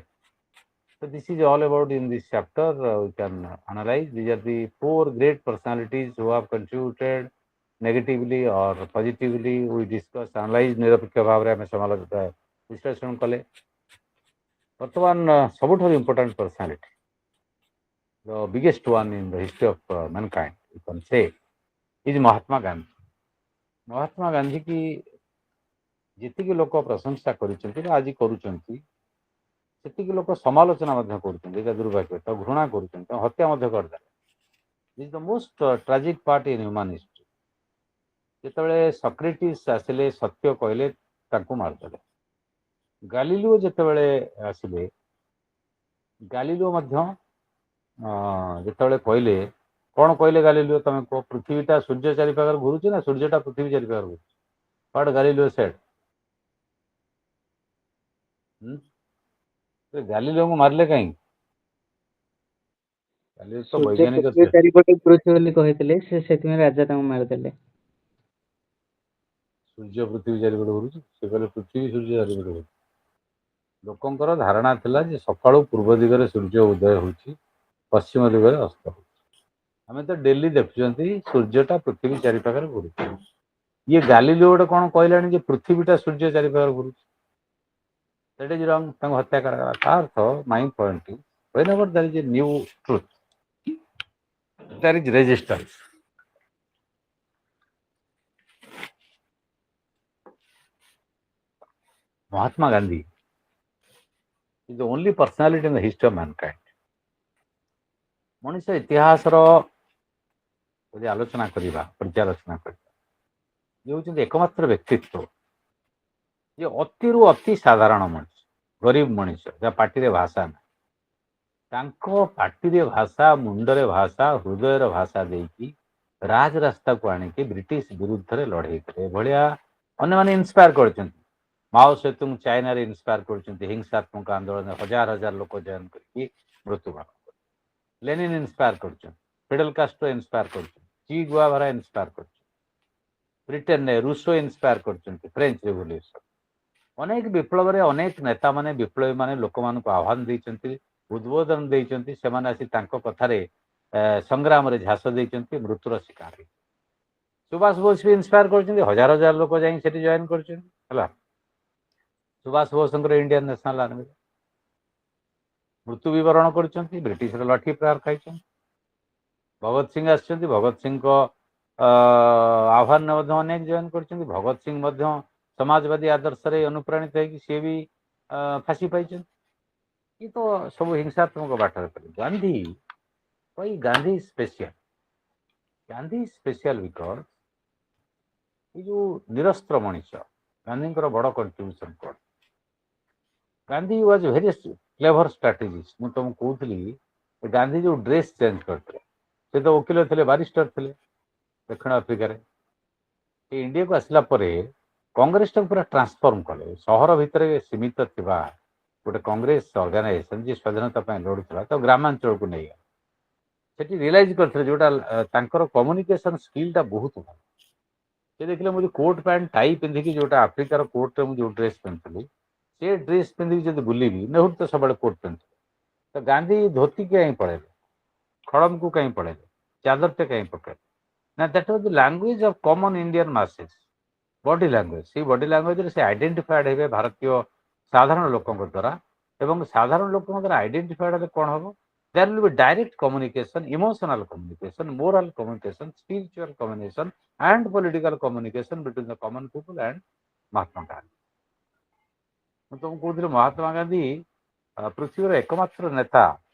so this is all about in this chapter. We can analyze. These are the 4 great personalities who have contributed negatively or positively. We discuss, analyze, ନିରପେକ୍ଷ ଭାବରେ ଆମେ ସମାଲୋଚନା ବିଶ୍ଳେଷଣ କଲେ। ବର୍ତ୍ତମାନ ସବୁଠାରୁ important personality, the biggest one in the history of mankind, you can say, is Mahatma Gandhi. Mahatma Gandhi କି ଯେତିକି ଲୋକ ପ୍ରଶଂସା କରିଛନ୍ତି ବା ଆଜି କରୁଛନ୍ତି, ସେତିକି ଲୋକ ସମାଲୋଚନା ମଧ୍ୟ କରୁଛନ୍ତି। ଏଇଟା ଦୁର୍ଭାଗ୍ୟ, ତାକୁ ଘୃଣା କରୁଛନ୍ତି, ତାକୁ ହତ୍ୟା ମଧ୍ୟ କରିଦେଲେ। Is the most tragic part in human history. ଯେତେବେଳେ ସକ୍ରେଟିସ୍ ଆସିଲେ, ସତ୍ୟ କହିଲେ, ତାଙ୍କୁ ମାରିଦେଲେ। ଗାଲିଲିଓ ଯେତେବେଳେ ଆସିଲେ, ଗାଲିଲିଓ ମଧ୍ୟ ଯେତେବେଳେ କହିଲେ, କ'ଣ କହିଲେ ଗାଲିଲିଓ ତମେ କୁହ? ପୃଥିବୀଟା ସୂର୍ଯ୍ୟ ଚାରିପାଖରେ ଘୁରୁଛି ନା ସୂର୍ଯ୍ୟଟା ପୃଥିବୀ ଚାରିପାଖରେ ଘୁରୁଛି? What Galileo shed? ଗାଲିଲିଓଙ୍କୁ ମାରିଲେ କାହିଁକି? ଗାଲିଲିଓ ତ ସୂର୍ଯ୍ୟ ବୈଜ୍ଞାନିକ ପୃଥିବୀ ଥିଲେ। ଚାରିପଟେ ଘୁରୁଛି ବୋଲି କହିଥିଲେ, ସେ ସେଥିପାଇଁ ରାଜା ତାଙ୍କୁ ମାରିଦେଲେ। ସୂର୍ଯ୍ୟ ପୃଥିବୀ ଚାରିପଟେ ଘୁରୁଛି, ସେ କହିଲେ ପୃଥିବୀ ସୂର୍ଯ୍ୟ ଚାରିପଟେ ଘୁରୁଛି। ଲୋକଙ୍କର ଧାରଣା ଥିଲା ଯେ ସକାଳୁ ପୂର୍ବ ଦିଗରେ ସୂର୍ଯ୍ୟ ଉଦୟ ହେଉଛି, ପଶ୍ଚିମ ଦିଗରେ ଅସ୍ତ ହେଉଛି। ଆମେ ତ ଡେଲି ଦେଖୁଛନ୍ତି ସୂର୍ଯ୍ୟଟା ପୃଥିବୀ ଚାରିପାଖରେ ଘୁରୁଛି। ଇଏ ଗାଲିଲିଓ ଗୋଟେ କ'ଣ କହିଲାଣି ଯେ ପୃଥିବୀଟା ସୂର୍ଯ୍ୟ ଚାରିପାଖରେ ଘୁରୁଛି? That is wrong. ତାଙ୍କୁ ହତ୍ୟା କରାଗଲା। ତା ଅର୍ଥ my point is whenever there is a new truth, there is resistance. Mahatma Gandhi is the only personality in the history of mankind. ମଣିଷ ଇତିହାସର ଯଦି ଆଲୋଚନା କରିବା, ପର୍ଯ୍ୟାଲୋଚନା କରିବା, ଇଏ ହେଉଛନ୍ତି ଏକମାତ୍ର ବ୍ୟକ୍ତିତ୍ୱ ଯେ ଅତିରୁ ଅତି ସାଧାରଣ ମଣିଷ, ଗରିବ ମଣିଷ, ଯାହା ପାଟିରେ ଭାଷା ନାହିଁ, ତାଙ୍କ ପାଟିରେ ଭାଷା, ମୁଣ୍ଡରେ ଭାଷା, ହୃଦୟର ଭାଷା ଦେଇକି ରାଜରାସ୍ତାକୁ ଆଣିକି ବ୍ରିଟିଶ ବିରୁଦ୍ଧରେ ଲଢ଼େଇ କଲେ। ଏଭଳିଆ ଅନ୍ୟମାନେ ଇନ୍ସପାୟାର କରିଛନ୍ତି। ମାଓ ସେତୁଙ୍ଗ ଚାଇନାରେ ଇନ୍ସପାୟାର କରିଛନ୍ତି ହିଂସାତ୍ମକ ଆନ୍ଦୋଳନରେ ହଜାର ହଜାର ଲୋକ ଜଏନ୍ କରିକି ମୃତ୍ୟୁବରଣ କଲେ। ଲେନିନ୍ ଇନ୍ସପାୟାର କରିଛନ୍ତି, ଫିଡେଲ କାଷ୍ଟ୍ରୋ ଇନ୍ସପାୟାର କରିଛନ୍ତି, ଚି ଗୁଆଭାରା ଇନ୍ସପାୟାର କରିଛନ୍ତି, ବ୍ରିଟେନରେ ରୁଷୋ ଇନ୍ସପାୟାର କରିଛନ୍ତି ଫ୍ରେଞ୍ଚ ରେଭଲ୍ୟୁସନ। ଅନେକ ବିପ୍ଳବରେ ଅନେକ ନେତାମାନେ, ବିପ୍ଳବୀମାନେ ଲୋକମାନଙ୍କୁ ଆହ୍ୱାନ ଦେଇଛନ୍ତି, ଉଦ୍ବୋଧନ ଦେଇଛନ୍ତି। ସେମାନେ ଆସି ତାଙ୍କ କଥାରେ ସଂଗ୍ରାମରେ ଝାସ ଦେଇଛନ୍ତି, ମୃତ୍ୟୁର ଶିକାର ହେଇଛନ୍ତି। ସୁଭାଷ ବୋଷ ବି ଇନ୍ସପାୟାର କରିଛନ୍ତି, ହଜାର ହଜାର ଲୋକ ଯାଇ ସେଠି ଜଏନ୍ କରିଛନ୍ତି। ହେଲା, ସୁଭାଷ ବୋଷଙ୍କର ଇଣ୍ଡିଆନ୍ ନ୍ୟାସନାଲ ଆର୍ମିରେ ମୃତ୍ୟୁ ବିବରଣ କରିଛନ୍ତି, ବ୍ରିଟିଶର ଲାଠି ପ୍ରହାର ଖାଇଛନ୍ତି। ଭଗତ ସିଂ ଆସିଛନ୍ତି, ଭଗତ ସିଂଙ୍କ ଆହ୍ୱାନରେ ମଧ୍ୟ ଅନେକ ଜଏନ୍ କରିଛନ୍ତି। ଭଗତ ସିଂ ମଧ୍ୟ ସମାଜବାଦୀ ଆଦର୍ଶରେ ଅନୁପ୍ରାଣିତ ହେଇକି ସିଏ ବି ଫାଶୀ ପାଇଛନ୍ତି। ଇଏ ତ ସବୁ ହିଂସାତ୍ମକ ବାଟରେ କଲେ। Gandhi Gandhi special, Gandhi special because ଏଇ ଯୋଉ ନିରସ୍ତ୍ର ମଣିଷ, ଗାନ୍ଧୀଙ୍କର ବଡ଼ କଣ୍ଟ୍ରିବ୍ୟୁସନ କ'ଣ? Gandhi was very clever strategist. ମୁଁ ତୁମକୁ କହୁଥିଲି ଗାନ୍ଧୀ ଯୋଉ ଡ୍ରେସ୍ ଚେଞ୍ଜ କରିଥିଲେ, ସେ ତ ଓକିଲ ଥିଲେ, ବାରିଷ୍ଟର ଥିଲେ ଦକ୍ଷିଣ ଆଫ୍ରିକାରେ। ସେ ଇଣ୍ଡିଆକୁ ଆସିଲା ପରେ କଂଗ୍ରେସଟାକୁ ପୁରା ଟ୍ରାନ୍ସଫର୍ମ କଲେ। ସହର ଭିତରେ ସୀମିତ ଥିବା ଗୋଟେ କଂଗ୍ରେସ ଅର୍ଗାନାଇଜେସନ ଯିଏ ସ୍ୱାଧୀନତା ପାଇଁ ଲଢୁଥିଲା, ତ ଗ୍ରାମାଞ୍ଚଳକୁ ନେଇଗଲା। ସେଠି ରିଏଲାଇଜ କରିଥିଲେ ଯୋଉଟା ତାଙ୍କର କମ୍ୟୁନିକେସନ ସ୍କିଲଟା ବହୁତ ଭଲ। ସେ ଦେଖିଲେ ମୁଁ କୋଟ୍ ପ୍ୟାଣ୍ଟ ଟାଇ ପିନ୍ଧିକି, ଯୋଉଟା ଆଫ୍ରିକାର କୋର୍ଟରେ ମୁଁ ଯୋଉ ଡ୍ରେସ୍ ପିନ୍ଧୁଥିଲି, ସେ ଡ୍ରେସ୍ ପିନ୍ଧିକି ଯଦି ବୁଲିବି, ନେହେରୁ ତ ସବୁବେଳେ କୋଟ୍ ପିନ୍ଧୁଥିଲେ, ତ ଗାନ୍ଧୀ ଧୋତି କାହିଁ ପଳେଇଲେ, ଖଡ଼ମକୁ କାହିଁ ପଳେଇଲେ, ଚାଦରଟେ କାହିଁ ପକେଇଲେ? ନା, that was the language of common Indian masses, body language. ସେଇ ବଡି ଲାଙ୍ଗୁଏଜରେ ସେ ଆଇଡେଣ୍ଟିଫାଏଡ ହେବେ ଭାରତୀୟ ସାଧାରଣ ଲୋକଙ୍କ ଦ୍ୱାରା, ଏବଂ ସାଧାରଣ ଲୋକଙ୍କ ଦ୍ୱାରା ଆଇଡେଣ୍ଟିଫାଏଡ ହେଲେ କ'ଣ ହବ? There will be direct communication, emotional communication, moral communication, spiritual communication, and political communication between the common people and Mahatma Gandhi. ମୁଁ ତୁମକୁ କହୁଥିଲି ମହାତ୍ମା ଗାନ୍ଧୀ ପୃଥିବୀର ଏକମାତ୍ର ନେତା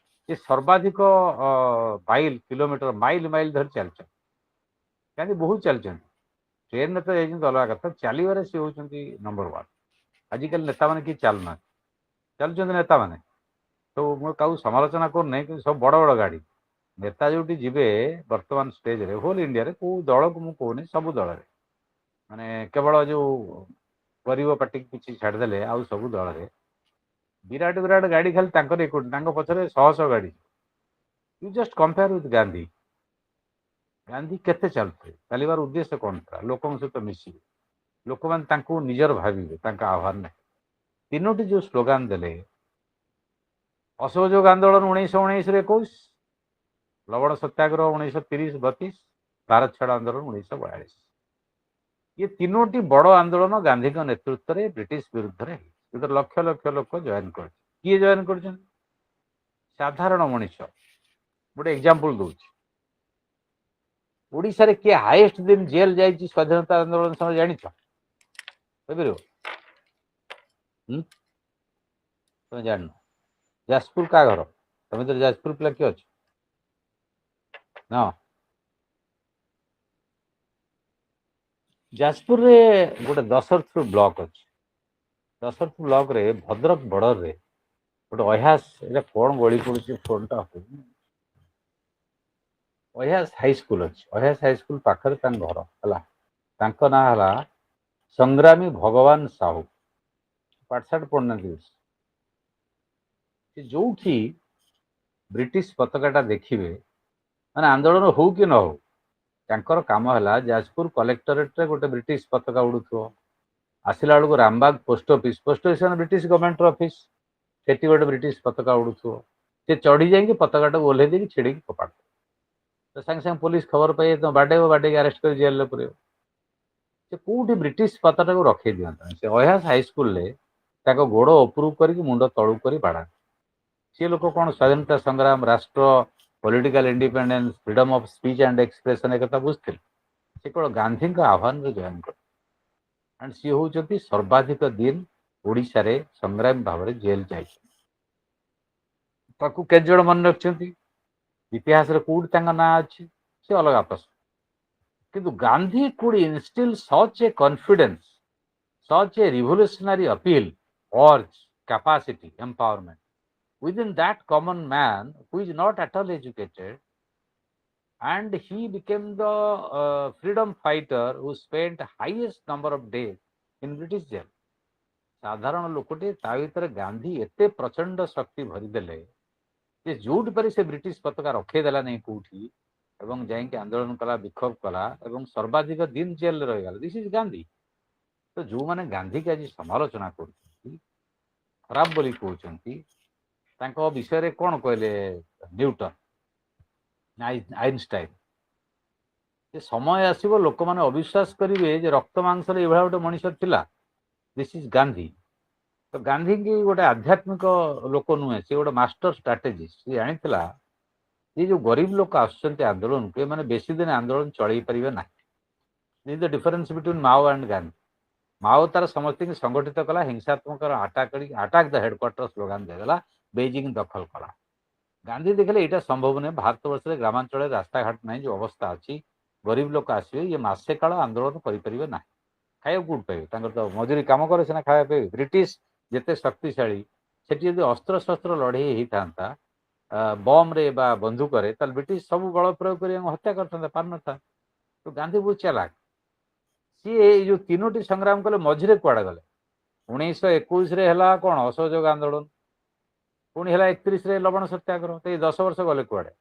ଯେ ସର୍ବାଧିକ କିଲୋମିଟର ମାଇଲ ଧରି ଚାଲିଛନ୍ତି। ଗାନ୍ଧୀ ବହୁତ ଚାଲିଛନ୍ତି। ଟ୍ରେନରେ ତ ଯାଇଛନ୍ତି ଅଲଗା କଥା, ଚାଲିବାରେ ସେ ହେଉଛନ୍ତି ନମ୍ବର ୱାନ୍। ଆଜିକାଲି ନେତାମାନେ କିଏ ଚାଲୁନାହାନ୍ତି, ଚାଲୁଛନ୍ତି ନେତାମାନେ ସବୁ। ମୁଁ କାହାକୁ ସମାଲୋଚନା କରୁନାହିଁ, କିନ୍ତୁ ସବୁ ବଡ଼ ବଡ଼ ଗାଡ଼ି। ନେତା ଯୋଉଠି ଯିବେ ବର୍ତ୍ତମାନ ଷ୍ଟେଜରେ ହୋଲ୍ ଇଣ୍ଡିଆରେ, କୋଉ ଦଳକୁ ମୁଁ କହୁନି, ସବୁ ଦଳରେ, ମାନେ କେବଳ ଯୋଉ ଗରିବ ପାର୍ଟିକୁ କିଛି ଛାଡ଼ିଦେଲେ ଆଉ ସବୁ ଦଳରେ ବିରାଟ ବିରାଟ ଗାଡ଼ି ଖାଲି ତାଙ୍କର ଏକୁଟି, ତାଙ୍କ ପଛରେ ଶହ ଶହ ଗାଡ଼ି। You just compare with Gandhi. Gandhi କେତେ ଚାଲୁଥିଲେ, ଚାଲିବାର ଉଦ୍ଦେଶ୍ୟ କ'ଣ ଥିଲା? ଲୋକଙ୍କ ସହିତ ମିଶିବେ, ଲୋକମାନେ ତାଙ୍କୁ ନିଜର ଭାବିବେ, ତାଙ୍କ ଆହ୍ୱାନ ନାହିଁ। ତିନୋଟି ଯୋଉ ସ୍ଲୋଗାନ ଦେଲେ, ଅସହଯୋଗ ଆନ୍ଦୋଳନ 1919-21, ଲବଣ ସତ୍ୟାଗ୍ରହ 1930-32, ଭାରତ ଛାଡ଼ ଆନ୍ଦୋଳନ 1942। ये ତିନୋଟି ବଡ଼ ଆନ୍ଦୋଳନ ଗାନ୍ଧୀଙ୍କ ନେତୃତ୍ୱରେ ବ୍ରିଟିଶ ବିରୁଦ୍ଧରେ ହେଇଛି। ଲକ୍ଷ ଲକ୍ଷ ଲୋକ ଜଏନ୍ କରିଛନ୍ତି। କିଏ ଜଏନ୍ କରିଛନ୍ତି? ସାଧାରଣ ମଣିଷ। ଗୋଟେ ଏକ୍ଜାମ୍ପଲ ଦଉଛି, ଓଡ଼ିଶାରେ କିଏ ହାଇଏଷ୍ଟ ଦିନ ଜେଲ୍ ଯାଇଛି ସ୍ୱାଧୀନତା ଆନ୍ଦୋଳନ ସମୟରେ ଜାଣିଛ? କହିପାରିବ? ତମେ ଜାଣିନ? ଯାଜପୁର କାହା ଘର? ତମେ ତ ଯାଜପୁର ପିଲା, କିଏ ଅଛ? ନା, ଯାଜପୁରରେ ଗୋଟେ ଦଶରଥପୁର ବ୍ଲକ ଅଛି। ଦଶରଥପୁର ବ୍ଲକରେ ଭଦ୍ରକ ବର୍ଡରରେ ଗୋଟେ ଅଭ୍ୟାସ ଏଇଟା କ'ଣ ଗଳି ପଡ଼ୁଛି ଫୋନ୍ଟା ହଉନି। ଅଭ୍ୟାସ ହାଇସ୍କୁଲ ଅଛି, ଅଭ୍ୟାସ ହାଇସ୍କୁଲ ପାଖରେ ତାଙ୍କ ଘର ହେଲା। ତାଙ୍କ ନାଁ ହେଲା ସଂଗ୍ରାମୀ ଭଗବାନ ସାହୁ। ପାଠଶାଠ ପଢ଼ୁନାହାନ୍ତି ବେଶୀ। ସେ ଯୋଉଠି ବ୍ରିଟିଶ ପତାକାଟା ଦେଖିବେ, ମାନେ ଆନ୍ଦୋଳନ ହଉ କି ନ ହଉ, ତାଙ୍କର କାମ ହେଲା ଯାଜପୁର କଲେକ୍ଟରେଟରେ ଗୋଟେ ବ୍ରିଟିଶ ପତାକା ଉଡୁଥିବ, ଆସିଲା ବେଳକୁ ରାମବାଗ ପୋଷ୍ଟ ଅଫିସ ମାନେ ବ୍ରିଟିଶ ଗଭର୍ଣ୍ଣମେଣ୍ଟର ଅଫିସ, ସେଠି ଗୋଟେ ବ୍ରିଟିଶ ପତାକା ଉଡୁଥିବ। ସେ ଚଢି ଯାଇକି ପତାକାଟାକୁ ଓହ୍ଲେଇ ଦେଇକି ଛିଡେଇକି ଫୋପାଡ, ତ ସାଙ୍ଗେ ସାଙ୍ଗେ ପୋଲିସ ଖବର ପାଇ ବାଡେଇବ, ବାଡେଇକି ଆରେଷ୍ଟ କରି ଜେଲରେ ପୁରେଇବ। ସେ କୋଉଠି ବ୍ରିଟିଶ ପତାକାକୁ ରଖେଇ ଦିଅନ୍ତାନି। ସେ ଅଭ୍ୟାସ ହାଇସ୍କୁଲରେ ତାଙ୍କ ଗୋଡ ଉପରକୁ କରିକି ମୁଣ୍ଡ ତଳକୁ କରି ବାଡାନ୍ତି। ସେ ଲୋକ କ'ଣ ସ୍ୱାଧୀନତା ସଂଗ୍ରାମ, ରାଷ୍ଟ୍ର, political independence, freedom of speech and expression ଏକଥା ବୁଝିଥିଲେ? ସେ କେବଳ ଗାନ୍ଧୀଙ୍କ ଆହ୍ୱାନରେ ଜଏନ କଲେ। ଆଣ୍ଡ ସିଏ ହଉଛନ୍ତି ସର୍ବାଧିକ ଦିନ ଓଡ଼ିଶାରେ ସଂଗ୍ରାମୀ ଭାବରେ ଜେଲ ଯାଇଛନ୍ତି। ତାକୁ କେତେ ଜଣ ମନେ ରଖିଛନ୍ତି, ଇତିହାସରେ କୋଉଠି ତାଙ୍କ ନାଁ ଅଛି, ସେ ଅଲଗା ପ୍ରଶ୍ନ। କିନ୍ତୁ Gandhi could instill such a confidence, such a revolutionary appeal, urge, capacity, empowerment within that common man who is not at all educated, and he became the freedom fighter who spent highest number of days in British jail. ସାଧାରଣ ଲୋକଟେ, ତା ଭିତରେ ଗାନ୍ଧୀ ଏତେ ପ୍ରଚଣ୍ଡ ଶକ୍ତି ଭରିଦେଲେ ଯେ ଯୋଉଠି ପାରି ସେ ବ୍ରିଟିଶ ପତାକା ରଖେଇଦେଲା ନାହିଁ କୋଉଠି, ଏବଂ ଯାଇକି ଆନ୍ଦୋଳନ କଲା, ବିକ୍ଷୋଭ କଲା, ଏବଂ ସର୍ବାଧିକ ଦିନ ଜେଲରେ ରହିଗଲା। This is Gandhi. ତ ଯୋଉମାନେ ଗାନ୍ଧୀକି ଆଜି ସମାଲୋଚନା କରୁଛନ୍ତି, ଖରାପ ବୋଲି କହୁଛନ୍ତି, ତାଙ୍କ ବିଷୟରେ କ'ଣ କହିଲେ ନ୍ୟୁଟନ, ଆଇନଷ୍ଟାଇନ? ସେ ସମୟ ଆସିବ ଲୋକମାନେ ଅବିଶ୍ୱାସ କରିବେ ଯେ ରକ୍ତ ମାଂସରେ ଏଭଳିଆ ଗୋଟେ ମଣିଷ ଥିଲା। This is Gandhi. ତ ଗାନ୍ଧୀକି ଗୋଟେ ଆଧ୍ୟାତ୍ମିକ ଲୋକ ନୁହେଁ, ସେ ଗୋଟେ ମାଷ୍ଟର ଷ୍ଟ୍ରାଟେଜିଷ୍ଟ। ସେ ଜାଣିଥିଲା ଏ ଯୋଉ ଗରିବ ଲୋକ ଆସୁଛନ୍ତି ଆନ୍ଦୋଳନକୁ, ଏମାନେ ବେଶୀ ଦିନ ଆନ୍ଦୋଳନ ଚଳେଇ ପାରିବେ ନାହିଁ। This the difference between Mao and Gandhi. Mao ତାର ସମସ୍ତଙ୍କୁ ସଂଗଠିତ କଲା, ହିଂସାତ୍ମକ ଆଟାକ୍ ଦ ହେଡକ୍ୱାର୍ଟର ସ୍ଲୋଗାନ ଦେଇଦେଲା, ବେଜିଂ ଦଖଲ କଲା। ଗାନ୍ଧୀ ଦେଖିଲେ ଏଇଟା ସମ୍ଭବ ନୁହେଁ, ଭାରତବର୍ଷରେ ଗ୍ରାମାଞ୍ଚଳରେ ରାସ୍ତାଘାଟ ନାହିଁ, ଯୋଉ ଅବସ୍ଥା ଅଛି, ଗରିବ ଲୋକ ଆସିବେ, ଇଏ ମାସେ କାଳ ଆନ୍ଦୋଳନ କରିପାରିବେ ନାହିଁ। ଖାଇବାକୁ କୋଉଠି ପାଇବେ? ତାଙ୍କର ତ ମଜୁରୀ କାମ କରେ ସିନା ଖାଇବା ପାଇବେ। ବ୍ରିଟିଶ ଯେତେ ଶକ୍ତିଶାଳୀ, ସେଠି ଯଦି ଅସ୍ତ୍ରଶସ୍ତ୍ର ଲଢ଼େଇ ହେଇଥାନ୍ତା ବମ୍ରେ ବା ବନ୍ଧୁକରେ, ତାହେଲେ ବ୍ରିଟିଶ ସବୁ ବଳ ପ୍ରୟୋଗ କରି ହତ୍ୟା କରିଥାନ୍ତା, ପାରିନଥା। ତ ଗାନ୍ଧୀ ବହୁତ ଚାଲାକ। ସିଏ ଏଇ ଯୋଉ ତିନୋଟି ସଂଗ୍ରାମ କଲେ, ମଝିରେ କୁଆଡେ ଗଲେ? 1921ରେ ହେଲା କ'ଣ ଅସହଯୋଗ ଆନ୍ଦୋଳନ, ପୁଣି ହେଲା 31ରେ ଲବଣ ସତ୍ୟାଗ୍ରହ। ତ ଏଇ 10 ବର୍ଷ ଗଲେ କୁଆଡେ?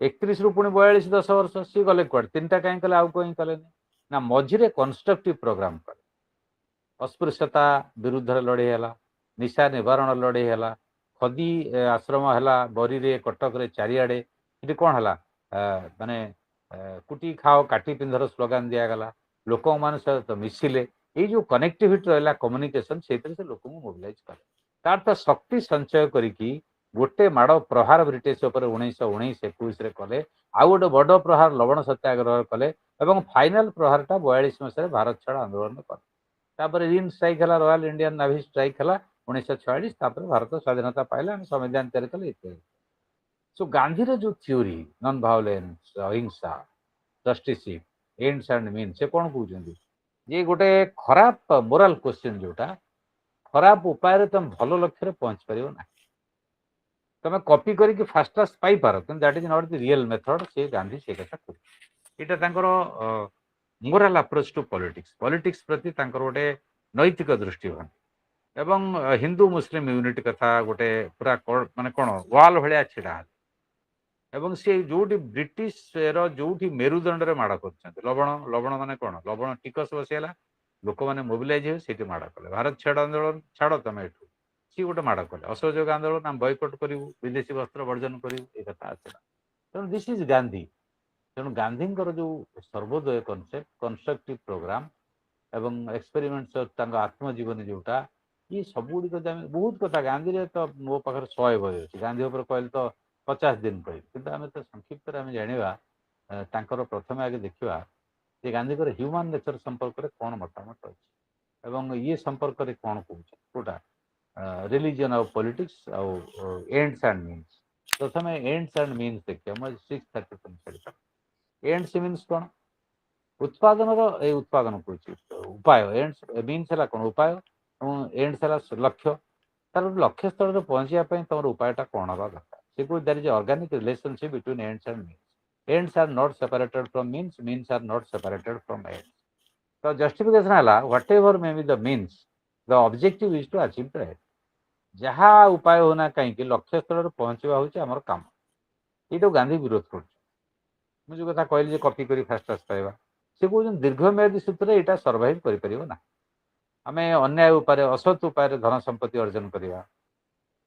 31ରୁ ପୁଣି 42, 10 ବର୍ଷ ସିଏ ଗଲେ କୁଆଡେ? ତିନିଟା କାହିଁ କଲେ, ଆଉ କାହିଁ କଲେନି? ନା ମଝିରେ କନଷ୍ଟ୍ରକ୍ଟିଭ ପ୍ରୋଗ୍ରାମ କଲେ। ଅସ୍ପୃଶ୍ୟତା ବିରୁଦ୍ଧରେ ଲଢ଼େଇ ହେଲା, ନିଶା ନିବାରଣ ଲଢ଼େଇ ହେଲା, ଖଦୀ ଆଶ୍ରମ ହେଲା ବରୀରେ, କଟକରେ, ଚାରିଆଡେ। ସେଠି କ'ଣ ହେଲା? ମାନେ କୁଟି ଖାଅ କାଟି ପିନ୍ଧର ସ୍ଲୋଗାନ ଦିଆଗଲା, ଲୋକମାନେ ସହିତ ମିଶିଲେ। ଏଇ ଯୋଉ କନେକ୍ଟିଭିଟି ରହିଲା, କମ୍ୟୁନିକେସନ, ସେଇଥିରେ ସେ ଲୋକଙ୍କୁ ମୋବିଲାଇଜ କଲେ। ତାର ତ ଶକ୍ତି ସଞ୍ଚୟ କରିକି ଗୋଟେ ମାଡ଼ ପ୍ରହାର ବ୍ରିଟିଶ ଉପରେ 1919-21ରେ କଲେ, ଆଉ ଗୋଟେ ବଡ ପ୍ରହାର ଲବଣ ସତ୍ୟାଗ୍ରହ କଲେ, ଏବଂ ଫାଇନାଲ ପ୍ରହାରଟା 42 ମସିହାରେ ଭାରତ ଛାଡ଼ ଆନ୍ଦୋଳନ କଲେ। ତାପରେ ରିନ୍ ଷ୍ଟ୍ରାଇକ୍ ହେଲା, ରୟାଲ ଇଣ୍ଡିଆନ ନାଭି ଷ୍ଟ୍ରାଇକ୍ ହେଲା 1946। ତାପରେ ଭାରତ ସ୍ୱାଧୀନତା ପାଇଲା, ଆମେ ସମ୍ବିଧାନ ତିଆରି କଲେ, ଇତ୍ୟାଦି। ସୋ ଗାନ୍ଧୀର ଯୋଉ ଥିଓରି, ନନ୍ ଭାଓଲେନ୍ସ, ଅହିଂସା, ଜଷ୍ଟିସିପ, ଏଣ୍ଡସ୍ ଆଣ୍ଡ ମିନ୍ସ, ସେ କ'ଣ କହୁଛନ୍ତି ଯେ ଗୋଟେ ଖରାପ ମୋରାଲ କ୍ୱେଶ୍ଚିନ୍, ଯୋଉଟା ଖରାପ ଉପାୟରେ ତମେ ଭଲ ଲକ୍ଷ୍ୟରେ ପହଞ୍ଚି ପାରିବ ନାହିଁ। ତମେ କପି କରିକି ଫାଷ୍ଟ କ୍ଲାସ ପାଇପାର, କିନ୍ତୁ that is not the real method. ସେ ଗାନ୍ଧୀ ସେ କଥା କହୁଛନ୍ତି। ଏଇଟା ତାଙ୍କର moral approach to politics. Politics ପ୍ରତି ତାଙ୍କର ଗୋଟେ ନୈତିକ ଦୃଷ୍ଟିଭଙ୍ଗୀ, ଏବଂ ହିନ୍ଦୁ ମୁସଲିମ ୟୁନିଟି କଥା ଗୋଟେ ପୁରା ମାନେ କ'ଣ ୱାଲ ଭଳିଆ ଛିଡା ହେଲେ। ଏବଂ ସେ ଯୋଉଠି ବ୍ରିଟିଶର ଯୋଉଠି ମେରୁଦଣ୍ଡରେ ମାଡ଼ କରୁଛନ୍ତି, ଲବଣ ମାନେ କ'ଣ? ଲବଣ ଟିକସ ବସିଗଲା, ଲୋକମାନେ ମୋବିଲାଇଜ ହେବେ, ସେଇଠି ମାଡ଼ କଲେ। ଭାରତ ଛାଡ଼ ଆନ୍ଦୋଳନ, ଛାଡ଼ ତମେ ଏଠୁ, ସିଏ ଗୋଟେ ମାଡ଼ କଲେ। ଅସହଯୋଗ ଆନ୍ଦୋଳନ, ଆମେ ବୟକଟ କରିବୁ, ବିଦେଶୀ ବସ୍ତ୍ର ବର୍ଜନ କରିବୁ, ଏ କଥା ଆସିଲା। ତେଣୁ ଦିସ୍ ଇଜ ଗାନ୍ଧୀ। ତେଣୁ ଗାନ୍ଧୀଙ୍କର ଯୋଉ ସର୍ବୋଦୟ କନସେପ୍ଟ, କନଷ୍ଟ୍ରକ୍ଟିଭ ପ୍ରୋଗ୍ରାମ ଏବଂ ଏକ୍ସପେରିମେଣ୍ଟ, ତାଙ୍କ ଆତ୍ମଜୀବନୀ ଯୋଉଟା, ଇଏ ସବୁଗୁଡ଼ିକ ଆମେ ବହୁତ କଥା, ଗାନ୍ଧୀରେ ତ ମୋ ପାଖରେ 100 ବହି ଅଛି। ଗାନ୍ଧୀ ଉପରେ କହିଲେ ତ 50 ଦିନ କହିବି, କିନ୍ତୁ ଆମେ ତ ସଂକ୍ଷିପ୍ତରେ ଆମେ ଜାଣିବା। ତାଙ୍କର ପ୍ରଥମେ ଆଗେ ଦେଖିବା ଯେ ଗାନ୍ଧୀଙ୍କର ହ୍ୟୁମାନ ନେଚର ସମ୍ପର୍କରେ କ'ଣ ମତାମତ ଅଛି, ଏବଂ ଇଏ ସମ୍ପର୍କରେ କ'ଣ କହୁଛନ୍ତି, କୋଉଟା ରିଲିଜିଅନ ଆଉ ପଲିଟିକ୍ସ ଆଉ ଏଣ୍ଡସ୍ ଆଣ୍ଡ ମିନ୍ସ। ପ୍ରଥମେ ଏଣ୍ଡସ୍ ଆଣ୍ଡ ମିନ୍ସ ଦେଖିବା। ମୁଁ 6:30 ଛାଡ଼ିବା। ଏଣ୍ଡସ୍ ମିନ୍ସ କ'ଣ? ଉତ୍ପାଦନର, ଏଇ ଉତ୍ପାଦନ କହୁଛି ଉପାୟ। ଏଣ୍ଡସ୍ ମିନ୍ସ ହେଲା କ'ଣ? ଉପାୟ, ଏବଂ ଏଣ୍ଡସ୍ ହେଲା ଲକ୍ଷ୍ୟ। ତାର ଗୋଟେ ଲକ୍ଷ୍ୟ ସ୍ଥଳରେ ପହଞ୍ଚିବା ପାଇଁ ତମର ଉପାୟଟା କ'ଣ ହେବା ଦରକାର। ସେ କହୁଛି there is organic relationship between ends and means. Ends are not separated from means, means are not separated from ends. ତ ଜଷ୍ଟିଫିକେସନ୍ ହେଲା whatever may be the means, the objective is to achieve the end. ଯାହା ଉପାୟ ହଉନା କାହିଁକି ଲକ୍ଷ୍ୟ ସ୍ଥଳରେ ପହଞ୍ଚିବା ହେଉଛି ଆମର କାମ। ଏଇଟାକୁ ଗାନ୍ଧୀ ବିରୋଧ କରୁଛି। ମୁଁ ଯେଉଁ କଥା କହିଲି ଯେ କପି କରି ଫାଷ୍ଟ ଫାଷ୍ଟ ପାଇବା, ସେ କହୁଛନ୍ତି ଦୀର୍ଘମିଆଦୀ ସୂତ୍ରରେ ଏଇଟା ସର୍ଭାଇଭ୍ କରିପାରିବ ନା। ଆମେ ଅନ୍ୟାୟ ଉପାୟରେ ଅସତ୍ ଉପାୟରେ ଧନ ସମ୍ପତ୍ତି ଅର୍ଜନ କରିବା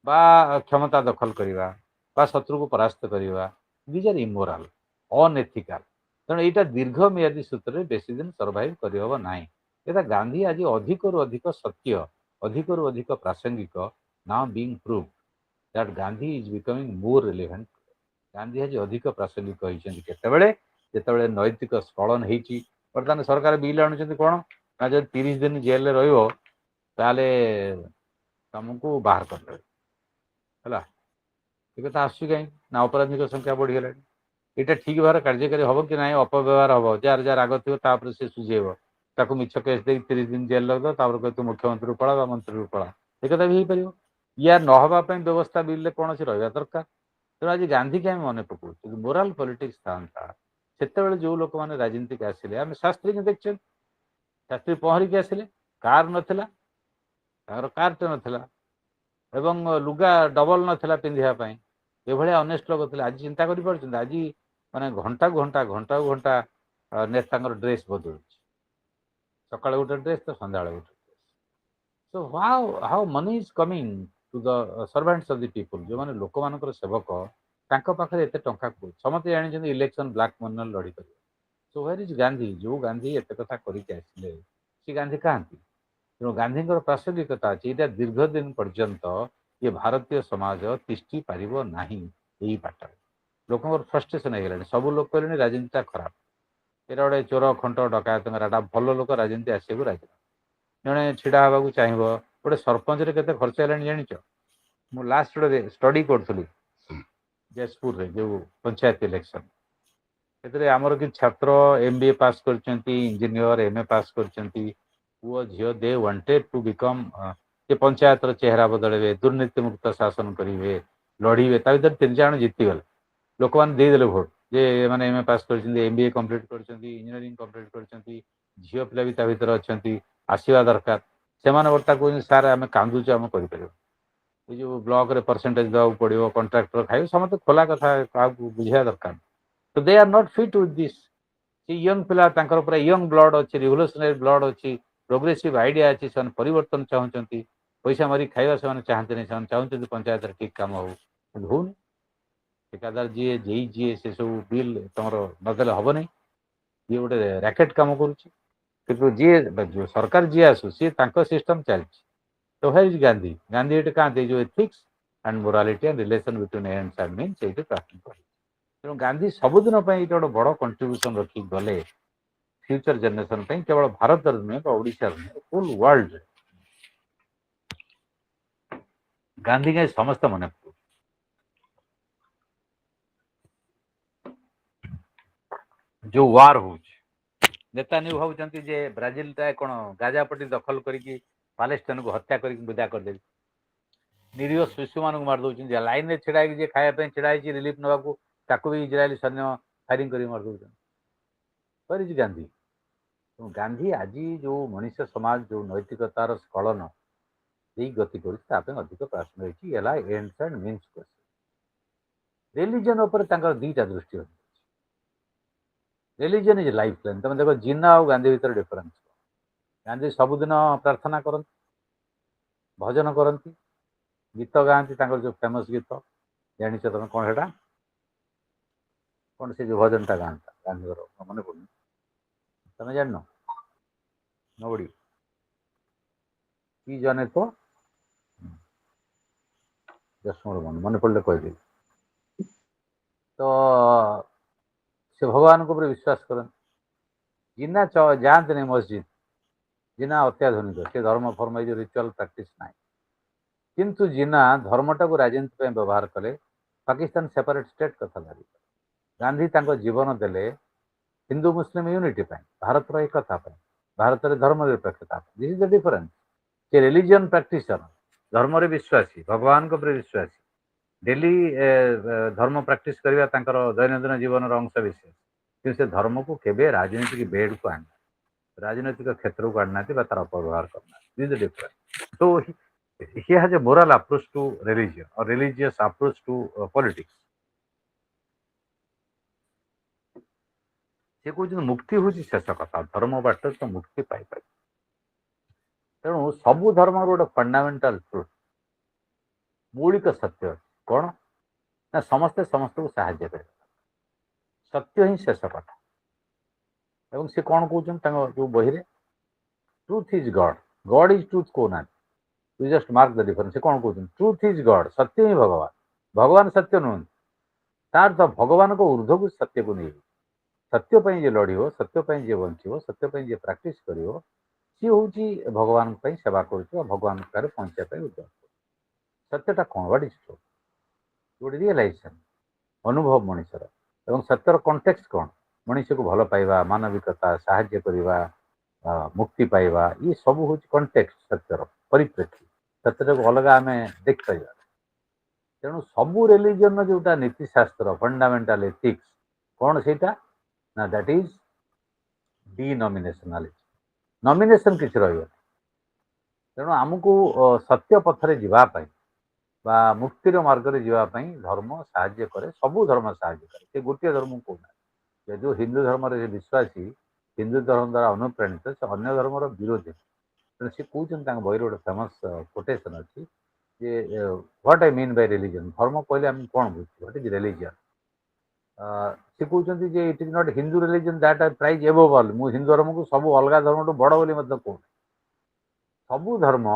ବା କ୍ଷମତା ଦଖଲ କରିବା ବା ଶତ୍ରୁକୁ ପରାସ୍ତ କରିବା, ଦିଜ୍ ଆର୍ ଇମୋରାଲ, ଅନଏଥିକାଲ। ତେଣୁ ଏଇଟା ଦୀର୍ଘମିଆଦୀ ସୂତ୍ରରେ ବେଶୀ ଦିନ ସର୍ଭାଇଭ୍ କରିହେବ ନାହିଁ। ଏଇଟା ଗାନ୍ଧୀ ଆଜି ଅଧିକରୁ ଅଧିକ ସତ୍ୟ, ଅଧିକରୁ ଅଧିକ ପ୍ରାସଙ୍ଗିକ, now being prove that Gandhi is becoming more relevant. Gandhi ଆଜି ଅଧିକ ପ୍ରାସଙ୍ଗିକ ହେଇଛନ୍ତି କେତେବେଳେ, ଯେତେବେଳେ ନୈତିକ ସ୍ଖଳନ ହେଇଛି। ବର୍ତ୍ତମାନ ସରକାର ବିଲ୍ ଆଣୁଛନ୍ତି କ'ଣ ନା, ଯଦି 30 ଦିନ ଜେଲରେ ରହିବ ତାହେଲେ ତମକୁ ବାହାର କରିଦେବେ ହେଲା। ଏ କଥା ଆସୁଛି କାହିଁକି ନା ଅପରାଧୀଙ୍କ ସଂଖ୍ୟା ବଢ଼ିଗଲାଣି। ଏଇଟା ଠିକ୍ ଭାବରେ କାର୍ଯ୍ୟକାରୀ ହେବ କି ନାହିଁ, ଅପବ୍ୟବହାର ହେବ। ଯାହାର ଯାହାର ରାଗ ଥିବ ତାପରେ ସେ ସୁଝେଇବ, ତାକୁ ମିଛ କେସ୍ ଦେଇକି 30 ଦିନ ଜେଲ୍ ରଖିଦେବ, ତାପରେ କହିବ ତୁ ମୁଖ୍ୟମନ୍ତ୍ରୀରୁ ପଳା ବା ମନ୍ତ୍ରୀରୁ ପଳା। ଏ କଥା ବି ହେଇପାରିବ। ୟା ନ ହେବା ପାଇଁ ବ୍ୟବସ୍ଥା ବିଲ୍ରେ କୌଣସି ରହିବା ଦରକାର। ତେଣୁ ଆଜି ଗାନ୍ଧୀକି ଆମେ ମନେ ପକାଉଛୁ। ଯଦି ମୋରାଲ ପଲିଟିକ୍ସ ଥାନ୍ତା, ସେତେବେଳେ ଯେଉଁ ଲୋକମାନେ ରାଜନୀତିକୁ ଆସିଲେ, ଆମେ ଶାସ୍ତ୍ରୀଙ୍କୁ ଦେଖିଛନ୍ତି। ଶାସ୍ତ୍ରୀ ପହଁରିକି ଆସିଲେ, କାର୍ ନଥିଲା, ତାଙ୍କର କାର୍ଟେ ନଥିଲା ଏବଂ ଲୁଗା ଡବଲ ନଥିଲା ପିନ୍ଧିବା ପାଇଁ। ଏଭଳିଆ ଅନେଷ୍ଟ ଲୋକ ଥିଲେ। ଆଜି ଚିନ୍ତା କରିପାରୁଛନ୍ତି, ଆଜି ମାନେ ଘଣ୍ଟାକୁ ଘଣ୍ଟା ଘଣ୍ଟାକୁ ଘଣ୍ଟା ନେତାଙ୍କର ଡ୍ରେସ୍ ବଦଳୁଛି। ସକାଳେ ଗୋଟେ ଡ୍ରେସ୍ ତ ସନ୍ଧ୍ୟାବେଳେ ଗୋଟେ dress. So how money is coming to the servants of the people. ଯେଉଁମାନେ ଲୋକମାନଙ୍କର ସେବକ, ତାଙ୍କ ପାଖରେ ଏତେ ଟଙ୍କା କହୁଛି। ସମସ୍ତେ ଜାଣିଛନ୍ତି ଇଲେକ୍ସନ୍ ବ୍ଲାକ୍ ମନିରେ ଲଢ଼ିପାରିବ। So where is Gandhi? ଯେଉଁ ଗାନ୍ଧୀ ଏତେ କଥା କରିକି ଆସିଲେ, ସେ ଗାନ୍ଧୀ କାହାନ୍ତି? ତେଣୁ ଗାନ୍ଧୀଙ୍କର ପ୍ରାସଙ୍ଗିକତା ଅଛି। ଏଇଟା ଦୀର୍ଘ ଦିନ ପର୍ଯ୍ୟନ୍ତ ଏ ଭାରତୀୟ ସମାଜ ତିଷ୍ଠି ପାରିବ ନାହିଁ ଏଇ ବାଟରେ। ଲୋକଙ୍କର ଫ୍ରଷ୍ଟ୍ରେସନ୍ ହେଇଗଲାଣି। ସବୁ ଲୋକ କହିଲେଣି ରାଜନୀତିଟା ଖରାପ, ଏଇଟା ଗୋଟେ ଚୋର ଖଣ୍ଟ ଡକାୟତଙ୍କର, ଏଟା ଭଲ ଲୋକ ରାଜନୀତି ଆସିବାକୁ ରାଜି ନାହିଁ। ଜଣେ ଛିଡ଼ା ହେବାକୁ ଚାହିଁବ, ଗୋଟେ ସରପଞ୍ଚରେ କେତେ ଖର୍ଚ୍ଚ ହେଲାଣି ଜାଣିଛ? ମୁଁ ଲାଷ୍ଟ ଗୋଟେ ଷ୍ଟଡି କରୁଥିଲି ଯାଜପୁରରେ, ଯେଉଁ ପଞ୍ଚାୟତ ଇଲେକ୍ସନ୍। ସେଥିରେ ଆମର କିଛି ଛାତ୍ର MBA ପାସ୍ କରିଛନ୍ତି, ଇଞ୍ଜିନିୟର MA ପାସ୍ କରିଛନ୍ତି, ପୁଅ ଝିଅ ଦେ ୱାଣ୍ଟେଡ୍ ଟୁ ବିକମ୍, ସେ ପଞ୍ଚାୟତର ଚେହେରା ବଦଳେଇବେ, ଦୁର୍ନୀତିମୁକ୍ତ ଶାସନ କରିବେ, ଲଢ଼ିବେ। ତା ଭିତରେ 3 ଜଣ ଜିତିଗଲେ। ଲୋକମାନେ ଦେଇଦେଲେ ଭୋଟ୍ ଯେ ଏମାନେ MA ପାସ୍ କରିଛନ୍ତି, MBA କମ୍ପ୍ଲିଟ୍ କରିଛନ୍ତି, ଇଞ୍ଜିନିୟରିଂ କମ୍ପ୍ଲିଟ୍ କରିଛନ୍ତି, ଝିଅ ପିଲା ବି ତା ଭିତରେ ଅଛନ୍ତି, ଆସିବା ଦରକାର। ସେମାନେ ବର୍ତ୍ତା କହୁଛନ୍ତି ସାର୍ ଆମେ କାନ୍ଦୁଛୁ, ଆମେ କରିପାରିବୁ। ଏଇ ଯେଉଁ ବ୍ଲକରେ ପରସେଣ୍ଟେଜ୍ ଦେବାକୁ ପଡ଼ିବ, କଣ୍ଟ୍ରାକ୍ଟର ଖାଇବେ, ସମସ୍ତେ ଖୋଲା କଥା କାହାକୁ ବୁଝିବା ଦରକାର। ତ they are not fit with this. ସେ ୟଙ୍ଗ ପିଲା, ତାଙ୍କର ପୁରା ୟଙ୍ଗ ବ୍ଲଡ୍ ଅଛି, ରିଭଲ୍ୟୁସନାରୀ ବ୍ଲଡ୍ ଅଛି, ପ୍ରୋଗ୍ରେସିଭ୍ ଆଇଡ଼ିଆ ଅଛି। ସେମାନେ ପରିବର୍ତ୍ତନ ଚାହୁଁଛନ୍ତି। ପଇସା ମାରି ଖାଇବା ସେମାନେ ଚାହାନ୍ତିନି। ସେମାନେ ଚାହୁଁଛନ୍ତି ପଞ୍ଚାୟତରେ ଠିକ୍ କାମ ହଉ, କିନ୍ତୁ ହଉନି। ଠିକାଦାର ଯିଏ, ଯିଏ ସେସବୁ ବିଲ୍ ତମର ନଦେଲେ ହେବନି। ଇଏ ଗୋଟେ ରାକେଟ୍ କାମ କରୁଛି। କିନ୍ତୁ ଯିଏ ସରକାର ଯିଏ ଆସୁ, ସିଏ ତାଙ୍କ ସିଷ୍ଟମ୍ ଚାଲିଛି। ତ ହ୍ୱେର୍ ଇଜ୍ ଗାନ୍ଧୀ? ଗାନ୍ଧୀ ଏଠି କାହାନ୍ତି? ଯେଉଁ ethics and morality and relation between ends and means, ସେଇଠି ପ୍ରାଥମିକ। ତେଣୁ ଗାନ୍ଧୀ ସବୁଦିନ ପାଇଁ ଏଇଟା ଗୋଟେ ବଡ଼ କଣ୍ଟ୍ରିବ୍ୟୁସନ୍ ରଖିକି ଗଲେ ଫ୍ୟୁଚର ଜେନେରେସନ୍ ପାଇଁ, କେବଳ ଭାରତରେ ନୁହେଁ ବା ଓଡ଼ିଶାର ନୁହେଁ, ଫୁଲ୍ ୱାର୍ଲଡରେ ଗାନ୍ଧୀକି ସମସ୍ତେ ମନେ ପକାଉଛନ୍ତି। ଯେଉଁ ୱାର୍ ହେଉଛି, ନେତାନ୍ୟାହୁ ଭାବୁଛନ୍ତି ଯେ ବ୍ରାଜିଲଟା କ'ଣ ଗାଜାପଟି ଦଖଲ କରିକି ପାଲେଷ୍ଟାଇନକୁ ହତ୍ୟା କରିକି ବିଦା କରିଦେବି। ନିରୀହ ଶିଶୁମାନଙ୍କୁ ମାରି ଦେଉଛନ୍ତି। ଲାଇନ୍ରେ ଛିଡ଼ା ହେଇକି ଯିଏ ଖାଇବା ପାଇଁ ଛିଡ଼ା ହେଇଛି ରିଲିଫ୍ ନେବାକୁ, ତାକୁ ବି ଇଜ୍ରାଏଲି ସୈନ୍ୟ ଫାୟାରିଂ କରିକି ମାରି ଦେଉଛନ୍ତି। Where is Gandhi? ତେଣୁ ଗାନ୍ଧୀ ଆଜି ଯେଉଁ ମଣିଷ ସମାଜ ଯେଉଁ ନୈତିକତାର ସ୍ଖଳନ ଦେଇ ଗତି କରୁଛି, ତା ପାଇଁ ଅଧିକ ପ୍ରଶ୍ନ ରହିଛି। ହେଲା ends and means question. Religion ଉପରେ ତାଙ୍କର 2ଟା ଦୃଷ୍ଟି ଅଛି। Religion is life line. ତମେ ଦେଖ ଜିନା ଆଉ ଗାନ୍ଧୀ ଭିତରେ ଡିଫରେନ୍ସ। ଗାନ୍ଧୀ ସବୁଦିନ ପ୍ରାର୍ଥନା କରନ୍ତି, ଭଜନ କରନ୍ତି, ଗୀତ ଗାଆନ୍ତି। ତାଙ୍କର ଯେଉଁ ଫେମସ୍ ଗୀତ ଜାଣିଛ ତମେ କ'ଣ ସେଇଟା? କ'ଣ ସେ ଯେଉଁ ଭଜନଟା ଗାଆନ୍ତି ଗାନ୍ଧୀଙ୍କର, ମନେ ପଡ଼ୁନି, ତମେ ଜାଣିନ? ନବଡ଼ି କି ଜନେ ତ ମୋର ମନେ ପଡ଼ିଲେ କହିଦେବି। ତ ସେ ଭଗବାନଙ୍କ ଉପରେ ବିଶ୍ୱାସ କରନ୍ତି। ଜିନା ଯାଆନ୍ତିନି ମସଜିଦ୍। ଜିନା ଅତ୍ୟାଧୁନିକ, ସେ ଧର୍ମ ଫର୍ମ ଏଇ ଯେଉଁ ରିଚୁଆଲ୍ ପ୍ରାକ୍ଟିସ୍ ନାହିଁ। କିନ୍ତୁ ଜିନା ଧର୍ମଟାକୁ ରାଜନୀତି ପାଇଁ ବ୍ୟବହାର କଲେ। ପାକିସ୍ତାନ ସେପାରେଟ୍ ଷ୍ଟେଟ୍ କଥା ଧରି ଗାନ୍ଧୀ ତାଙ୍କ ଜୀବନ ଦେଲେ ହିନ୍ଦୁ ମୁସଲିମ୍ ୟୁନିଟି ପାଇଁ, ଭାରତର ଏକତା ପାଇଁ, ଭାରତରେ ଧର୍ମ ନିରପେକ୍ଷତା ପାଇଁ। This is the difference. ସେ ରିଲିଜିଅନ୍ ପ୍ରାକ୍ଟିସର, ଧର୍ମରେ ବିଶ୍ୱାସୀ, ଭଗବାନଙ୍କ ଉପରେ ବିଶ୍ୱାସୀ, ଡେଲି ଧର୍ମ ପ୍ରାକ୍ଟିସ୍ କରିବା ତାଙ୍କର ଦୈନନ୍ଦିନ ଜୀବନର ଅଂଶ ବିଶେଷ, କିନ୍ତୁ ସେ ଧର୍ମକୁ କେବେ ରାଜନୈତିକ ବେଡ୍କୁ ଆଣିନାହାନ୍ତି, ରାଜନୈତିକ କ୍ଷେତ୍ରକୁ ଆଣିନାହାନ୍ତି ବା ତାର ଅପବ୍ୟବହାର କରିନାହାନ୍ତି। This is the difference. So he has a moral approach to religion or religious approach to politics. ସେ କହୁଛନ୍ତି ମୁକ୍ତି ହେଉଛି ଶେଷ କଥା, ଧର୍ମ ବାଟରେ ତ ମୁକ୍ତି ପାଇପାରିବ। ତେଣୁ ସବୁ ଧର୍ମର ଗୋଟେ ଫଣ୍ଡାମେଣ୍ଟାଲ ଟ୍ରୁଥ, ମୌଳିକ ସତ୍ୟ ଅଛି କ'ଣ ନା ସମସ୍ତେ ସମସ୍ତଙ୍କୁ ସାହାଯ୍ୟ କରିବେ, ସତ୍ୟ ହିଁ ଶେଷ କଥା। ଏବଂ ସେ କ'ଣ କହୁଛନ୍ତି ତାଙ୍କ ଯୋଉ ବହିରେ, truth is God, God is truth କହୁନାହାନ୍ତି, you just mark the difference. ସେ କ'ଣ କହୁଛନ୍ତି, ଟ୍ରୁଥ ଇଜ୍ ଗଡ୍, ସତ୍ୟ ହିଁ ଭଗବାନ, ଭଗବାନ ସତ୍ୟ ନୁହନ୍ତି। ତାର ତ ଭଗବାନଙ୍କ ଉର୍ଦ୍ଧ୍ୱକୁ ସତ୍ୟକୁ ନେଇ, ସତ୍ୟ ପାଇଁ ଯିଏ ଲଢ଼ିବ, ସତ୍ୟ ପାଇଁ ଯିଏ ବଞ୍ଚିବ, ସତ୍ୟ ପାଇଁ ଯିଏ ପ୍ରାକ୍ଟିସ୍ କରିବ, ସିଏ ହେଉଛି ଭଗବାନଙ୍କ ପାଇଁ ସେବା କରୁଛି ବା ଭଗବାନଙ୍କ ପାଖରେ ପହଞ୍ଚିବା ପାଇଁ ଉଦ୍ୟମ କରୁଛି। ସତ୍ୟଟା କ'ଣ, ହ୍ୱାଟ୍ ଇଜ୍ ଟ୍ରୁଥ୍, ଗୋଟେ ରିଏଲାଇଜେସନ୍, ଅନୁଭବ ମଣିଷର। ଏବଂ ସତ୍ୟର କଣ୍ଟେକ୍ସଟ କ'ଣ, ମଣିଷକୁ ଭଲ ପାଇବା, ମାନବିକତା, ସାହାଯ୍ୟ କରିବା, ମୁକ୍ତି ପାଇବା, ଇଏ ସବୁ ହେଉଛି କଣ୍ଟେକ୍ସଟ, ସତ୍ୟର ପରିପ୍ରେକ୍ଷୀ। ସତ୍ୟଟାକୁ ଅଲଗା ଆମେ ଦେଖିପାରିବା। ତେଣୁ ସବୁ ରିଲିଜିଅନ୍ର ଯୋଉଟା ନୀତିଶାସ୍ତ୍ର, ଫଣ୍ଡାମେଣ୍ଟାଲ ଏଥିକ୍ସ କ'ଣ ସେଇଟା ନା ଦ୍ୟାଟ୍ ଇଜ୍ ଡିନୋମିନେସନାଲିଟି, ନମିନେସନ୍ କିଛି ରହିବନି। ତେଣୁ ଆମକୁ ସତ୍ୟ ପଥରେ ଯିବା ପାଇଁ ବା ମୁକ୍ତିର ମାର୍ଗରେ ଯିବା ପାଇଁ ଧର୍ମ ସାହାଯ୍ୟ କରେ, ସବୁ ଧର୍ମ ସାହାଯ୍ୟ କରେ, ସେ ଗୋଟିଏ ଧର୍ମକୁ କହୁନାହାନ୍ତି। ଯଦିଓ ହିନ୍ଦୁ ଧର୍ମରେ ସେ ବିଶ୍ୱାସୀ, ହିନ୍ଦୁ ଧର୍ମ ଦ୍ୱାରା ଅନୁପ୍ରାଣିତ, ସେ ଅନ୍ୟ ଧର୍ମର ବିରୋଧୀ। ତେଣୁ ସେ କହୁଛନ୍ତି, ତାଙ୍କ ବହିରେ ଗୋଟେ ଫେମସ୍ କୋଟେସନ୍ ଅଛି ଯେ what I mean by religion, ଧର୍ମ କହିଲେ ଆମେ କ'ଣ ବୁଝୁଛୁ, ହ୍ୱାଟ୍ ଇଜ୍ ରିଲିଜିଅନ୍। ସେ କହୁଛନ୍ତି ଯେ it is not Hindu religion that are prize above all, ମୁଁ ହିନ୍ଦୁ ଧର୍ମକୁ ସବୁ ଅଲଗା ଧର୍ମଠୁ ବଡ଼ ବୋଲି ମଧ୍ୟ କହୁନି। ସବୁ ଧର୍ମ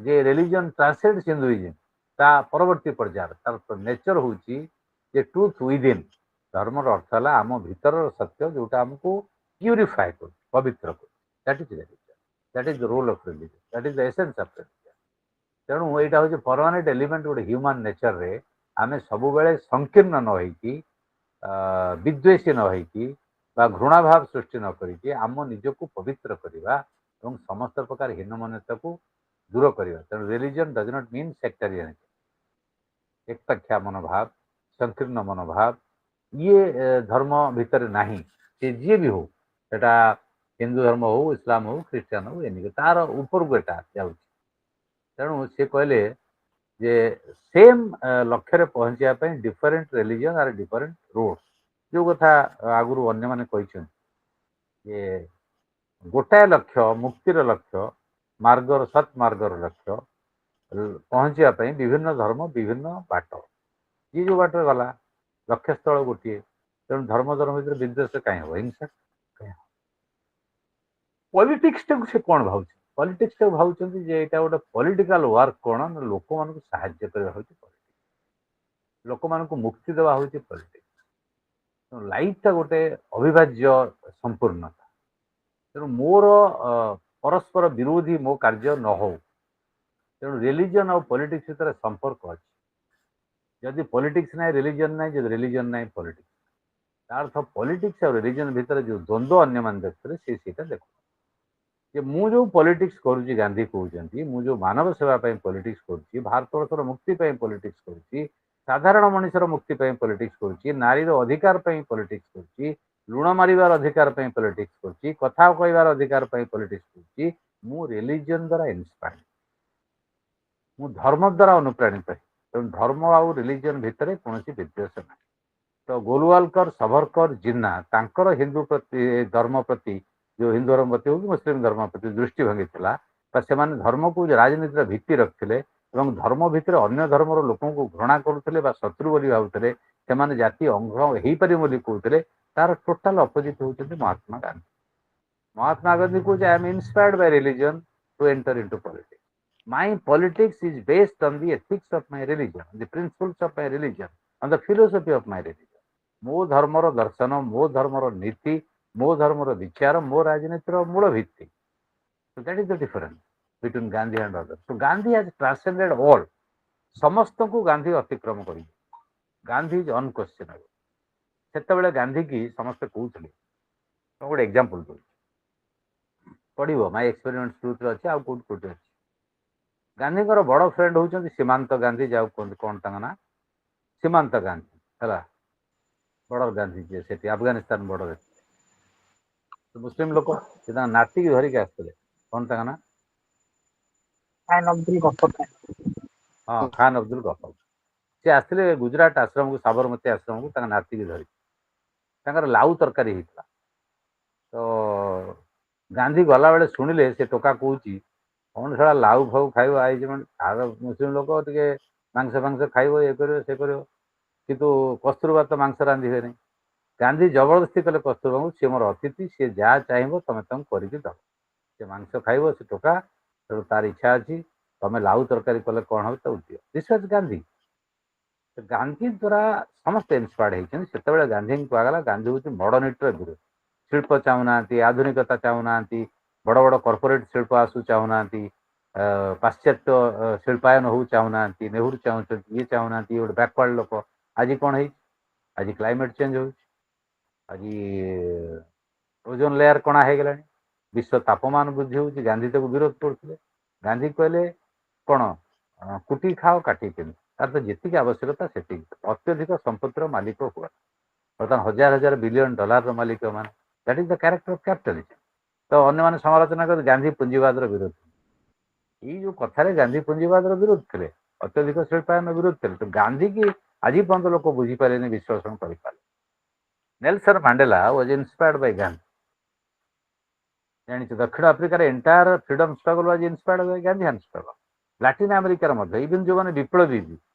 ଯେ ରିଲିଜିଅନ୍ ଟ୍ରାନ୍ସେଣ୍ଡସ୍ ହିନ୍ଦୁଇଜିମ୍, ତା ପରବର୍ତ୍ତୀ ପର୍ଯ୍ୟାୟରେ ତାର ନେଚର ହେଉଛି ଯେ ଟ୍ରୁଥ୍ ୱିଦିନ୍। ଧର୍ମର ଅର୍ଥ ହେଲା ଆମ ଭିତରର ସତ୍ୟ, ଯୋଉଟା ଆମକୁ ପ୍ୟୁରିଫାଏ କରୁଛି, ପବିତ୍ର କରୁଛି, that is religion, that is the role of religion, that is the essence of religion. ତେଣୁ ଏଇଟା ହେଉଛି ପରମାନେଣ୍ଟ ଏଲିମେଣ୍ଟ ଗୋଟେ ହ୍ୟୁମାନ୍ ନେଚରରେ। ଆମେ ସବୁବେଳେ ସଂକୀର୍ଣ୍ଣ ନ ହେଇକି, ବିଦ୍ୱେଷୀ ନ ହେଇକି ବା ଘୃଣାଭାବ ସୃଷ୍ଟି ନ କରିକି ଆମ ନିଜକୁ ପବିତ୍ର କରିବା ଏବଂ ସମସ୍ତ ପ୍ରକାର ହୀନମନ୍ୟତାକୁ ଦୂର କରିବା। ତେଣୁ ରିଲିଜିଅନ୍ ଡଜ୍ ନଟ୍ ମିନ୍ ସେକ୍ଟାରିଆନିଟି, ଏକପାଖିଆ ମନୋଭାବ, ସଂକୀର୍ଣ୍ଣ ମନୋଭାବ, ଇଏ ଧର୍ମ ଭିତରେ ନାହିଁ। ସେ ଯିଏ ବି ହଉ, ସେଟା ହିନ୍ଦୁ ଧର୍ମ ହଉ, ଇସଲାମ ହଉ, ଖ୍ରୀଷ୍ଟିଆନ ହଉ, ଏମିତି ତାର ଉପରକୁ ଏଟା ଯାଉଛି। ତେଣୁ ସେ କହିଲେ ଯେ ସେମ୍ ଲକ୍ଷ୍ୟରେ ପହଞ୍ଚିବା ପାଇଁ ଡିଫରେଣ୍ଟ ରିଲିଜିଅନ୍ ଆର୍ ଡିଫରେଣ୍ଟ ରୋଡ୍ସ। ଯୋଉ କଥା ଆଗରୁ ଅନ୍ୟମାନେ କହିଛନ୍ତି ଯେ ଗୋଟାଏ ଲକ୍ଷ୍ୟ, ମୁକ୍ତିର ଲକ୍ଷ୍ୟ, ମାର୍ଗର ସତ୍ ମାର୍ଗର ଲକ୍ଷ୍ୟ ପହଞ୍ଚିବା ପାଇଁ ବିଭିନ୍ନ ଧର୍ମ ବିଭିନ୍ନ ବାଟ, ଯିଏ ଯୋଉ ବାଟରେ ଗଲା, ଲକ୍ଷ୍ୟସ୍ଥଳ ଗୋଟିଏ। ତେଣୁ ଧର୍ମ ଭିତରେ ବିଦ୍ୱେଷ କାହିଁ ହବ, ହିଂସା କାହିଁ ହବ। ପଲିଟିକ୍ସଟାକୁ ସେ କ'ଣ ଭାବୁଛି, ପଲିଟିକ୍ସଟାକୁ ଭାବୁଛନ୍ତି ଯେ ଏଇଟା ଗୋଟେ ପଲିଟିକାଲ ୱାର୍କ, କ'ଣ ନା ଲୋକମାନଙ୍କୁ ସାହାଯ୍ୟ କରିବା ହେଉଛି ପଲିଟିକ୍ସ, ଲୋକମାନଙ୍କୁ ମୁକ୍ତି ଦେବା ହେଉଛି ପଲିଟିକ୍ସ। ତେଣୁ ଲାଇଫଟା ଗୋଟେ ଅବିଭାଜ୍ୟ ସମ୍ପୂର୍ଣ୍ଣତା। ତେଣୁ ମୋର ପରସ୍ପର ବିରୋଧୀ ମୋ କାର୍ଯ୍ୟ ନ ହଉ। ତେଣୁ ରିଲିଜିଅନ୍ ଆଉ ପଲିଟିକ୍ସ ଭିତରେ ସମ୍ପର୍କ ଅଛି। ଯଦି ପଲିଟିକ୍ସ ନାହିଁ ରିଲିଜିଅନ୍ ନାହିଁ, ଯଦି ରିଲିଜିଅନ୍ ନାହିଁ ପଲିଟିକ୍ସ, ତା ଅର୍ଥ ପଲିଟିକ୍ସ ଆଉ ରିଲିଜିଅନ୍ ଭିତରେ ଯେଉଁ ଦ୍ୱନ୍ଦ୍ୱ ଅନ୍ୟମାନେ ଦେଖୁଥିଲେ ସେଇଟା ଦେଖୁ ଯେ ମୁଁ ଯେଉଁ ପଲିଟିକ୍ସ କରୁଛି, ଗାନ୍ଧୀ କହୁଛନ୍ତି, ମୁଁ ଯେଉଁ ମାନବ ସେବା ପାଇଁ ପଲିଟିକ୍ସ କରୁଛି, ଭାରତବର୍ଷର ମୁକ୍ତି ପାଇଁ ପଲିଟିକ୍ସ କରୁଛି, ସାଧାରଣ ମଣିଷର ମୁକ୍ତି ପାଇଁ ପଲିଟିକ୍ସ କରୁଛି, ନାରୀର ଅଧିକାର ପାଇଁ ପଲିଟିକ୍ସ କରୁଛି, ଲୁଣ ମାରିବାର ଅଧିକାର ପାଇଁ ପଲିଟିକ୍ସ କରୁଛି, କଥା କହିବାର ଅଧିକାର ପାଇଁ ପଲିଟିକ୍ସ କରୁଛି, ମୁଁ ରିଲିଜିଅନ୍ ଦ୍ୱାରା ଇନ୍ସପାୟାର୍ଡ, ମୁଁ ଧର୍ମ ଦ୍ୱାରା ଅନୁପ୍ରାଣିତ। ତେଣୁ ଧର୍ମ ଆଉ ରିଲିଜିଅନ୍ ଭିତରେ କୌଣସି ବିଦ୍ୱେଷ ନାହିଁ। ତ ଗୋଲୱାଲକର, ସଭରକର, ଜିନ୍ନା ତାଙ୍କର ହିନ୍ଦୁ ପ୍ରତି, ଧର୍ମ ପ୍ରତି, ଯେଉଁ ହିନ୍ଦୁ ଧର୍ମ ପ୍ରତି ହଉ କି ମୁସଲିମ ଧର୍ମ ପ୍ରତି ଦୃଷ୍ଟିଭଙ୍ଗୀ ଥିଲା, ବା ସେମାନେ ଧର୍ମକୁ ରାଜନୀତିର ଭିତ୍ତି ରଖିଥିଲେ ଏବଂ ଧର୍ମ ଭିତରେ ଅନ୍ୟ ଧର୍ମର ଲୋକଙ୍କୁ ଘୃଣା କରୁଥିଲେ ବା ଶତ୍ରୁ ବୋଲି ଭାବୁଥିଲେ, ସେମାନେ ଜାତି ଅଙ୍ଗ ହେଇପାରିବ ବୋଲି କହୁଥିଲେ, ତାର ଟୋଟାଲ ଅପୋଜିଟ୍ ହେଉଛନ୍ତି ମହାତ୍ମା ଗାନ୍ଧୀ। ମହାତ୍ମା ଗାନ୍ଧୀ କହୁଛି I am inspired by religion to enter into politics. My politics is based on the ethics of my religion, the principles of my religion, on the philosophy of my religion. ମୋ ଧର୍ମର ଦର୍ଶନ, ମୋ ଧର୍ମର ନୀତି, ମୋ ଧର୍ମର ବିଚାର, ମୋ ରାଜନୀତିର ମୂଳ ଭିତ୍ତି। So that is the difference between Gandhi and others. So Gandhi has transcended all. ସମସ୍ତଙ୍କୁ ଗାନ୍ଧୀ ଅତିକ୍ରମ କରିବେ। ଗାନ୍ଧୀ ଇଜ୍ ଅନକ୍ୱେଶ୍ଚନେବଲ୍। ସେତେବେଳେ ଗାନ୍ଧୀ କି ସମସ୍ତେ କହୁଥିଲେ, ଗୋଟେ ଏକ୍ସାମ୍ପଲ ଦଉଛି, ପଢିବ ମାଇ ଏକ୍ସପେରିମେଣ୍ଟ ଟ୍ରୁଥରେ ଅଛି, ଆଉ କୋଉଠି ଅଛି। ଗାନ୍ଧୀଙ୍କର ବଡ଼ ଫ୍ରେଣ୍ଡ ହେଉଛନ୍ତି ସୀମାନ୍ତ ଗାନ୍ଧୀ, ଯାହାକୁ କୁହନ୍ତି କ'ଣ ତାଙ୍କ ନାଁ, ସୀମାନ୍ତ ଗାନ୍ଧୀ ହେଲା, ବର୍ଡ଼ର ଗାନ୍ଧୀ ଯିଏ ସେଠି ଆଫଗାନିସ୍ତାନ ବର୍ଡ଼ରରେ ମୁସଲିମ ଲୋକ, ସେ ତାଙ୍କ ନାତିକି ଧରିକି ଆସିଥିଲେ। କ'ଣ ତାଙ୍କ ନାଁ? ଖାନ୍ ଅବଦୁଲ ଗଫର ଖାନ୍। ହଁ, ଖାନ୍ ଅବଦୁଲ ଗଫର। ସେ ଆସିଥିଲେ ଗୁଜରାଟ ଆଶ୍ରମକୁ, ସାବରମତୀ ଆଶ୍ରମକୁ ତାଙ୍କ ନାତିକି ଧରିକି। ତାଙ୍କର ଲାଉ ତରକାରୀ ହେଇଥିଲା। ତ ଗାନ୍ଧୀ ଗଲାବେଳେ ଶୁଣିଲେ ସେ ଟୋକା କହୁଛି କ'ଣ ସେଟା ଲାଉ ଫାଉ ଖାଇବ ଆଇଛି, ମାନେ ତାର ମୁସଲିମ ଲୋକ ଟିକେ ମାଂସ ଫାଂସ ଖାଇବ, ଇଏ କରିବ ସେ କରିବ, କିନ୍ତୁ କସ୍ତୁରବା ତ ମାଂସ ରାନ୍ଧିବେନି। ଗାନ୍ଧୀ ଜବରଦସ୍ତି କଲେ କସ୍ତୁରବାଙ୍କୁ, ସିଏ ମୋର ଅତିଥି, ସିଏ ଯାହା ଚାହିଁବ ତମେ ତାଙ୍କୁ କରିକି ଦବ। ସେ ମାଂସ ଖାଇବ ସେ ଟୋକା, ତେଣୁ ତାର ଇଚ୍ଛା ଅଛି, ତମେ ଲାଉ ତରକାରୀ କଲେ କ'ଣ ହେବ ତାକୁ ଦିଅ। This was Gandhi. ଗାନ୍ଧୀ ଦ୍ୱାରା ସମସ୍ତେ ଇନ୍ସପାୟାର୍ଡ ହେଇଛନ୍ତି। ସେତେବେଳେ ଗାନ୍ଧୀଙ୍କୁ କୁହାଗଲା ଗାନ୍ଧୀ ହେଉଛି ମଡର୍ଣ୍ଣିଟିର ବିରୋଧୀ। ଶିଳ୍ପ ଚାହୁଁନାହାନ୍ତି, ଆଧୁନିକତା ଚାହୁଁନାହାନ୍ତି, ବଡ଼ ବଡ଼ କର୍ପୋରେଟ୍ ଶିଳ୍ପ ଆସୁ ଚାହୁଁନାହାନ୍ତି, ପାଶ୍ଚାତ୍ୟ ଶିଳ୍ପାୟନ ହଉ ଚାହୁଁନାହାନ୍ତି, ନେହେରୁ ଚାହୁଁଛନ୍ତି, ଇଏ ଚାହୁଁନାହାନ୍ତି, ଇଏ ଗୋଟେ ବ୍ୟାକୱାର୍ଡ ଲୋକ। ଆଜି କ'ଣ ହେଇଛି? ଆଜି କ୍ଲାଇମେଟ୍ ଚେଞ୍ଜ ହେଉଛି, ଆଜି ଓଜୋନ୍ ଲେୟାର କଣା ହେଇଗଲାଣି, ବିଶ୍ୱ ତାପମାନ ବୃଦ୍ଧି ହେଉଛି। ଗାନ୍ଧୀ ତାକୁ ବିରୋଧ କରୁଥିଲେ। ଗାନ୍ଧୀ କହିଲେ କ'ଣ, କୁଟି ଖାଅ କାଟି ପିନ୍ଧ, ତାର ତ ଯେତିକି ଆବଶ୍ୟକତା ସେତିକି, ଅତ୍ୟଧିକ ସମ୍ପତ୍ତିର ମାଲିକ ହୁଅ। ବର୍ତ୍ତମାନ ହଜାର ହଜାର ବିଲିୟନ ଡଲାରର ମାଲିକ ମାନେ, that is the character of capitalism. ତ ଅନ୍ୟମାନେ ସମାଲୋଚନା କରି ଗାନ୍ଧୀ ପୁଞ୍ଜିବାଦର ବିରୋଧ। ଏଇ ଯୋଉ କଥାରେ ଗାନ୍ଧୀ ପୁଞ୍ଜିବାଦର ବିରୋଧ ଥିଲେ, ଅତ୍ୟଧିକ ଶିଳ୍ପାୟନ ବିରୋଧ ଥିଲେ। ତ ଗାନ୍ଧୀକି ଆଜି ପର୍ଯ୍ୟନ୍ତ ଲୋକ ବୁଝିପାରିଲେନି, ବିଶ୍ଳେଷଣ କରିପାରିଲେ। Nelson Mandela was inspired by Gandhi. ଜାଣିଛୁ ଦକ୍ଷିଣ ଆଫ୍ରିକାର entire freedom struggle was inspired by Gandhian struggle. ଲାଟିନ ଆମେରିକାର ମଧ୍ୟ ଇଭିନ୍ ଯେଉଁମାନେ ବିପ୍ଳବୀ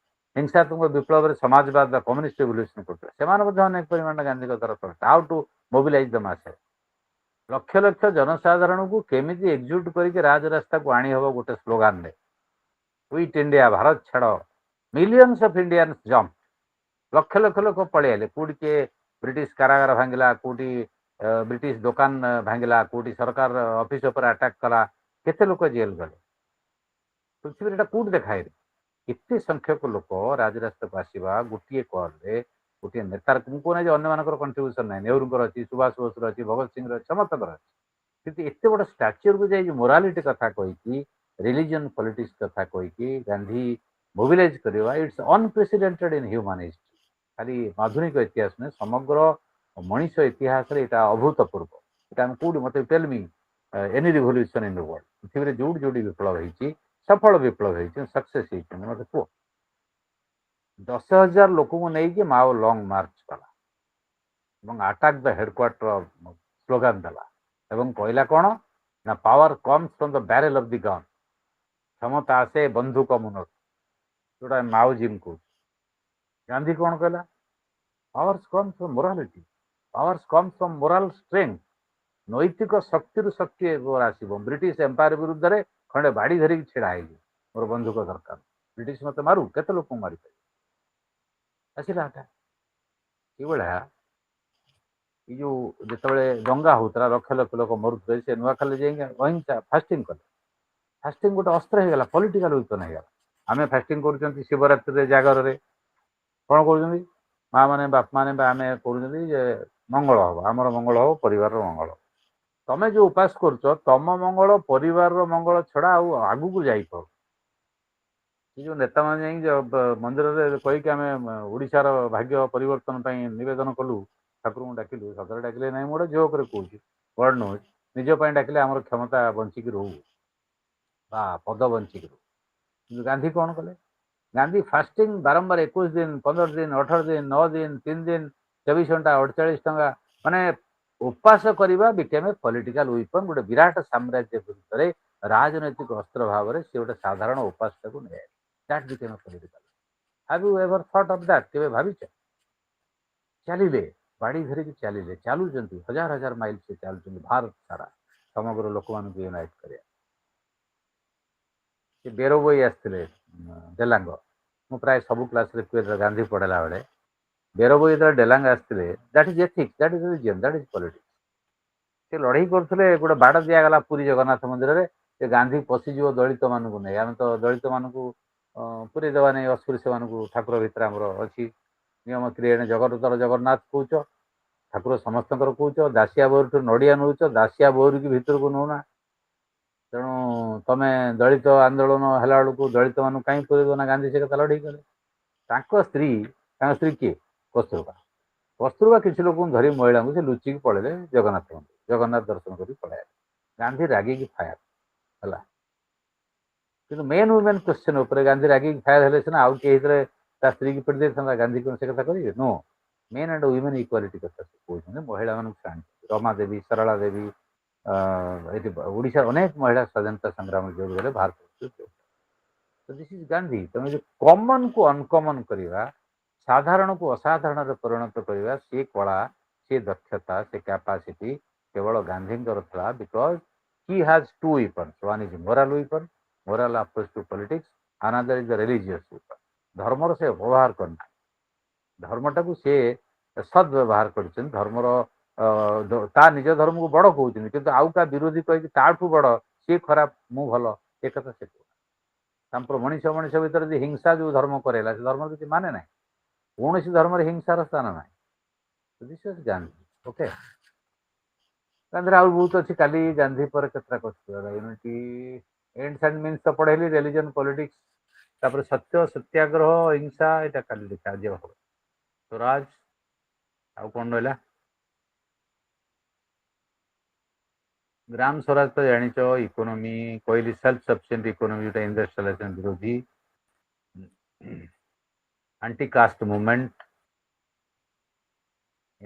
ହିଂସାତ୍ମକ ବିପ୍ଳବରେ ସମାଜବାଦ ବା କମ୍ୟୁନିଷ୍ଟ ରିଭଲ୍ୟୁସନ କରୁଥିଲେ, ସେମାନେ ମଧ୍ୟ ଅନେକ ପରିମାଣରେ ଗାନ୍ଧୀଙ୍କ ଦ୍ୱାରା କରିଥିଲେ। How to ମୋବିଲାଇଜ the masses. Lakh lakh ଜନସାଧାରଣଙ୍କୁ କେମିତି ଏକଜୁଟ କରିକି ରାଜରାସ୍ତାକୁ ଆଣି ହେବ ଗୋଟେ ସ୍ଲୋଗାନରେ, କ୍ୱିଟ୍ ଇଣ୍ଡିଆ, ଭାରତ ଛାଡ଼। Millions of Indians jump, lakh lakh ଲୋକ ପଳେଇ ଆଇଲେ। କୋଉଠି କିଏ ବ୍ରିଟିଶ କାରାଗାର ଭାଙ୍ଗିଲା, କୋଉଠି ବ୍ରିଟିଶ ଦୋକାନ ଭାଙ୍ଗିଲା, କୋଉଠି ସରକାର ଅଫିସ ଉପରେ ଆଟାକ୍ କଲା, କେତେ ଲୋକ ଜେଲ୍ ଗଲେ। ପୃଥିବୀରେ ଏଟା କୋଉଠି ଦେଖାଏନି। ଏତେ ସଂଖ୍ୟକ ଲୋକ ରାଜରାସ୍ତାକୁ ଆସିବା ଗୋଟିଏ କଲ୍ରେ, ଗୋଟିଏ ନେତାର, ମୁଁ କହୁନାହିଁ ଯେ ଅନ୍ୟମାନଙ୍କର କଣ୍ଟ୍ରିବ୍ୟୁସନ ନାହିଁ, ନେହେରୁଙ୍କର ଅଛି, ସୁଭାଷ ବୋଷର ଅଛି, ଭଗତ ସିଂର ଅଛି, ସମସ୍ତଙ୍କର ଅଛି। କିନ୍ତୁ ଏତେ ବଡ଼ ଷ୍ଟାଚ୍ୟୁରକୁ ଯାଇ ମୋରାଲିଟି କଥା କହିକି, ରିଲିଜିୟନ ପଲିଟିକ୍ସ କଥା କହିକି ଗାନ୍ଧୀ ମୋବିଲାଇଜ କରିବା, ଇଟ୍ସ ଅନପ୍ରେସିଡେଣ୍ଟେଡ ଇନ୍ ହ୍ୟୁମାନ ହିଷ୍ଟ୍ରି। ଖାଲି ଆଧୁନିକ ଇତିହାସ ନୁହେଁ, ସମଗ୍ର ମଣିଷ ଇତିହାସରେ ଏଇଟା ଅଭୂତପୂର୍ବ। ଏଇଟା ଆମେ କୋଉଠି, ମତେ tell me any revolution in the world, ପୃଥିବୀରେ ଯୋଉଠି ଯୋଉଠି ବିପ୍ଳବ ହେଇଛି, ସଫଳ ବିପ୍ଳବ ହେଇଛି, ସକ୍ସେସ୍ ହେଇଛନ୍ତି, ମତେ କୁହ। 10,000 ଲୋକଙ୍କୁ ନେଇକି ମାଓ ଲଙ୍ଗ ମାର୍ଚ୍ଚ କଲା ଏବଂ ଆଟାକ୍ ଦ ହେଡକ୍ୱାର୍ଟର ସ୍ଲୋଗାନ ଦେଲା ଏବଂ କହିଲା କ'ଣ ନା, power comes from the barrel of the gun. କ୍ଷମତା ଆସେ ବନ୍ଧୁକ ମୁନରୁ, ଯୋଉଟା ମାଓଜିମ୍ କହୁଛି। ଗାନ୍ଧୀ କ'ଣ କହିଲା? Powers comes from morality, powers comes from moral strength. ନୈତିକ ଶକ୍ତିରୁ ଶକ୍ତି ଆସିବ। ବ୍ରିଟିଶ ଏମ୍ପାୟାର ବିରୁଦ୍ଧରେ ଖଣ୍ଡେ ବାଡ଼ି ଧରିକି ଛିଡ଼ା ହେଇଯିବ, ମୋର ବନ୍ଧୁକ ଦରକାର, ବ୍ରିଟିଶ ମତେ ମାରୁ, କେତେ ଲୋକଙ୍କୁ ମାରିପାରିବ। ଆସିଲା ଏଟା ଏଇଭଳିଆ। ଏଇ ଯୋଉ ଯେତେବେଳେ ଦଙ୍ଗା ହଉଥିଲା, ଲକ୍ଷ ଲକ୍ଷ ଲୋକ ମରୁଥିଲେ, ସେ ନୂଆଖାଲି ଯାଇକି ଅହିଂସା ଫାଷ୍ଟିଂ କଲେ। ଫାଷ୍ଟିଂ ଗୋଟେ ଅସ୍ତ୍ର ହେଇଗଲା, ପଲିଟିକାଲ ୱେପନ ହେଇଗଲା। ଆମେ ଫାଷ୍ଟିଂ କରୁଛନ୍ତି ଶିବରାତ୍ରିରେ, ଜାଗରରେ, କ'ଣ କରୁଛନ୍ତି? ମା ମାନେ, ବାପା ମାନେ ବା ଆମେ କରୁଛନ୍ତି ଯେ ମଙ୍ଗଳ ହବ, ଆମର ମଙ୍ଗଳ ହବ, ପରିବାରର ମଙ୍ଗଳ। ତମେ ଯୋଉ ଉପାସ କରୁଛ, ତମ ମଙ୍ଗଳ, ପରିବାରର ମଙ୍ଗଳ ଛଡା ଆଉ ଆଗକୁ ଯାଇପାରୁ। ଏ ଯୋଉ ନେତାମାନେ ଯାଇକି ମନ୍ଦିରରେ କହିକି ଆମେ ଓଡ଼ିଶାର ଭାଗ୍ୟ ପରିବର୍ତ୍ତନ ପାଇଁ ନିବେଦନ କଲୁ, ଠାକୁରଙ୍କୁ ଡାକିଲୁ, ସତରେ ଡାକିଲେ ନାହିଁ, ମୁଁ ଗୋଟେ ଝିଅ ଉପରେ କହୁଛି, ଗଡ୍ ନୋଜ୍, ନିଜ ପାଇଁ ଡାକିଲେ ଆମର କ୍ଷମତା ବଞ୍ଚିକି ରହୁ ବା ପଦ ବଞ୍ଚିକି ରହୁ। କିନ୍ତୁ ଗାନ୍ଧୀ କ'ଣ କଲେ? ଗାନ୍ଧୀ ଫାଷ୍ଟିଂ ବାରମ୍ବାର 21 ଦିନ, 15 ଦିନ, 18 ଦିନ, 9 ଦିନ, 3 ଦିନ, 24 ଘଣ୍ଟା, 48 ଟଙ୍କା, ମାନେ ଉପାସ କରିବା ବିକେମ୍ ଏ ପଲିଟିକାଲ ୱେପନ। ଗୋଟେ ବିରାଟ ସାମ୍ରାଜ୍ୟ ବିରୁଦ୍ଧରେ ରାଜନୈତିକ ଅସ୍ତ୍ର ଭାବରେ ସେ ଗୋଟେ ସାଧାରଣ ଉପାସଟାକୁ ନେଇ ଆସିଲେ। That became a political. Have you ever thought of that? କେବେ ଭାବିଛ? ଚାଲିଲେ, ବାଡ଼ି ଧରିକି ଚାଲିଲେ, ଚାଲୁଛନ୍ତି, ହଜାର ହଜାର ମାଇଲ ସେ ଚାଲୁଛନ୍ତି ଭାରତ ସାରା, ସମଗ୍ର ଲୋକମାନଙ୍କୁ ୟୁନାଇଟ୍ କରିବା। ସେ ବେରବୋଇ ଆସିଥିଲେ ଡେଲାଙ୍ଗ। ମୁଁ ପ୍ରାୟ ସବୁ କ୍ଲାସରେ କୁହେ, ଗାନ୍ଧୀ ପଢ଼େଇଲା ବେଳେ, ବେରବୋଇ ଯେତେବେଳେ ଡେଲାଙ୍ଗ ଆସିଥିଲେ, that is ethics, that is religion, that is politics. ସେ ଲଢ଼େଇ କରୁଥିଲେ। ଗୋଟେ ବାଡ଼ ଦିଆଗଲା ପୁରୀ ଜଗନ୍ନାଥ ମନ୍ଦିରରେ, ସେ ଗାନ୍ଧୀ ପଶିଯିବ ଦଳିତ ମାନଙ୍କୁ ନେଇ। ଆମେ ତ ଦଳିତ ମାନଙ୍କୁ ପୁରେଇ ଦେବା ନେଇ, ଅସ୍ପୃଶ୍ୟମାନଙ୍କୁ ଠାକୁର ଭିତରେ ଆମର ଅଛି ନିୟମ କ୍ରିଏଣ। ଜଗତର ଜଗନ୍ନାଥ କହୁଛ, ଠାକୁର ସମସ୍ତଙ୍କର କହୁଛ, ଦାସିଆ ବୋହୂଠୁ ନଡ଼ିଆ ନେଉଛ, ଦାସିଆ ବୋହୂକୁ ଭିତରକୁ ନେଉନା। ତ ତେଣୁ ତମେ ଦଳିତ ଆନ୍ଦୋଳନ ହେଲା ବେଳକୁ ଦଳିତ ମାନଙ୍କୁ କାହିଁ ପୁରେଇବ ନା ଗାନ୍ଧୀ ସେ କଥା ଲଢ଼େଇ କଲେ। ତାଙ୍କ ସ୍ତ୍ରୀ କିଏ? କସ୍ତୁରବା। କସ୍ତୁରବା କିଛି ଲୋକଙ୍କୁ ଧରି ମହିଳାଙ୍କୁ ସେ ଲୁଚିକି ପଳେଇଲେ ଜଗନ୍ନାଥ ମନ୍ଦିର, ଜଗନ୍ନାଥ ଦର୍ଶନ କରି ପଳେଇଲେ। ଗାନ୍ଧୀ ରାଗିକି ଫାୟାର ହେଲା। କିନ୍ତୁ ମେନ୍ ୱୁମେନ୍ କ୍ୱେଶ୍ଚନ୍ ଉପରେ ଗାନ୍ଧୀ ରାଗିକି ଫାୟାର ହେଲେ ସିନା ଆଉ କିଏ ହେଇଥିଲେ ତା ସ୍ତ୍ରୀକି ପିଟି ଦେଇଥାନ୍ତା, ଗାନ୍ଧୀ କ'ଣ ସେ କଥା କରିବେ? No, main and women equality କଥା ସେ କହୁଛନ୍ତି। ମହିଳାମାନଙ୍କୁ ସେ ଆଣିଛନ୍ତି, ରମା ଦେବୀ, ସରଳା ଦେବୀ, ଏଠି ଓଡ଼ିଶାର ଅନେକ ମହିଳା ସ୍ୱାଧୀନତା ସଂଗ୍ରାମରେ ଯୋଗ ଦେଲେ, ଭାରତ ଦିସ୍ ଇଜ୍ ଗାନ୍ଧୀ। ତେଣୁ ଯେ କମନ୍କୁ ଅନକମନ୍ କରିବା, ସାଧାରଣକୁ ଅସାଧାରଣରେ ପରିଣତ କରିବା, ସେ କଳା, ସେ ଦକ୍ଷତା, ସେ କ୍ୟାପାସିଟି କେବଳ ଗାନ୍ଧୀଙ୍କର ଥିଲା। Because he has two weapons, one is moral weapon, moral approach to politics, another is the religious weapon. ଧର୍ମର ସେ ବ୍ୟବହାର କରିନାହାନ୍ତି, ଧର୍ମଟାକୁ ସେ ସଦ୍ବ୍ୟବହାର କରିଛନ୍ତି। ଧର୍ମର ତା ନିଜ ଧର୍ମକୁ ବଡ଼ କହୁଛନ୍ତି, କିନ୍ତୁ ଆଉ କାହା ବିରୋଧୀ କହିକି ତାଠୁ ବଡ଼, ସିଏ ଖରାପ ମୁଁ ଭଲ, ଏ କଥା ସେ କହୁଛନ୍ତି। ତାଙ୍କର ମଣିଷ ଭିତରେ ଯଦି ହିଂସା ଯୋଉ ଧର୍ମ କରେଇଲା, ସେ ଧର୍ମର କିଛି ମାନେ ନାହିଁ। କୌଣସି ଧର୍ମରେ ହିଂସାର ସ୍ଥାନ ନାହିଁ। This is Gandhi. ଓକେ, ଗାନ୍ଧୀର ଆଉ ବହୁତ ଅଛି। କାଲି ଗାନ୍ଧୀ ପରେ କେତେଟା କଥା ୟୁନିଟି ଏଣ୍ଡସ୍ ଆଣ୍ଡ ମିନ୍ସ ତ ପଢ଼େଇଲି, ରିଲିଜନ, ପଲିଟିକ୍ସ, ତାପରେ ସତ୍ୟ, ସତ୍ୟାଗ୍ରହ, ହିଂସା, ଏଇଟା କାଲି ଦେଖା ଆଜି ହବ। ସ୍ୱରାଜ, ଆଉ କ'ଣ ରହିଲା? ଗ୍ରାମ ସ୍ୱରାଜ ତ ଜାଣିଛ, ଇକୋନୋମି କହିଲି, ସେଲ୍ଫ ସଫିସିଏଣ୍ଟ ଇକୋନୋମି, ଯୋଉଟା ଇଣ୍ଡଷ୍ଟ୍ରିଆଲାଇଜେସନ ବିରୋଧୀ, anti caste movement,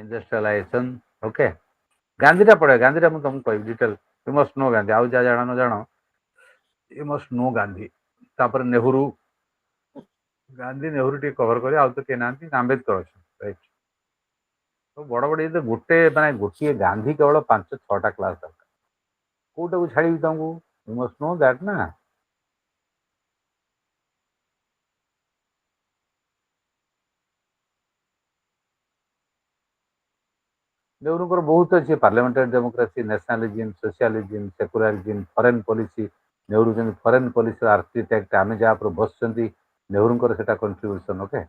industrialisation. Okay, ଗାନ୍ଧୀଟା ପଢ଼େ, ଗାନ୍ଧୀଟା ମୁଁ ତମକୁ କହିବି detail. You must know Gandhi, ଆଉ ଯାହା ଜାଣ ନ ଜାଣ, ୟୁ ମଷ୍ଟ ନୋ ଗାନ୍ଧୀ। ତାପରେ ନେହେରୁ, ଗାନ୍ଧୀ ନେହେରୁ ଟିକେ କଭର କରି, ଆଉ ତ କେହି ନାହାନ୍ତି, ଆମ୍ବେଦକର ଅଛନ୍ତି। ରାଇଟ୍, ବଡ଼ ବଡ଼ ଯଦି ଗୋଟିଏ ଗାନ୍ଧୀ କେବଳ 5-6ଟା କ୍ଲାସ୍ ଦରକାର। କୋଉଟାକୁ ଛାଡ଼ିବି ତମକୁ? ୟୁ ମଷ୍ଟ ନୋ ଦ୍ୟାଟ୍ ନା। ନେହେରୁଙ୍କର ବହୁତ ଅଛି, parliamentary democracy, nationalism, socialism, secularism, foreign policy. Nehru ଯେମିତି ଫରେନ୍ ପଲିସିର ଆର୍କିଟେକ୍ଟ, ଆମେ ଯାହା ଉପରେ ବସିଛନ୍ତି, ନେହେରୁଙ୍କର ସେଟା କଣ୍ଟ୍ରିବ୍ୟୁସନ୍। Okay,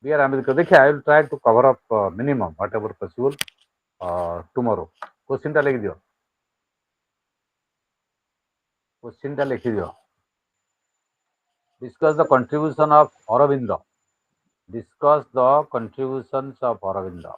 B.R. Ambedkar, देखिए, I will try to cover up minimum whatever possible tomorrow. क्वेश्चनটা লিখে দিও, क्वेश्चनটা লিখে দিও। Discuss the contribution of Aurobindo. Discuss the contributions of Aurobindo.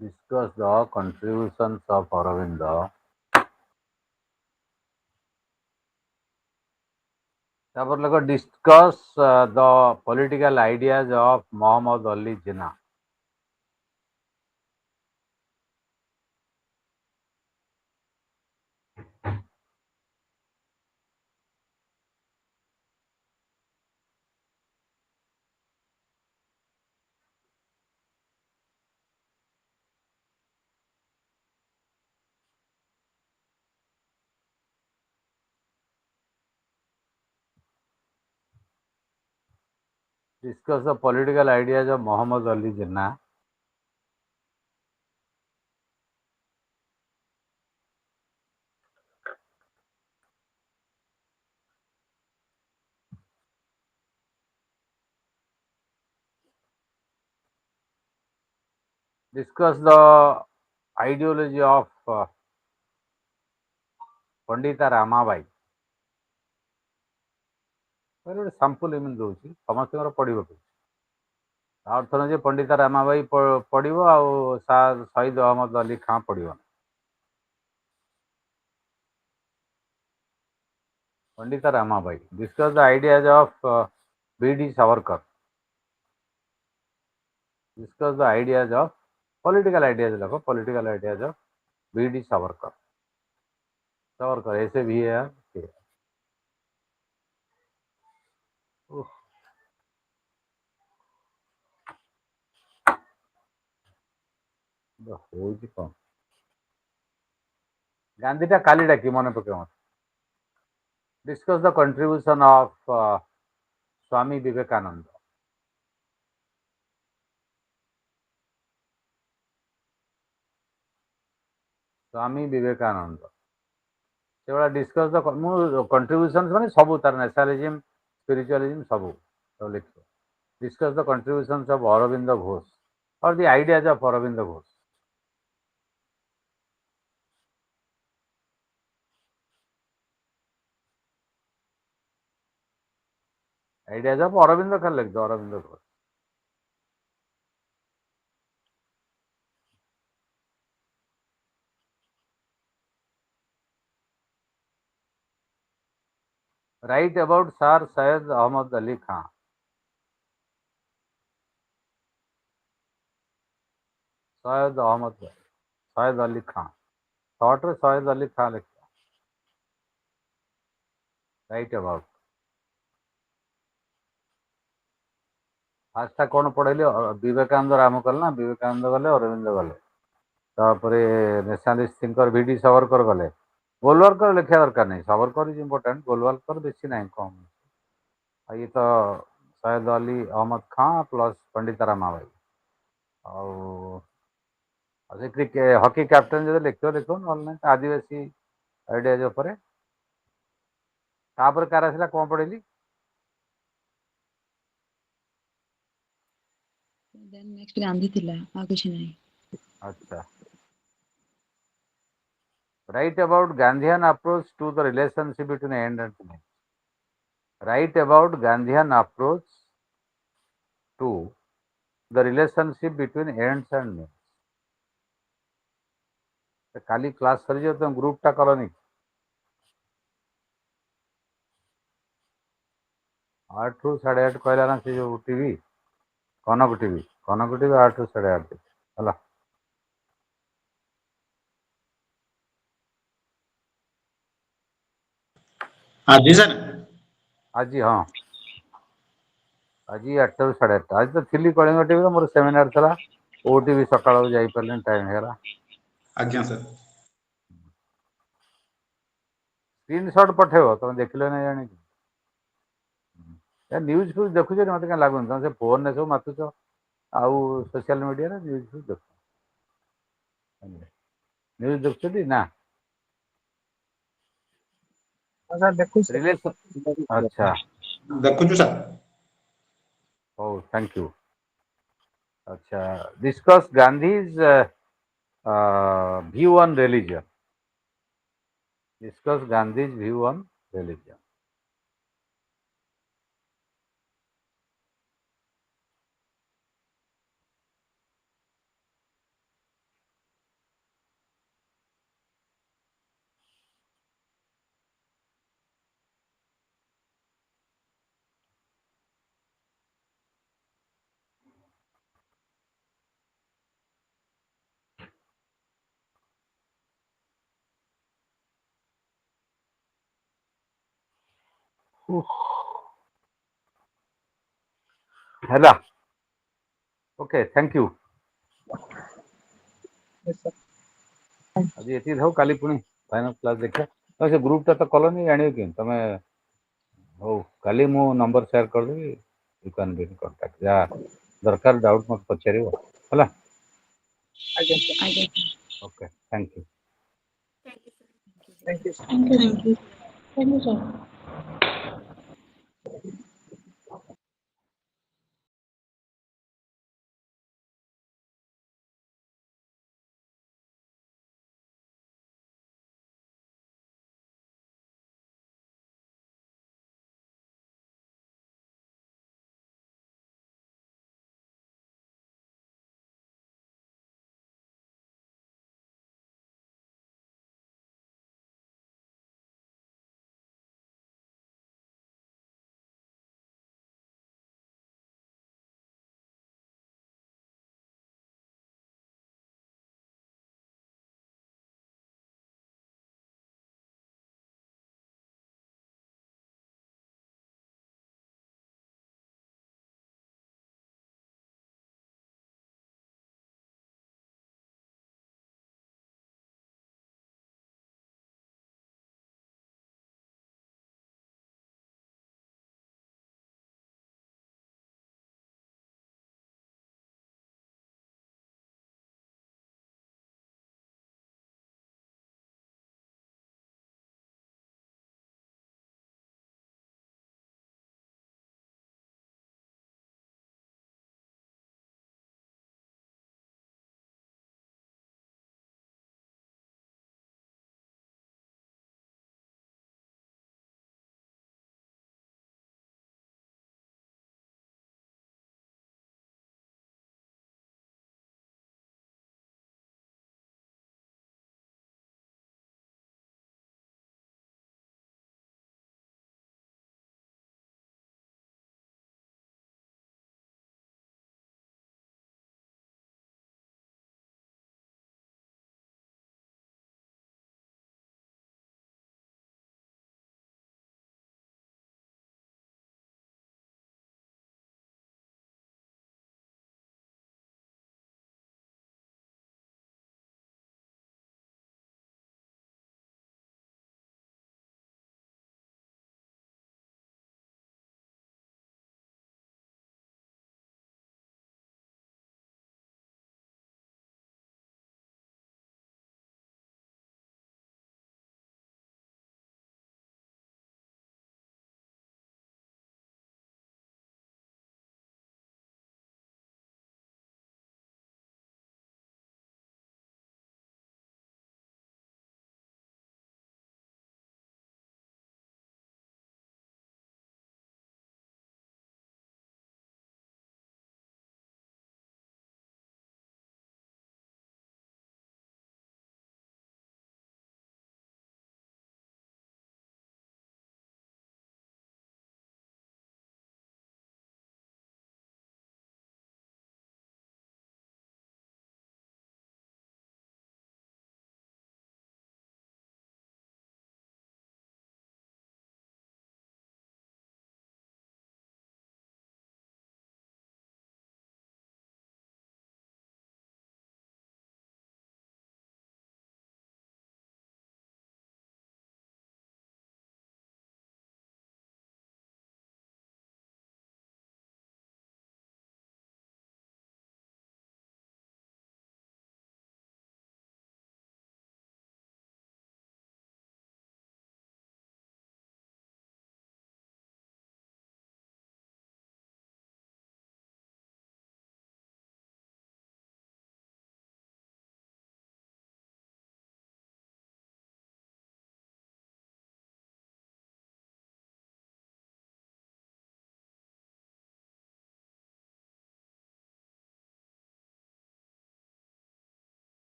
Discuss the contributions of Aurobindo. তারপর লেখো discuss the political ideas of Muhammad Ali Jinnah. Discuss the political ideas of Muhammad Ali Jinnah. Discuss the ideology of Pandita Ramabai. ଗୋଟେ sample ଏମିତି ଦଉଛି, ସମସ୍ତଙ୍କର ପଡ଼ିବ କି? ଅର୍ଥ ନୁହେଁ ଯେ ପଣ୍ଡିତା ରାମାବାଇ ପଡ଼ିବ ଆଉ ଶହୀଦ ଅହମ୍ମଦ ଅଲି ଖାଁ ପଡ଼ିବ। Pandita ରାମାବାଇ। Discuss the ideas of B.D. Savarkar. Discuss the ideas of political ideas ଲେଖ, political ideas of B.D. Savarkar. Savarkar, ऐसे भी है यार। ହଉଛି କ'ଣ? ଗାନ୍ଧୀଟା କାଲି ଡାକି ମନେ ପକେଇବ ମତେ। Discuss the contribution of Swami Vivekananda. Swami Vivekananda. सेगुड़ा डिस्कस द कंट्रीब्यूशन माने सब तार नेशनलिज्म स्पिरिचुअलिज्म सब लिख discuss the contributions of Aurobindo Ghosh और the ideas of Aurobindo Ghosh ideas of Aurobindo खाली लिख दो Aurobindo Ghosh write about sir Syed Ahmad Ali Khan Syed Ali Khan thought रे सैयद अली खान लिख राइट अबाउट फास्ट कौन पढ़ेली विवेकानंद रामकल ना विवेकानंद गले अरविंद गले तापरे नेशनलिस्ट थिंकर वीडी सावरकर गले गोलवालकर लिखा दरकार नहीं सावरकर इज इम्पोर्टेंट गोलवालकर बेसी ना कम ये तो सैयद अली अहमद खान प्लस पंडित रामाबाई और क्रिकेट हॉकी कैप्टेन जो लिख लिख ना आदिवासी आइडियाज उपर तापर कार आसला कौन पढ़ेली देन नेक्स्ट गांधी थिला आ कुछ नहीं अच्छा write about Gandhian approach to the relationship between end and means write about Gandhian approach to the relationship between ends and means काली क्लास सरी तुम ग्रुप टा कलनी 8 ରୁ 8:30 कहला ना से जो टीवी कनक टीवी 8 ରୁ 8:30 हला हाँ जी सर आज हाँ आज 8 ରୁ 8:30 आज तो थिली कलिंग टीवी मोर सेमिनार थला ओटीवी सकाळ जाई परले टाइम हेला आज्ञा सर स्क्रीनशॉट पठेबो तुम देखले ना जानि या न्यूज को देखु जे मते का लागुन तुम से फोन ने सब मातुछ आउ सोशल मीडिया रे न्यूज को देख न्यूज देखछती ना सर देखु रिलेशन अच्छा देखु सर ओ थैंक यू अच्छा discuss Gandhi's view on religion discuss Gandhi's view on religion हैला okay thank you yes sir आज ये थाउ काली पुणी फाइनल क्लास देखा तो से ग्रुप टा तो कलनी जानियो कि तमे हो काली मो नंबर शेयर कर देबी you can be in contact या दरकार डाउट मत पछारियो हला आज्ञा सर आगे okay thank you thank you sir thank you Thank you. Thank you, sir.